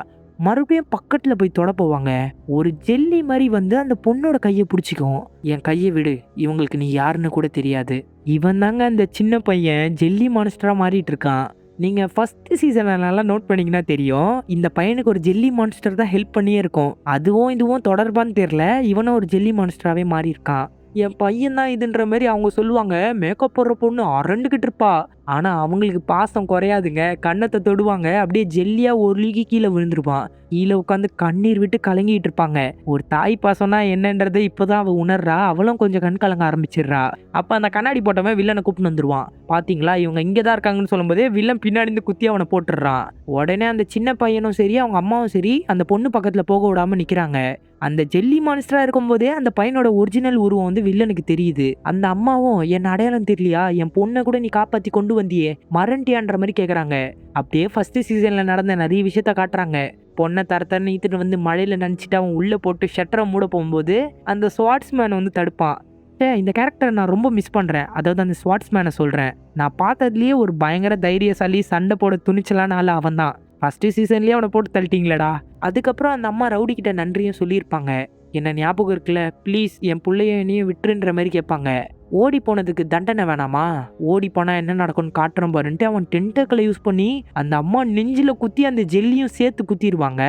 மறுபடியும் பக்கத்துல போய் தொட போவாங்க. ஒரு ஜெல்லி மாதிரி வந்து அந்த பொண்ணோட கையை பிடிச்சிக்கும். என் கையை விடு, இவங்களுக்கு நீ யாருன்னு கூட தெரியாது. இவன் தாங்க அந்த சின்ன பையன் ஜெல்லி மான்ஸ்டரா மாறிட்டு இருக்கான். நீங்க ஃபர்ஸ்ட் சீசன்ல நோட் பண்ணீங்கன்னா தெரியும், இந்த பையனுக்கு ஒரு ஜெல்லி மான்ஸ்டர் தான் ஹெல்ப் பண்ணியே இருக்கும். அதுவும் இதுவும் தொடர்பான்னு தெரியல, இவனும் ஒரு ஜெல்லி மான்ஸ்டராவே மாறி இருக்கான். என் பையன் தான் இதுன்ற மாதிரி அவங்க சொல்லுவாங்க. மேக்கப் போடுற பொண்ணு அரண்டுகிட்டு இருப்பா. ஆனா அவங்களுக்கு பாசம் குறையாதுங்க. கண்ணத்தை தொடுவாங்க, அப்படியே ஜெல்லியா ஒருலிக்கு கீழே விழுந்துருப்பான். கீழே உட்காந்து கண்ணீர் விட்டு கலங்கிட்டு இருப்பாங்க. ஒரு தாய் பாசம்னா என்னன்றதை இப்பதான் அவ உணர்றா. அவளும் கொஞ்சம் கண் கலங்க ஆரம்பிச்சிடுறா. அப்ப அந்த கண்ணாடி போட்டவன் வில்லனை கூப்பிட்டு வந்துருவான். பாத்தீங்களா இவங்க இங்கதான் இருக்காங்கன்னு சொல்லும் போதே வில்லன் பின்னாடி இருந்து குத்தி அவனை போட்டுடுறான். உடனே அந்த சின்ன பையனும் சரி அவங்க அம்மாவும் சரி அந்த பொண்ணு பக்கத்துல போக விடாம நிக்கிறாங்க. அந்த ஜெல்லி மான்ஸ்டரா இருக்கும்போதே அந்த பையனோட ஒரிஜினல் உருவம் வந்து வில்லனுக்கு தெரியுது. அந்த அம்மாவும் என்ன அடையாளம் தெரியலையா, என் பொண்ணை கூட நீ காப்பாத்தி கொண்டு வந்தியே மறண்டியான்ற மாதிரி கேக்குறாங்க. அப்படியே ஃபர்ஸ்ட் சீசன்ல நடந்த நிறைய விஷயத்த காட்டுறாங்க. பொண்ணை தரத்தரன்னு இழுத்துட்டு வந்து மழையில நினைச்சிட்டு அவன் உள்ள போட்டு ஷட்டரை மூட போகும்போது அந்த ஸ்வாட்ஸ்மேன் வந்து தடுப்பான். இந்த கேரக்டர் நான் ரொம்ப மிஸ் பண்றேன். அதாவது அந்த ஸ்வாட்ஸ்மேனை சொல்றேன். நான் பார்த்ததுலயே ஒரு பயங்கர தைரியசாலி, சண்டை போட துணிச்சலான ஆள் அவன் தான். ஃபர்ஸ்ட் சீசன்லயே அவனை போட்டு தள்ளிட்டீங்களடா. அதுக்கப்புறம் அந்த அம்மா ரவுடி கிட்ட நன்றியும் சொல்லியிருப்பாங்க. என்ன ஞாபகம் இருக்குல்ல, ப்ளீஸ் என் பிள்ளைய என்னையும் விட்டுருன்ற மாதிரி கேட்பாங்க. ஓடி போனதுக்கு தண்டனை வேணாமா, ஓடி போனா என்ன நடக்கும்னு காட்டுறோம் பாருன்ட்டு அவன் டென்டக்களை யூஸ் பண்ணி அந்த அம்மா நெஞ்சில குத்தி அந்த ஜெல்லியும் சேர்த்து குத்திடுவாங்க.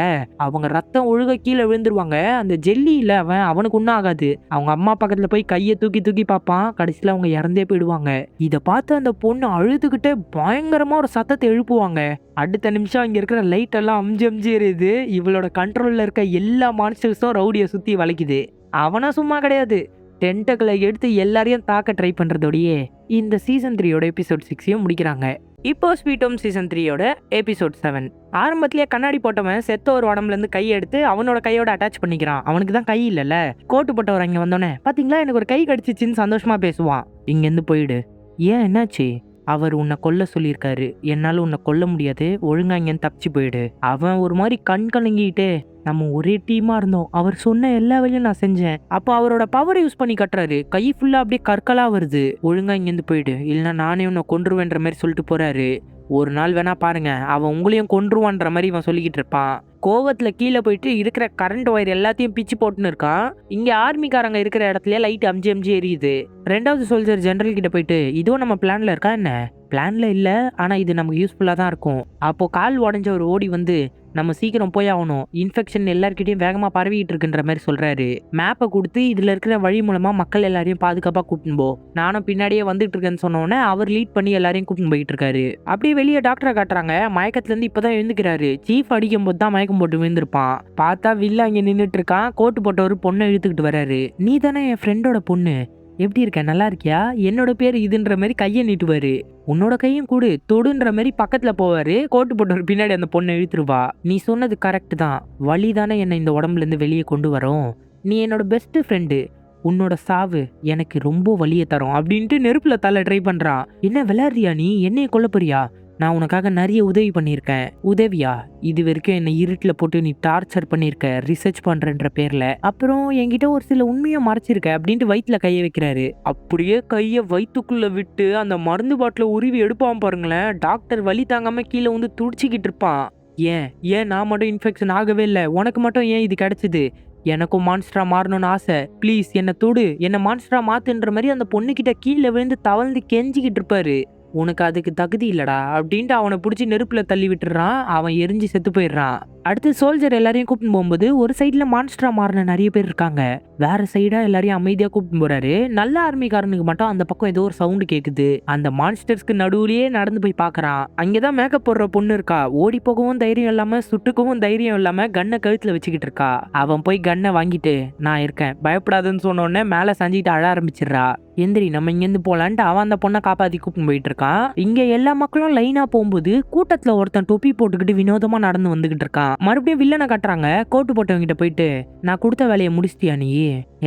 அவங்க ரத்தம் ஒழுக கீழே விழுந்துருவாங்க. அந்த ஜெல்லி இல்ல அவனுக்கு ஒன்றும் ஆகாது. அவங்க அம்மா பக்கத்துல போய் கையை தூக்கி தூக்கி பார்ப்பான். கடைசியில் அவங்க இறந்தே போயிடுவாங்க. இதை பார்த்து அந்த பொண்ணு அழுதுகிட்டே பயங்கரமா ஒரு சத்தத்தை எழுப்புவாங்க. அடுத்த நிமிஷம் இங்க இருக்கிற லைட் எல்லாம் அம்ஜி அம்ஜி எரியுது. இவளோட கண்ட்ரோல்ல இருக்க எல்லா மான்ஸ்டர்ஸும் ரவுடியை சுத்தி வளைக்குது. அவனா சும்மா கிடையாது, டென்டக்களை எடுத்து எல்லாரையும் தாக்க ட்ரை பண்றதோடயே இந்த சீசன் 3யோட எபிசோட் 6ஐயும் முடிக்கிறாங்க. இப்போ ஸ்வீட் ஹோம் சீசன் 3யோட எபிசோட் 7. ஆரம்பத்திலேயே கண்ணாடி போட்டவன் செத்த ஒரு உடம்புல இருந்து கையை எடுத்து அவனோட கையோட அட்டாச் பண்ணிக்கிறான். அவனுக்கு தான் கை இல்லைல்ல. கோட்டு போட்டவர் அங்கே வந்தோடனே பாத்தீங்களா எனக்கு ஒரு கை கடிச்சிச்சின்னு சந்தோஷமா பேசுவான். இங்கேருந்து போயிடு. ஏன் என்னாச்சு? அவர் உன்னை கொல்ல சொல்லியிருக்காரு. என்னால உன்னை கொல்ல முடியாது, ஒழுங்கா இங்கேருந்து தப்பிச்சு போயிடு. அவன் ஒரு மாதிரி கண் கலங்கிட்டு, நம்ம ஒரே டீமா இருந்தோம், அவர் சொன்ன எல்லா வேலையும் நான் செஞ்சேன். அப்போ அவரோட பவர் யூஸ் பண்ணி கட்டுறாரு. கை ஃபுல்லா அப்படியே கற்களா வருது. ஒழுங்கா இங்கேருந்து போயிடு, இல்லைன்னா நானே உன்னை கொன்றுவேன்ற மாதிரி சொல்லிட்டு போறாரு. ஒரு நாள் வேணா பாருங்க, அவன் உங்களையும் கொன்றுவான்ற மாதிரி இவன் சொல்லிக்கிட்டு இருப்பான். கோவத்துல கீழே போயிட்டு இருக்கிற கரண்ட் ஒயர் எல்லாத்தையும் பிச்சு போட்டுன்னு இருக்கான். இங்க ஆர்மிக்காரங்க இருக்கிற இடத்துல லைட் அம்ஜி அம்ஜி எரியுது. ரெண்டாவது சோல்ஜர் ஜெனரல் கிட்ட போயிட்டு, இதுவும் நம்ம பிளான்ல இருக்கா என்ன? பிளான்ல இல்ல, ஆனா இது நமக்கு யூஸ்ஃபுல்லா தான் இருக்கும். அப்போ கால் உடஞ்ச ஒரு ஓடி வந்து, நம்ம சீக்கிரம் போய் ஆகணும், இன்ஃபெக்ஷன் எல்லார்கிட்டையும் வேகமா பரவிட்டு இருக்குன்ற மாதிரி சொல்றாரு. மேப்பை கொடுத்து இதுல இருக்கிற வழி மூலமா மக்கள் எல்லாரையும் பாதுகாப்பா கூட்டின்னு போ, நானும் பின்னாடியே வந்துட்டு இருக்கேன்னு சொன்னோன்னே அவர் லீட் பண்ணி எல்லாரையும் கூட்டின்னு போயிட்டு இருக்காரு. அப்படியே வெளியே டாக்டரை காட்டுறாங்க. மயக்கத்துல இருந்து இப்பதான் எழுந்துக்கிறாரு. சீஃப் அடிக்கும் போது தான் மயக்கம் போட்டு விழுந்திருப்பான். பார்த்தா வில்ல அங்க நின்றுட்டு இருக்கான். கோட்டு போட்ட ஒரு பொண்ணை இழுத்துக்கிட்டு வராரு. நீ தானே என் ஃப்ரெண்டோட பொண்ணு, எப்படி இருக்க, நல்லா இருக்கியா? என்னோட பேர் இதுன்ற மாதிரி கையை நீட்டுவாரு. உன்னோட கையும் கூடு தொடுன்ற மாதிரி பக்கத்துல போவாரு. கோட்டு போட்டவர் பின்னாடி அந்த பொண்ணை இழுத்துருவா. நீ சொன்னது கரெக்ட் தான், வலி தானே என்னை இந்த உடம்புல இருந்து வெளியே கொண்டு வரும். நீ என்னோட பெஸ்ட் ஃப்ரெண்டு, உன்னோட சாவு எனக்கு ரொம்ப வலியை தரும் அப்படின்ட்டு நெருப்புல தள்ள ட்ரை பண்றான். என்ன விளையாடுறியா நீ? என்னைய கொல்ல போறியா? நான் உனக்காக நிறைய உதவி பண்ணியிருக்கேன். உதவியா? இது வரைக்கும் என்னை இருட்டில் போட்டு நீ டார்ச்சர் பண்ணியிருக்க, ரிசர்ச் பண்றன்ற பேர்ல. அப்புறம் என்கிட்ட ஒரு சில உண்மையை மறைச்சிருக்க அப்படின்ட்டு வயிற்றுல கையை வைக்கிறாரு. அப்படியே கையை வயிற்றுக்குள்ள விட்டு அந்த மருந்து பாட்டில உருவி எடுப்பான் பாருங்களேன். டாக்டர் வலி தாங்காம கீழே வந்து துடிச்சிக்கிட்டு இருப்பான். ஏன் நான் மட்டும் இன்ஃபெக்ஷன் ஆகவே இல்லை, உனக்கு மட்டும் ஏன் இது கிடைச்சது? எனக்கும் மான்ஸ்டரா மாறணும்னு ஆசை, ப்ளீஸ் என்னை தொடு, என்னை மான்ஸ்டரா மாத்துன்ற மாதிரி அந்த பொண்ணுகிட்ட கீழே விழுந்து தவழ்ந்து கெஞ்சிக்கிட்டு இருப்பாரு. உனக்கு அதுக்கு தகுதி இல்லடா அப்படின்ட்டு அவனை பிடிச்சி நெருப்புல தள்ளி விட்டுறான். அவன் எரிஞ்சு செத்து போயிடுறான். அடுத்து சோல்ஜர் எல்லாரையும் கூப்பிட்டு போகும்போது ஒரு சைட்ல மான்ஸ்டரா மாறின நிறைய பேர் இருக்காங்க. வேற சைடா எல்லாரையும் அமைதியா கூப்பிட்டு போறாரு. நல்ல ஆர்மிக்காரனுக்கு மட்டும் அந்த பக்கம் ஏதோ ஒரு சவுண்டு கேக்குது. அந்த மான்ஸ்டர்ஸ்க்கு நடுவுலயே நடந்து போய் பாக்குறான். அங்கேதான் மேக்கப் போடுற பொண்ணு இருக்கா. ஓடி போகவும் தைரியம் இல்லாம, சுட்டுக்கவும் தைரியம் இல்லாம கண்ணை கழுத்துல வச்சுக்கிட்டு இருக்கா. அவன் போய் கண்ணை வாங்கிட்டு, நான் இருக்கேன் பயப்படாதுன்னு சொன்ன உடனே மேல சஞ்சிட்டு அழ ஆரம்பிச்சிடுறா. எந்திரி, நம்ம இங்கேருந்து போலான்ட்டு அவன் அந்த பொண்ணை காப்பாத்தி கூப்பிட்டு போயிட்டு இருக்கான். இங்க எல்லா மக்களும் லைனா போகும்போது கூட்டத்துல ஒருத்தன் தொப்பி போட்டுக்கிட்டு வினோதமா நடந்து வந்துகிட்டு இருக்கான். மறுபடியும் வில்லனை காட்டுறாங்க. கோட்டு போட்டவங்க கிட்ட போயிட்டு, நான் கொடுத்த வேலையை முடிச்சிட்டியா நீ?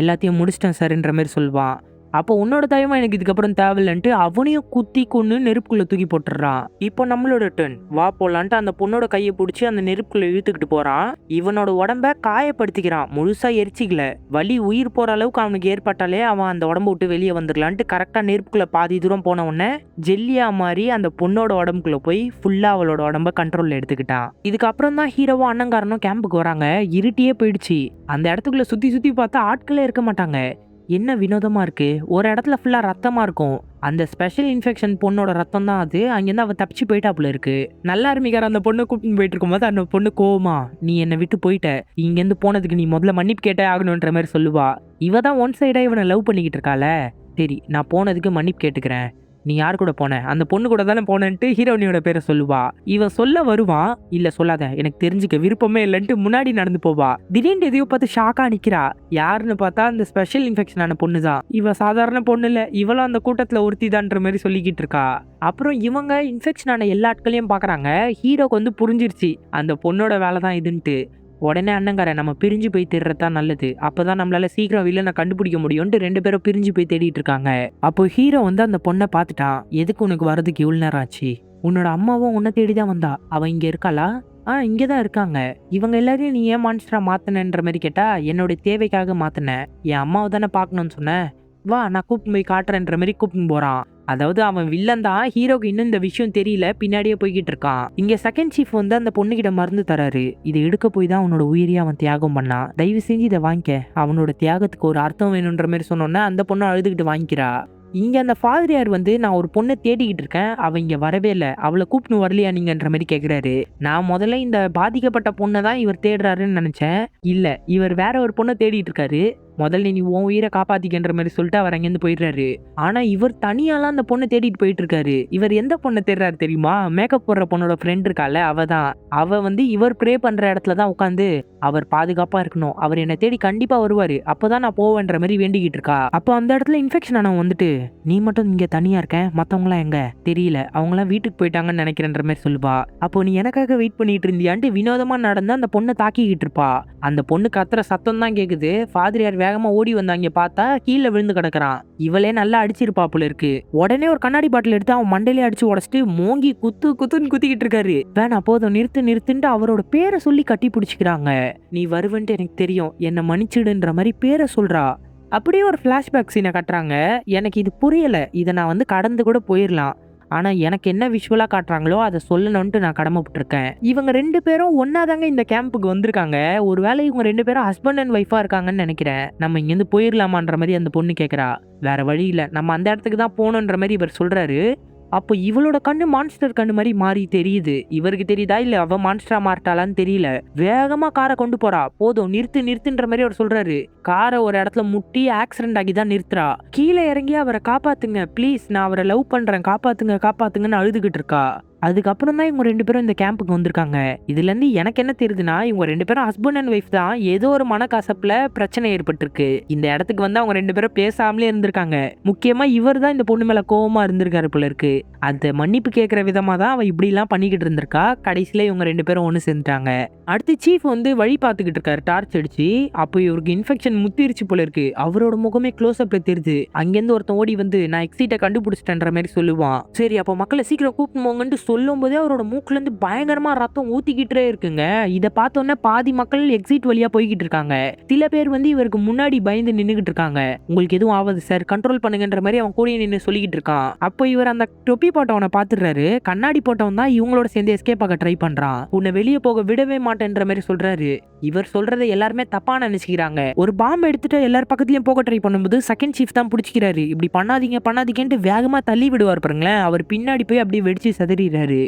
எல்லாத்தையும் முடிச்சிட்டேன் சார்ன்ற மாதிரி சொல்வான். அப்போ உன்னோட தயமா எனக்கு இதுக்கப்புறம் தேவையில்லைன்ட்டு அவனையும் குத்தி கொண்டு நெருப்புக்குள்ள தூக்கி போட்டுறான். இப்போ நம்மளோட டர்ன், வா போலான்ட்டு அந்த பொண்ணோட கையை பிடிச்சி அந்த நெருப்புக்குள்ள இழுத்துக்கிட்டு போறான். இவனோட உடம்ப காயப்படுத்திக்கிறான், முழுசா எரிச்சிக்கல. வலி உயிர் போற அளவுக்கு அவனுக்கு ஏற்பட்டாலே அவன் அந்த உடம்பு விட்டு வெளியே வந்துடலான்ட்டு கரெக்டா நெருப்புக்குள்ள பாதி தூரம் போன உடனே ஜெல்லியா மாதிரி அந்த பொண்ணோட உடம்புக்குள்ள போய் ஃபுல்லா அவளோட உடம்ப கண்ட்ரோல்ல எடுத்துக்கிட்டான். இதுக்கப்புறம் தான் ஹீரோவும் அண்ணங்காரனும் கேம்புக்கு வராங்க. இருட்டியே போயிடுச்சு. அந்த இடத்துக்குள்ள சுத்தி சுத்தி பார்த்தா ஆட்களே இருக்க மாட்டாங்க. என்ன வினோதமா இருக்கு, ஒரு இடத்துல ஃபுல்லா ரத்தமா இருக்கும். அந்த ஸ்பெஷல் இன்ஃபெக்ஷன் பொண்ணோட ரத்தம் தான் அது. அங்கேருந்து அவ தப்பிச்சு போயிட்டாப்புல இருக்கு. நல்லா ஆரம்பிக்கிற அந்த பொண்ணு கூப்பிட்டு போயிட்டு இருக்கும்போது அந்த பொண்ணு கோவமா, நீ என்னை விட்டு போயிட்ட, இங்கேருந்து போனதுக்கு நீ முதல்ல மன்னிப்பு கேட்டே ஆகணுன்ற மாதிரி சொல்லுவா. இவ தான் ஒன் சைடா இவனை லவ் பண்ணிக்கிட்டு இருக்காள. சரி, நான் போனதுக்கு மன்னிப்பு கேட்டுக்கிறேன், நீ யார் கூட போன? அந்த பொண்ணு கூட தானே போனேன்ட்டு ஹீரோனியோட பேரை சொல்லுவா. இவன் சொல்ல வருவான், இல்ல சொல்லாத, எனக்கு தெரிஞ்சுக்க விருப்பமே இல்லைன்ட்டு முன்னாடி நடந்து போவா. திடீர்னு எதையோ பார்த்து ஷாக்கா நிக்கிறா. யாருன்னு பார்த்தா அந்த ஸ்பெஷல் இன்ஃபெக்ஷனான பொண்ணு தான். இவ சாதாரண பொண்ணு இல்ல, இவளும் அந்த கூட்டத்துல ஒருத்திதான்ற மாதிரி சொல்லிக்கிட்டு இருக்கா. அப்புறம் இவங்க இன்ஃபெக்ஷனான எல்லா ஆட்களையும் பாக்குறாங்க. ஹீரோக்கு வந்து புரிஞ்சிருச்சு அந்த பொண்ணோட வேலை தான் இதுன்ட்டு. உடனே அண்ணங்காரன் நம்ம பிரிஞ்சு போய் தேடுறதா நல்லது, அப்பதான் நம்மளால சீக்கிரம் வில்லனை கண்டுபிடிக்க முடியும்னு 2 பேரும் பிரிஞ்சு போய் தேடிட்டு இருக்காங்க. அப்போ ஹீரோ வந்து அந்த பொண்ணை பார்த்துட்டான். எதுக்கு உனக்கு வரதுக்கு இவ்வளவு நேரம் ஆச்சு? உன்னோட அம்மாவும் உன்னை தேடிதான் வந்தா, அவ இங்க இருக்காளா? இங்கதான் இருக்காங்க. இவங்க எல்லாரையும் நீ ஏன் மான்ஸ்டரா மாத்தினன்ற மாதிரி கேட்டா, என்னோட தேவைக்காக மாத்தினேன். என் அம்மாவை தானே பார்க்கணும்னு சொன்னேன், வா நான் கூப்பிட்டு போய் காட்டுறேன்ற மாதிரி கூப்பிட்டு போறான். அதாவது அவன் வில்லன் தான், ஹீரோக்கு இன்னும் இந்த விஷயம் தெரியல, பின்னாடியே போய்கிட்டு இருக்கான். இங்க செகண்ட் சீஃப் வந்து அந்த பொண்ணுகிட்ட மருந்து தராரு. இதை எடுக்க போய் தான் அவனோட உயிரியை அவன் தியாகம் பண்ணான், தயவு செஞ்சு இதை வாங்கிக்க, அவனோட தியாகத்துக்கு ஒரு அர்த்தம் வேணுன்ற மாதிரி சொன்னோன்னே அந்த பொண்ணு அழுதுகிட்டு வாங்கிக்கிறா. இங்க அந்த ஃபாதரியார் வந்து நான் ஒரு பொண்ணை தேடிக்கிட்டு இருக்கேன், அவ இங்க வரவே இல்லை, அவளை கூப்பிட்டு வரலையா நீங்கன்ற மாதிரி கேட்கிறாரு. நான் முதல்ல இந்த பாதிக்கப்பட்ட பொண்ணை தான் இவர் தேடுறாருன்னு நினைச்சேன். இல்ல, இவர் வேற ஒரு பொண்ணை தேடிட்டு இருக்காரு. முதல்ல நீ உன் உயிரை காப்பாத்திக்கின்ற மாதிரி சொல்லிட்டு அவர் அங்கேருந்து போயிடுறாரு. ஆனா இவர் தனியாலாம் அந்த பொண்ணை தேடிட்டு போயிட்டு இருக்காரு. இவர் எந்த பொண்ணை தேடுறாரு தெரியுமா? மேக்கப் போடுற பொண்ணோட ஃப்ரெண்ட் இருக்கால, அவதான். அவ வந்து இவர் ப்ரே பண்ற இடத்துல தான் உட்காந்து அவர் பாதுகாப்பா இருக்கணும், அவர் என்னை தேடி கண்டிப்பா வருவாரு, அப்பதான் நான் போவேன்ற மாதிரி வேண்டிக்கிட்டு இருக்கா. அப்போ அந்த இடத்துல இன்ஃபெக்ஷன் ஆனவன் வந்துட்டு, நீ மட்டும் இங்க தனியா இருக்க, மத்தவங்களாம் எங்க தெரியல, அவங்களாம் வீட்டுக்கு போயிட்டாங்கன்னு நினைக்கிறேன்ற மாதிரி சொல்லுவா. அப்போ நீ எனக்காக வெயிட் பண்ணிட்டு இருந்தியான்ட்டு வினோதமா நடந்து அந்த பொண்ணை தாக்கிக்கிட்டு இருப்பா. அந்த பொண்ணு கத்துற சத்தம் தான் கேக்குது. ஃபாதரியார் வேகமா ஓடி வந்தாங்க, பார்த்தா கீழே விழுந்து கிடக்குறான். இவளே நல்லா அடிச்சிருப்பா போல இருக்கு. உடனே ஒரு கண்ணாடி பாட்டில் எடுத்து அவன் மண்டையிலே அடிச்சு உடச்சிட்டு மோங்கி குத்துன்னு குத்திக்கிட்டு இருக்காரு. வேணா போதும் நிறுத்துன்ட்டு அவரோட பேரை சொல்லி கட்டி பிடிச்சிக்கிறாங்க. நீ வருவன்ட்டு எனக்கு தெரியும், என்னை மன்னிச்சிடுன்ற மாதிரி பேரை சொல்றா. அப்படியே ஒரு பிளாஷ்பேக் சீனை கட்டுறாங்க. எனக்கு இது புரியல, இதை நான் வந்து கடந்து கூட போயிடலாம், ஆனா எனக்கு என்ன விஷுவலா காட்டுறாங்களோ அதை சொல்லணும்ட்டு நான் கடமைப்பட்டிருக்கேன். இவங்க 2 பேரும் ஒன்னாதாங்க இந்த கேம்புக்கு வந்திருக்காங்க. ஒருவேளை இவங்க 2 பேரும் ஹஸ்பண்ட் அண்ட் ஒய்ஃபா இருக்காங்கன்னு நினைக்கிறேன். நம்ம இங்கிருந்து போயிடலாமான்ற மாதிரி அந்த பொண்ணு கேட்கறா. வேற வழி இல்ல, நம்ம அந்த இடத்துக்கு தான் போகணுன்ற மாதிரி இவர் சொல்றாரு. அப்போ இவளோட கண்ணு மான்ஸ்டர் கண்ணு மாதிரி மாறி தெரியுது. இவருக்கு தெரியுதா இல்ல அவ மான்ஸ்டரா மாட்டாளான்னு தெரியல. வேகமா காரை கொண்டு போறா. போதும் நிறுத்துன்ற மாதிரி அவர் சொல்றாரு. காரை ஒரு இடத்துல முட்டி ஆக்சிடென்ட் ஆகி தான் நிறுத்துறா. கீழே இறங்கி அவரை காப்பாத்துங்க ப்ளீஸ், நான் அவரை லவ் பண்றேன், காப்பாத்துங்கன்னு அழுதுகிட்டு இருக்கா. அதுக்கப்புறம் தான் இவங்க 2 பேரும் இந்த கேம்புக்கு வந்திருக்காங்க. இதுல இருந்து எனக்கு என்ன தெரியுதுன்னா, இவங்க 2 பேரும் ஹஸ்பண்ட் அண்ட் ஒய்ஃப் தான். ஏதோ ஒரு மனக்கசப்புல பிரச்சனை ஏற்பட்டிருக்கு. இந்த இடத்துக்கு வந்து அவங்க 2 பேரும் பேசாமலே இருந்திருக்காங்க. முக்கியமா இவர் தான் இந்த பொண்ணு மேல கோவமா இருந்திருக்காரு போல இருக்கு. அந்த மன்னிப்பு கேட்கிற விதமா தான் அவ இப்படி எல்லாம் பண்ணிக்கிட்டு இருந்திருக்கா. கடைசியில இவங்க 2 பேரும் ஒண்ணு சேர்ந்துட்டாங்க. அடுத்து சீஃப் வந்து வழி பார்த்துக்கிட்டு இருக்காரு டார்ச் அடிச்சு. அப்போ இவருக்கு இன்ஃபெக்ஷன் முத்திருச்சு போல இருக்கு. அவரோட முகமே க்ளோஸ் அப்ல தெரியுது. அங்கிருந்து ஒருத்தன் ஓடி வந்து நான் எக்ஸிட்டை கண்டுபிடிச்சிட்டேன்ற மாதிரி சொல்லுவான். சரி அப்போ மக்களை சீக்கிரம் கூப்பிட்டு போங்கன்னு சொல்லும் போதே அவரோட மூக்குல இருந்து பயங்கரமா ரத்தம் ஊத்திக்கிட்டே இருக்குங்க. இதை பார்த்தோன்னே பாதி மக்கள் எக்ஸிட் வழியா போய்கிட்டு இருக்காங்க. சில பேர் வந்து இவருக்கு முன்னாடி பயந்து நின்னுகிட்டு இருக்காங்க. உங்களுக்கு எதுவும் ஆகாது சார், கண்ட்ரோல் பண்ணுங்கன்ற மாதிரி அவன் கூட நின்று சொல்லிக்கிட்டு இருக்கான். அப்போ இவர் அந்த தொப்பி போட்டவனை பாத்துறாரு. கண்ணாடி போட்டவன் தான் இவங்களோட சேர்ந்து எஸ்கேப் ஆக ட்ரை பண்றான். உன்னை வெளியே போக விடவே மாட்டேன்ற மாதிரி சொல்றாரு. இவர் சொல்றதை எல்லாருமே தப்பா நினைச்சுக்கிறாங்க. ஒரு பாம்பு எடுத்துட்டு எல்லார் பக்கத்துலயும் போக ட்ரை பண்ணும்போது செகண்ட் சீஃப் தான் பிடிச்சிக்கிறாரு. இப்படி பண்ணாதீங்கன்ட்டு வேகமா தள்ளி விடுவார் பாருங்களேன். அவர் பின்னாடி போய் அப்படியே வெடிச்சு சதறிறாரு.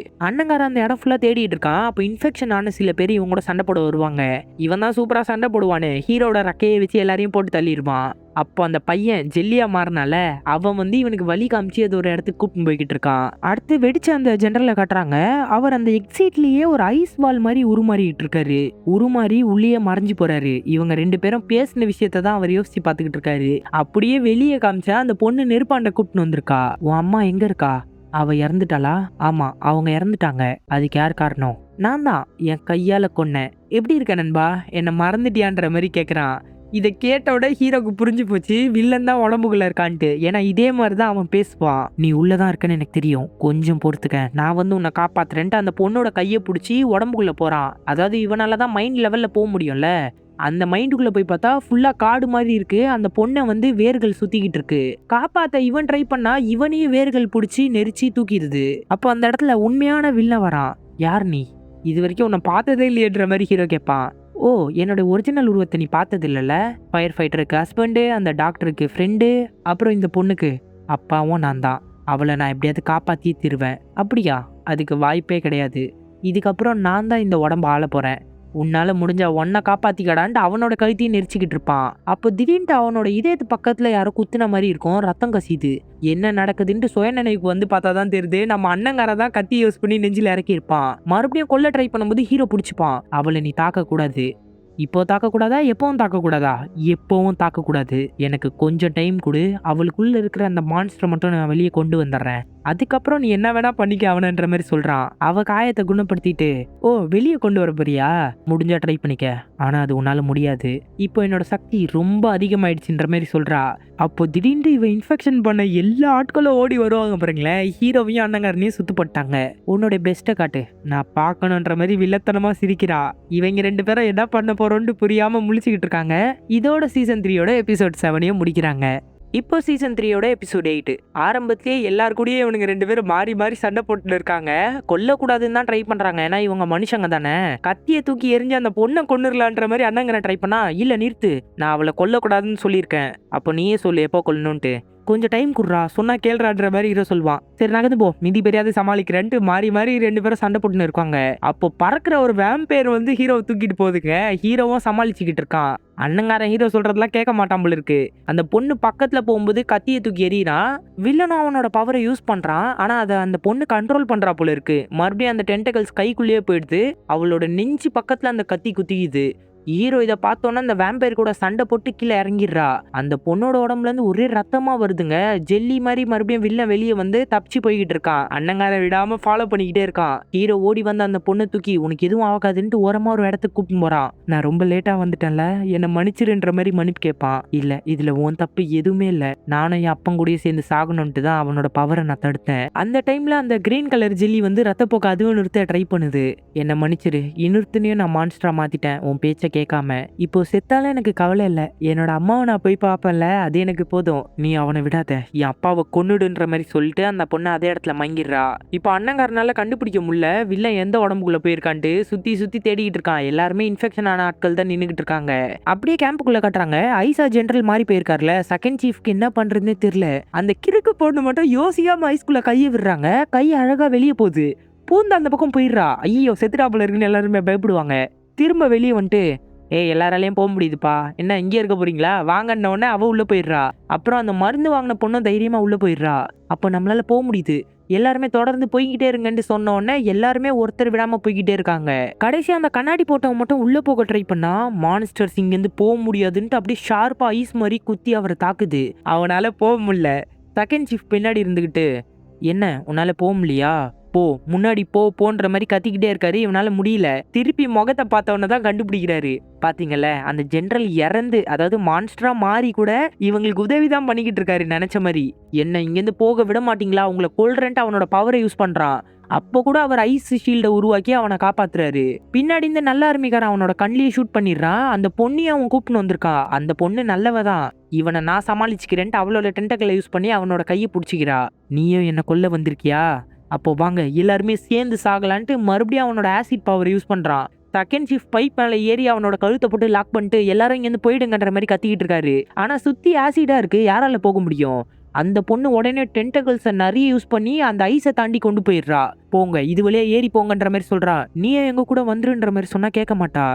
அண்ணங்கார அந்த இடம் ஃபுல்லா தேடிட்டு இருக்கான். அப்போ இன்ஃபெக்ஷன் ஆன சில பேர் இவங்க கூட சண்டை போட வருவாங்க. இவன் தான் சூப்பரா சண்டை போடுவானே, ஹீரோட ரக்கையை வச்சு எல்லாரையும் போட்டு தள்ளிடுவான். அப்போ அந்த பையன் ஜெல்லியா மாறினால அவன் வந்து இவனுக்கு வழி காமிச்சு அது ஒரு இடத்துக்கு கூப்பிட்டு போய்கிட்டு இருக்கான். அடுத்து வெடிச்ச அந்த ஜெனரலை காட்டுறாங்க. அவர் அந்த எக்ஸிட்லயே ஒரு ஐஸ் பால் மாதிரி உருமாறிட்டு இருக்காரு. உருமாறி உள்ளே மறைஞ்சு போறாரு. இவங்க 2 பேரும் பேசின விஷயத்த தான் அவர் யோசிச்சு பார்த்துக்கிட்டு இருக்காரு. அப்படியே வெளியே காமிச்சா அந்த பொண்ணு நெருப்பாண்ட கூப்பிட்டு வந்திருக்கா. உன் அம்மா எங்க இருக்கா? அவ இறந்துட்டாளா? ஆமா, அவங்க இறந்துட்டாங்க. அதுக்கு யார் காரணம்? நான் தான், என் கையால கொன்னேன். எப்படி இருக்க நண்பா, என்ன மறந்துட்டியான்ற மாதிரி கேக்குறான். இதை கேட்டோட ஹீரோக்கு புரிஞ்சு போச்சு வில்லன் தான் உடம்புக்குள்ள இருக்கான்ட்டு. ஏன்னா இதே மாதிரிதான் அவன் பேசுவான். நீ உள்ளதான் இருக்கன்னு எனக்கு தெரியும், கொஞ்சம் பொறுத்துக்க, நான் வந்து உன்னை காப்பாத்துறேன்ட்டு அந்த பொண்ணோட கையை பிடிச்சி உடம்புக்குள்ள போறான். அதாவது இவனாலதான் மைண்ட் லெவல்ல போக முடியும்ல. அந்த மைண்டுக்குள்ள போய் பார்த்தா ஃபுல்லா காடு மாதிரி இருக்கு. அந்த பொண்ணை வந்து வேர்கள் சுத்திக்கிட்டு இருக்கு. காப்பாத்த இவன் ட்ரை பண்ணா இவனையும் வேர்கள் பிடிச்சி நெரிச்சு தூக்கிடுது. அப்போ அந்த இடத்துல உண்மையான வில்லன் வரான். யார் நீ? இது வரைக்கும் உன்னை பார்த்ததே இல்லையன்ற மாதிரி ஹீரோ கேட்பான். ஓ, என்னோட ஒரிஜினல் உருவத்தை நீ பார்த்தது இல்லைல்ல? ஃபயர் ஃபைட்டருக்கு ஹஸ்பண்டு, அந்த டாக்டருக்கு ஃப்ரெண்டு, அப்புறம் இந்த பொண்ணுக்கு அப்பாவும் நான் தான். அவளை நான் எப்படியாவது காப்பாற்றி தருவேன். அப்படியா? அதுக்கு வாய்ப்பே கிடையாது. இதுக்கப்புறம் நான் தான் இந்த உடம்பு ஆள போகிறேன். உன்னால முடிஞ்ச ஒன்ன காப்பாத்திக்கடான்ட்டு அவனோட கழுத்தையும் நெரிச்சுக்கிட்டு இருப்பான். அப்போ திடீர்னு அவனோட இதயத்து பக்கத்துல யாரோ குத்துன மாதிரி இருக்கும். ரத்தம் கசியுது. என்ன நடக்குதுன்ட்டு சுய நினைவுக்கு வந்து பார்த்தாதான் தெரியுது நம்ம அண்ணங்கார தான் கத்தி யூஸ் பண்ணி நெஞ்சில் இறக்கி இருப்பான். மறுபடியும் கொல்ல ட்ரை பண்ணும்போது ஹீரோ பிடிச்சிப்பான். அவளை நீ தாக்க கூடாது, இப்போ தாக்கக்கூடாதா, எப்பவும் தாக்கக்கூடாதா? எப்பவும் தாக்கக்கூடாது. எனக்கு கொஞ்சம் டைம் குடு. அவளுக்குள்ள இருக்கிற அந்த மான்ஸ்டர மட்டும் நான் வெளிய கொண்டு வந்துர்றேன். அதுக்கப்புறம் நீ என்ன வேணா பண்ணிக்க அவனன்ற மாரி சொல்றான். அவ காயத்த குணப்படுத்திட்டு, "ஓ! வெளிய கொண்டு வர போறியா? முடிஞ்சா ட்ரை பண்ணிக்க. ஆனா அது உன்னால முடியாது. இப்போ என்னோட சக்தி ரொம்ப அதிகமாயிடுச்சுன்ற மாரி சொல்றா." அப்போ திடீர்னு இவ இன்ஃபெக்ஷன் பண்ண எல்லா ஆட்களும் ஓடி வருவாங்க பாருங்களேன். ஹீரோவையும் அண்ணங்காரனையும் சுத்து போட்டாங்க. "உன்னோட பெஸ்ட்ட காட்டு. நான் பார்க்கணுன்ற மாரி வில்லத்தனமா சிரிக்கிறா. இவங்க 2 பேரும் என்ன பண்ண போறோம்னு புரியாம முழிச்சுக்கிட்டு இருக்காங்க. இதோட சீசன் 3யோட எபிசோட் 7யும் முடிக்கிறாங்க. இப்போ சீசன் 3யோட எபிசோட் 8. ஆரம்பத்திலேயே எல்லார் கூடயே இவனுங்க 2 பேரும் மாறி மாறி சண்டை போட்டுட்டு இருக்காங்க. கொல்லக்கூடாதுன்னு தான் ட்ரை பண்றாங்க. ஏன்னா இவங்க மனுஷங்க தானே. கத்திய தூக்கி எரிஞ்சு அந்த பொண்ணை கொன்னுடலான்ற மாதிரி அண்ணங்கிற ட்ரை பண்ணா, இல்ல நிறுத்து, நான் அவளை கொல்லக்கூடாதுன்னு சொல்லியிருக்கேன். அப்போ நீயே சொல்லு எப்போ கொல்லணும்ட்டு. கொஞ்சம் டைம் குடுறா, சொன்னா கேள்றான்ற மாதிரி ஹீரோ சொல்லுவான். சரி நகர்ந்து போ, மிதி பெரியாவது சமாளிக்கிறேன்ட்டு மாறி மாறி 2 பேரும் சண்டை போட்டுன்னு இருக்காங்க. அப்போ பறக்கிற ஒரு வேம்பயர் வந்து ஹீரோவை தூக்கிட்டு போகுதுங்க. ஹீரோவும் சமாளிச்சுக்கிட்டு இருக்கான். அண்ணங்காரன் ஹீரோ சொல்றதெல்லாம் கேட்க மாட்டான் போல இருக்கு. அந்த பொண்ணு பக்கத்துல போகும்போது கத்தியை தூக்கி எறிறான். வில்லனும் அவனோட பவரை யூஸ் பண்றான். ஆனா அதை அந்த பொண்ணு கண்ட்ரோல் பண்றா போல இருக்கு. மறுபடியும் அந்த டென்டகல்ஸ் கைக்குள்ளேயே போயிடுது. அவளோட நெஞ்சு பக்கத்துல அந்த கத்தி குத்திக்குது. ஹீரோ இதை பார்த்தோன்னா அந்த வேம்பயர் கூட சண்டை போட்டு கீழே இறங்கிடுறா. அந்த பொண்ணோட உடம்புல இருந்து ஒரே ரத்தமா வருதுங்க. ஜெல்லி மாதிரி மறுபடியும் வில்லன் வெளியே வந்து தப்பிச்சு போய்கிட்டு இருக்கான். அண்ணங்காரன் விடாம ஃபாலோ பண்ணிக்கிட்டே இருக்கான். ஹீரோ ஓடி வந்து அந்த பொண்ணை தூக்கி உனக்கு எதுவும் ஆகாதுன்ட்டு ஓரமா ஒரு இடத்துக்கு கூப்பிட்டு போறான். நான் ரொம்ப லேட்டா வந்துட்டேன்ல, என்னை மன்னிச்சிருன்ற மாதிரி மன்னிப்பு கேட்பான். இல்ல இதுல உன் தப்பு எதுவுமே இல்ல, நானும் என் அப்பன் கூடயே சேர்ந்து சாகணும்ட்டு தான் அவனோட பவரை நான் தடுத்தேன். அந்த டைம்ல அந்த கிரீன் கலர் ஜெல்லி வந்து ரத்தப்போக்க அதுவும் நிறுத்த ட்ரை பண்ணுது. என்னை மன்னிச்சிரு, இன்னொருத்தனையும் நான் மான்ஸ்டரா மாத்திட்டேன் உன் பேச்சை கேட்காம. இப்போ செத்தாலும் எனக்கு கவலை இல்ல, என்னோட அம்மாவை நான் போய் பார்ப்பேன்ல, அது எனக்கு போதும். நீ அவனை விடாத, என் அப்பாவை கொன்னுடுன்ற மாதிரி சொல்லிட்டு அந்த பொண்ணு அதே இடத்துல மங்கிடுறா. இப்போ அண்ணங்காரனால கண்டுபிடிக்க முடியல வில்லன் எந்த உடம்புக்குள்ள போயிருக்கான்ட்டு சுத்தி சுத்தி தேடிக்கிட்டு இருக்கான். எல்லாருமே இன்ஃபெக்ஷன் ஆன ஆட்கள் தான் நின்றுகிட்டு இருக்காங்க. அப்படியே கேம்புக்குள்ள கட்டுறாங்க. ஐசா ஜெனரல் மாறி போயிருக்காருல, செகண்ட் சீஃப்க்கு என்ன பண்றதுன்னே தெரியல. அந்த கிறுக்கு பொண்ணு மட்டும் யோசிக்காம ஐஸ்குள்ள கையை விடுறாங்க. கை அழகா வெளியே போகுது. பூந்து அந்த பக்கம் போயிடுறா. ஐயோ செத்துட்டாப்புல இருக்குன்னு எல்லாருமே பயப்படுவாங்க. திரும்ப வெளியே வந்துட்டு, ஏய் எல்லாராலையும் போக முடியுதுப்பா, என்ன இங்கே இருக்க போறீங்களா வாங்கன்ன உடனே அவ உள்ள போயிடுறா. அப்புறம் அந்த மருந்து வாங்கின பொண்ணும் தைரியமா உள்ள போயிடுறா. அப்போ நம்மளால போக முடியுது. எல்லாருமே தொடர்ந்து போய்கிட்டே இருங்கன்னு சொன்ன உடனே எல்லாருமே ஒருத்தர் விடாம போய்கிட்டே இருக்காங்க. கடைசி அந்த கண்ணாடி போட்டவன் மட்டும் உள்ள போக ட்ரை பண்ணா மான்ஸ்டர்ஸ் இங்கேருந்து போக முடியாதுன்ட்டு அப்படியே ஷார்ப்பா ஐஸ் மாதிரி குத்தி அவரை தாக்குது. அவனால போக முடியல. செகண்ட் சீஃப் பின்னாடி இருந்துகிட்டு, என்ன உன்னால போக முடியா, போ முன்னாடி போ போன்ற மாதிரி கத்திக்கிட்டே இருக்காரு. இவனால முடியல. திருப்பி முகத்தை பார்த்தவன தான் கண்டுபிடிக்கிறாரு. பாத்தீங்கல்ல அந்த ஜெனரல் இறந்து, அதாவது மான்ஸ்டரா மாறி கூட இவங்களுக்கு உதவி தான் பண்ணிக்கிட்டு இருக்காரு நினைச்ச மாதிரி. என்ன இங்கேருந்து போக விட மாட்டீங்களா, உங்களை கொல்றேன்ட்டு அவனோட பவரை யூஸ் பண்றான். அப்போ கூட அவர் ஐஸ் ஷீல்டை உருவாக்கி அவனை காப்பாத்துறாரு. பின்னாடி இந்த நல்ல ஆர்மிக்காரன் அவனோட கண்ணிலேயே ஷூட் பண்ணிடுறான். அந்த பொண்ணையும் அவன் கூப்பிட்டு வந்திருக்கான். அந்த பொண்ணு நல்லவ தான். இவனை நான் சமாளிச்சுக்கிறேன்ட்டு அவளோட டென்டக்களை யூஸ் பண்ணி அவனோட கையை பிடிச்சிக்கிறா. நீயும் என்ன கொல்ல வந்திருக்கியா, அப்போ வாங்க எல்லாருமே சேர்ந்து சாகலான்ட்டு மறுபடியும் அவனோட ஆசிட் பவர் யூஸ் பண்றான். செகண்ட் சீஃப் பைப் மேல ஏறி அவனோட கழுத்தை போட்டு லாக் பண்ணிட்டு எல்லாரும் இங்கேருந்து போயிடுங்கன்ற மாதிரி கத்திக்கிட்டு இருக்காரு. ஆனா சுத்தி ஆசிடா இருக்கு, யாரால போக முடியும்? அந்த பொண்ணு உடனே டென்டகல்ஸை நிறைய யூஸ் பண்ணி அந்த ஐஸை தாண்டி கொண்டு போயிடுறா. போங்க இது வழியா ஏறி போங்கன்ற மாதிரி சொல்றா. நீயே எங்க கூட வந்துருன்ற மாதிரி சொன்னா கேட்க மாட்டா.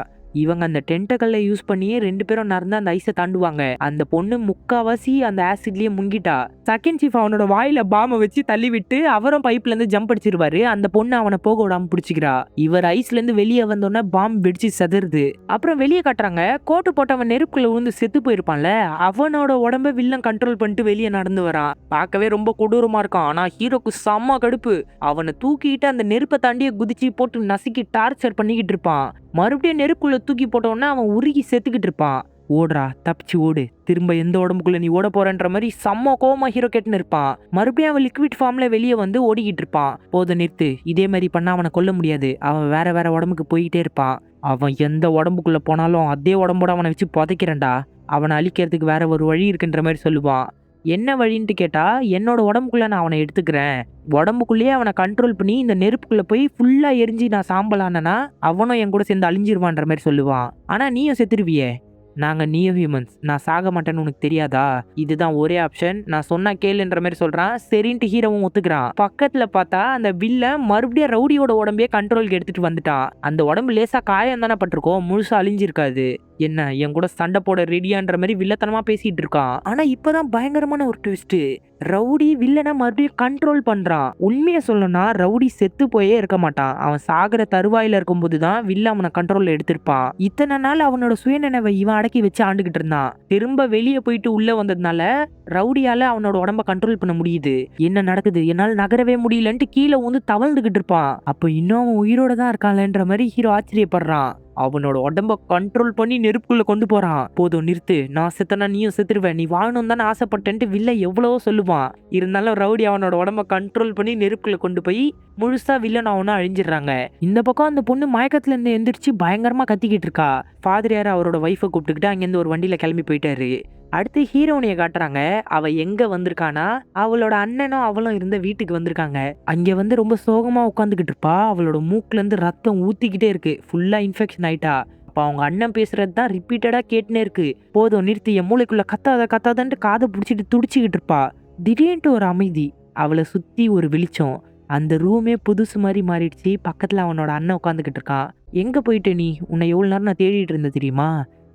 இவங்க அந்த டென்டகல்ல யூஸ் பண்ணியே 2 பேரும் நடந்து அந்த ஐஸை தாண்டுவாங்க. அந்த பொண்ணு முக்காவாசி அந்த ஆசிட்லயே முங்கிட்டா. செகண்ட் சீஃப் அவனோட வாயில பாம்பை வச்சு தள்ளி விட்டு அவரும் பைப்ல இருந்து ஜம்ப் அடிச்சிருவாரு. அந்த பொண்ணு அவனை போக விடாம பிடிச்சிக்கிறா. இவர் ஐஸ்ல இருந்து வெளியே வந்தோடனே பாம்பு வெடிச்சு சதுருது. அப்புறம் வெளியே காட்டுறாங்க. கோட்டு போட்டவன் நெருப்புக்குள்ள விழுந்து செத்து போயிருப்பான்ல, அவனோட உடம்ப வில்லன் கண்ட்ரோல் பண்ணிட்டு வெளியே நடந்து வரான். பார்க்கவே ரொம்ப கொடூரமா இருக்கான். ஆனா ஹீரோக்கு செம்ம கடுப்பு. அவனை தூக்கிட்டு அந்த நெருப்பை தாண்டியே குதிச்சு போட்டு நசுக்கி டார்ச்சர் பண்ணிக்கிட்டு இருப்பான். மறுபடியும் நெருப்புக்குள்ள தூக்கி போட்டோன்னா அவன் உருகி செத்துக்கிட்டு இருப்பான். ஓடுறா, தப்பிச்சு ஓடு, திரும்ப எந்த உடம்புக்குள்ள நீ ஓட போறன்ற மாதிரி செம்ம கோவமா ஹீரோ கேட்டுன்னு இருப்பான். மறுபடியும் அவன் லிக்விட் ஃபார்ம்ல வெளியே வந்து ஓடிக்கிட்டு இருப்பான். போத நிறுத்து, இதே மாதிரி பண்ணா அவனை கொல்ல முடியாது. அவன் வேற வேற உடம்புக்கு போயிட்டே இருப்பான். அவன் எந்த உடம்புக்குள்ள போனாலும் அதே உடம்போட அவனை வச்சு புதைக்கிறேன்டா. அவனை அழிக்கிறதுக்கு வேற ஒரு வழி இருக்குன்ற மாதிரி சொல்லுவான். என்ன வழின்ட்டு கேட்டா, என்னோட உடம்புக்குள்ள நான் அவனை எடுத்துக்கிறேன், உடம்புக்குள்ளேயே அவனை கண்ட்ரோல் பண்ணி இந்த நெருப்புக்குள்ள போய் ஃபுல்லா எரிஞ்சு நான் சாம்பலானா அவனும் என் கூட சேர்ந்து அழிஞ்சிருவான்ற மாதிரி சொல்லுவான். ஆனா நீயும் செத்துருவியே. நாங்க நியோ ஹியூமன்ஸ், நான் சாக மாட்டேன்னு உனக்கு தெரியாதா, இதுதான் ஒரே ஆப்ஷன், நான் சொன்னா கேளுன்ற மாதிரி சொல்றான். சரின்ட்டு ஹீரோவும் ஒத்துக்கிறான். பக்கத்துல பார்த்தா அந்த வில்லன் மறுபடியும் ரவுடியோட உடம்பையே கண்ட்ரோலுக்கு எடுத்துட்டு வந்துட்டான். அந்த உடம்பு லேசா காயம் தானே பட்டிருக்கோம், முழுசா அழிஞ்சிருக்காது. என்ன என் கூட சண்டை போட ரெடியான்ற மாதிரி வில்லத்தனமா பேசிட்டு இருக்கான். ஆனா இப்பதான் பயங்கரமான ஒரு ட்விஸ்ட். ரவுடி வில்லனை மறுபடியும் கண்ட்ரோல் பண்றான். உண்மையை சொல்லணும்னா ரவுடி செத்து போயே இருக்க மாட்டான். அவன் சாகிற தருவாயில இருக்கும்போது தான் வில்ல அவனை கண்ட்ரோல்ல எடுத்திருப்பான். இத்தனை நாள் அவனோட சுயநினைவை இவன் அடக்கி வச்சு ஆண்டுகிட்டு இருந்தான். திரும்ப வெளியே போயிட்டு உள்ள வந்ததுனால ரவுடியால அவனோட உடம்ப கண்ட்ரோல் பண்ண முடியுது. என்ன நடக்குது, என்னால் நகரவே முடியலன்ட்டு கீழே வந்து தவழ்ந்துகிட்டு இருப்பான். அப்ப இன்னும் அவன் உயிரோட தான் இருக்கான்ன்ற மாதிரி ஹீரோ ஆச்சரியப்படுறான். அவனோட உடம்ப கண்ட்ரோல் பண்ணி நெருப்புக்குள்ள கொண்டு போறான். போதும் நிறுத்து, நான் செத்தனா நீயும் செத்துருவேன், நீ வாழணும் தானே ஆசைப்பட்டேன்ட்டு வில்ல எவ்வளவோ சொல்லுவான். இருந்தாலும் ரவுடி அவனோட உடம்ப கண்ட்ரோல் பண்ணி நெருப்புக்குள்ள கொண்டு போய் முழுசா வில்லன் அவனை அழிஞ்சிடுறாங்க. இந்த பக்கம் அந்த பொண்ணு மயக்கத்துல இருந்து எந்திரிச்சு பயங்கரமா கத்திக்கிட்டு இருக்கா. ஃபாதர் அவரோட ஒய்ஃபை கூப்பிட்டுக்கிட்டு அங்கிருந்து ஒரு வண்டியில கிளம்பி போயிட்டாரு. அடுத்து ஹீரோனியை காட்டுறாங்க. அவ எங்க வந்திருக்கானா, அவளோட அண்ணனும் அவளும் இருந்த வீட்டுக்கு வந்திருக்காங்க. அங்க வந்து ரொம்ப சோகமா உட்காந்துக்கிட்டு இருப்பா. அவளோட மூக்குல இருந்து ரத்தம் ஊத்திக்கிட்டே இருக்கு. ஃபுல்லா இன்ஃபெக்ஷன் ஆயிட்டா. அப்ப அவங்க அண்ணன் பேசுறது தான் ரிப்பீட்டடா கேட்டுனே இருக்கு. போதும் நிறுத்தி, என் மூளைக்குள்ள கத்தாதன்ட்டு காதை பிடிச்சிட்டு துடிச்சுக்கிட்டு இருப்பா. திடீர்னு ஒரு அமைதி. அவளை சுத்தி ஒரு வெளிச்சம். அந்த ரூமே புதுசு மாதிரி மாறிடுச்சு. பக்கத்துல அவனோட அண்ணன் உட்காந்துக்கிட்டு இருக்கான். எங்க போயிட்ட நீ? உன்னை எவ்வளவு நேரம் நான் தேடிட்டு இருந்தேன் தெரியுமா?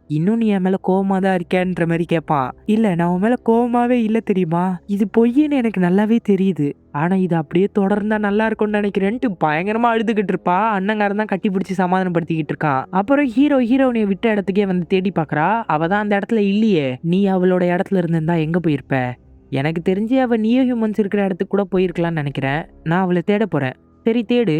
இன்னும் நீ என் மேல கோவமா தான் இருக்கேன்ற மாதிரி கேட்பான். இல்ல, நான் உன் மேல கோவமாவே இல்ல தெரியுமா, இது பொய்ன்னு எனக்கு நல்லாவே தெரியுது. ஆனா இது அப்படியே தொடர்ந்தா நல்லா இருக்கும்னு நினைக்கிறேன்ட்டு பயங்கரமா அழுதுகிட்டு இருப்பா. அண்ணங்காரன் தான் கட்டி பிடிச்சி சமாதானப்படுத்திக்கிட்டு இருக்கான். அப்புறம் ஹீரோனியை விட்ட இடத்துக்கே வந்து தேடி பாக்குறா. அவ தான் அந்த இடத்துல இல்லையே. நீ அவளோட இடத்துல இருந்திருந்தா எங்க போயிருப்ப? எனக்கு தெரிஞ்சு அவ நியோ ஹியூமன்ஸ் இருக்கிற இடத்துக்கு கூட போயிருக்கலாம்னு நினைக்கிறேன். நான் அவளை தேட போறேன். சரி தேடு.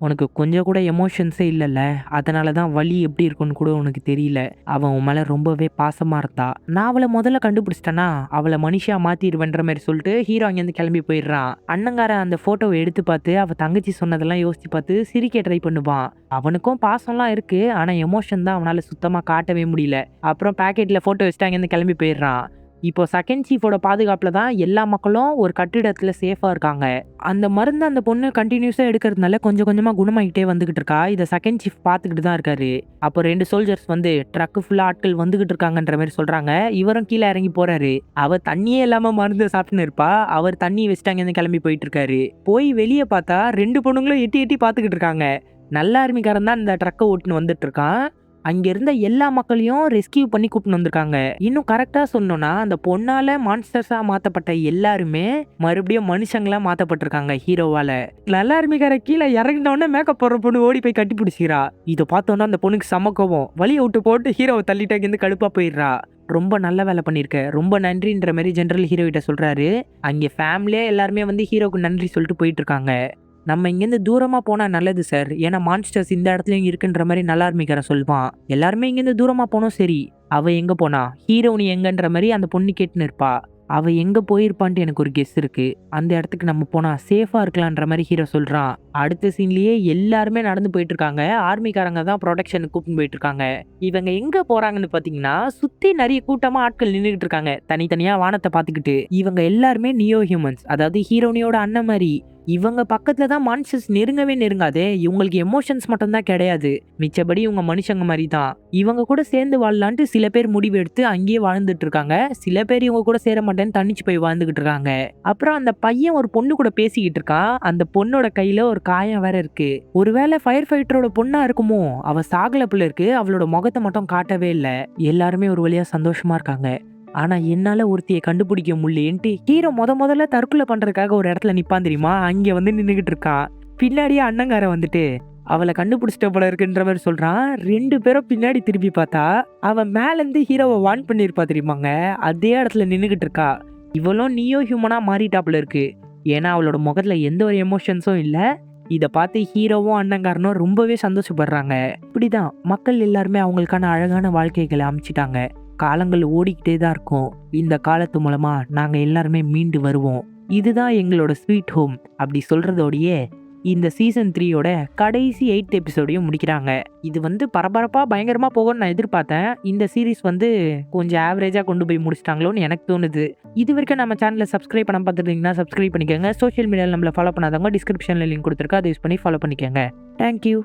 உனக்கு கொஞ்சம் கூட எமோஷன்ஸே இல்லைல்ல, அதனால தான் வலி எப்படி இருக்குன்னு கூட உனக்கு தெரியல. அவன் உன் மேலே ரொம்பவே பாசமாக இருந்தா. நான் அவளை முதல்ல கண்டுபிடிச்சிட்டேன்னா அவளை மனுஷியா மாற்றிடுவேன்ற மாதிரி சொல்லிட்டு ஹீரோ அங்கேருந்து கிளம்பி போயிடுறான். அண்ணங்காரன் அந்த ஃபோட்டோவை எடுத்து பார்த்து அவள் தங்கச்சி சொன்னதெல்லாம் யோசிச்சு பார்த்து சிரிக்க ட்ரை பண்ணுவான். அவனுக்கும் பாசம்லாம் இருக்கு, ஆனால் எமோஷன் தான் அவனால் சுத்தமாக காட்டவே முடியல. அப்புறம் பேக்கெட்டில் ஃபோட்டோ வச்சுட்டு அங்கேருந்து கிளம்பி போயிடுறான். இப்போ செகண்ட் சீஃபோட பாதுகாப்பில் தான் எல்லா மக்களும் ஒரு கட்டிடத்தில் சேஃபாக இருக்காங்க. அந்த மருந்து அந்த பொண்ணு கண்டினியூஸாக எடுக்கிறதுனால கொஞ்சம் கொஞ்சமாக குணமாகிட்டே வந்துகிட்டு இருக்கா. இதை செகண்ட் சீஃப் பார்த்துக்கிட்டு தான் இருக்காரு. அப்போ 2 சோல்ஜர்ஸ் வந்து ட்ரக்கு ஃபுல்லாக ஆட்கள் வந்துகிட்டு இருக்காங்கன்ற மாதிரி சொல்கிறாங்க. இவரும் கீழே இறங்கி போறாரு. அவர் தண்ணியே இல்லாமல் மருந்து சாப்பிட்டுன்னு இருப்பா. அவர் தண்ணி வச்சுட்டாங்க கிளம்பி போயிட்டு இருக்காரு. போய் வெளியே பார்த்தா 2 பொண்ணுங்களும் எட்டி எட்டி பார்த்துக்கிட்டு இருக்காங்க. நல்ல ஆர்மிக்காரன் தான் இந்த ட்ரக்கை ஓட்டுன்னு வந்துட்டு இருக்கான். அங்க இருந்த எல்லா மக்களையும் ரெஸ்கியூ பண்ணி கூப்பிட்டு வந்திருக்காங்க. இன்னும் கரெக்டா சொன்னோம்னா அந்த பொண்ணால மான்ஸ்டர்ஸா மாத்தப்பட்ட எல்லாருமே மறுபடியும் மனுஷங்களா மாத்தப்பட்டிருக்காங்க ஹீரோவால. நல்ல ஆர்மிக்கார கீழே இறங்கினோடனே மேக்கப் போடுற பொண்ணு ஓடி போய் கட்டி பிடிச்சிக்கிறா. இதை பார்த்தோன்னா அந்த பொண்ணுக்கு சமக்கவும் வழியை விட்டு போட்டு ஹீரோவை தள்ளிட்டு அங்கிருந்து கடுப்பா போயிடுறா. ரொம்ப நல்ல வேலை பண்ணியிருக்க, ரொம்ப நன்றின்ற மாதிரி ஜென்ரல் ஹீரோ கிட்ட சொல்றாரு. அங்கே ஃபேமிலியே எல்லாருமே வந்து ஹீரோக்கு நன்றி சொல்லிட்டு போயிட்டு இருக்காங்க. நம்ம இங்கேருந்து தூரமாக போனால் நல்லது சார், ஏன்னா மான்ஸ்டர்ஸ் இந்த இடத்துலையும் இருக்குன்ற மாதிரி நல்லா ஆரம்பிக்கிற சொல்லுவான். எல்லாருமே இங்கேருந்து தூரமாக போனோம். சரி, அவள் எங்கே போனா, ஹீரோனி எங்கன்ற மாதிரி அந்த பொண்ணு கேட்டுன்னு இருப்பா. அவள் எங்கே போயிருப்பான்ட்டு எனக்கு ஒரு கெஸ் இருக்கு. அந்த இடத்துக்கு நம்ம போனால் சேஃபாக இருக்கலான்ற மாதிரி ஹீரோ சொல்கிறான். அடுத்த சீன்லேயே எல்லாருமே நடந்து போயிட்டு இருக்காங்க. ஆர்மிக்காரங்க தான் ப்ரொடெக்ஷனுக்கு கூப்பிட்டு போயிட்டு இருக்காங்க. இவங்க எங்கே போகிறாங்கன்னு பார்த்தீங்கன்னா சுற்றி நிறைய கூட்டமாக ஆட்கள் நின்றுக்கிட்டு இருக்காங்க, தனித்தனியாக வானத்தை பார்த்துக்கிட்டு. இவங்க எல்லாருமே நியோ ஹியூமன்ஸ், அதாவது ஹீரோனியோட அண்ணன் மாதிரி. இவங்க பக்கத்துல தான் மான்ஸ்டர்ஸ் நெருங்கவே நெருங்காதே. இவங்களுக்கு எமோஷன்ஸ் மட்டும் தான் கிடையாது, மிச்சபடி இவங்க மனுஷங்க மாதிரி தான். இவங்க கூட சேர்ந்து வாழலான்ட்டு சில பேர் முடிவு எடுத்து அங்கேயே வாழ்ந்துட்டு இருக்காங்க. சில பேர் இவங்க கூட சேர மாட்டேன்னு தனிச்சு போய் வாழ்ந்துகிட்டு இருக்காங்க. அப்புறம் அந்த பையன் ஒரு பொண்ணு கூட பேசிக்கிட்டு இருக்கான். அந்த பொண்ணோட கையில ஒரு காயம் வேற இருக்கு. ஒருவேளை ஃபயர் ஃபைட்டரோட பொண்ணா இருக்குமோ? அவ சாகல போல இருக்கு. அவளோட முகத்தை மட்டும் காட்டவே இல்லை. எல்லாருமே ஒரு வழியா சந்தோஷமா இருக்காங்க. ஆனா என்னால ஒருத்தியை கண்டுபிடிக்க முடியலன்ட்டு ஹீரோ முதல்ல தற்கொலை பண்றதுக்காக ஒரு இடத்துல நிப்பான் தெரியுமா, அங்க வந்து நின்றுகிட்டு இருக்கான். பின்னாடியே அண்ணங்கார வந்துட்டு அவளை கண்டுபிடிச்சிட்ட போல இருக்குன்ற மாதிரி சொல்றான். 2 பேரும் பின்னாடி திருப்பி பார்த்தா அவன் மேல இருந்து ஹீரோவை வான் பண்ணிருப்பா தெரியுமாங்க, அதே இடத்துல நின்றுகிட்டு இருக்கா. இவளும் நியோ ஹியூமனா மாறிட்டாப்புல இருக்கு. ஏன்னா அவளோட முகத்துல எந்த ஒரு எமோஷன்ஸும் இல்லை. இதை பார்த்து ஹீரோவும் அண்ணங்காரனும் ரொம்பவே சந்தோஷப்படுறாங்க. இப்படிதான் மக்கள் எல்லாருமே அவங்களுக்கான அழகான வாழ்க்கைகளை அமைச்சிட்டாங்க. காலங்கள் ஓடிக்கிட்டே தான் இருக்கும். இந்த காலத்து மூலமா நாங்க எல்லாருமே மீண்டு வருவோம். இதுதான் எங்களோட ஸ்வீட் ஹோம் அப்படி சொல்றதோடையே இந்த சீசன் 3யோட கடைசி 8th எபிசோடையும் முடிக்கிறாங்க. இது வந்து பரபரப்பா பயங்கரமா போகும்னு நான் எதிர்பார்த்தேன். இந்த சீரீஸ் வந்து கொஞ்சம் ஆவரேஜா கொண்டு போய் முடிச்சிட்டாங்களோன்னு எனக்கு தோணுது. இது வரைக்கும் நம்ம சேனலை சப்ஸ்கிரைப் பண்ண பார்த்துருந்தீங்கன்னா சப்ஸ்கிரைப் பண்ணிக்கோங்க. சோஷியல் மீடியாவில் நம்மளை ஃபாலோ பண்ணாதவங்க டிஸ்கிரிப்ஷனில் லிங்க் கொடுத்துருக்கா, அதை யூஸ் பண்ணி ஃபாலோ பண்ணிக்கோங்க. தேங்க்யூ.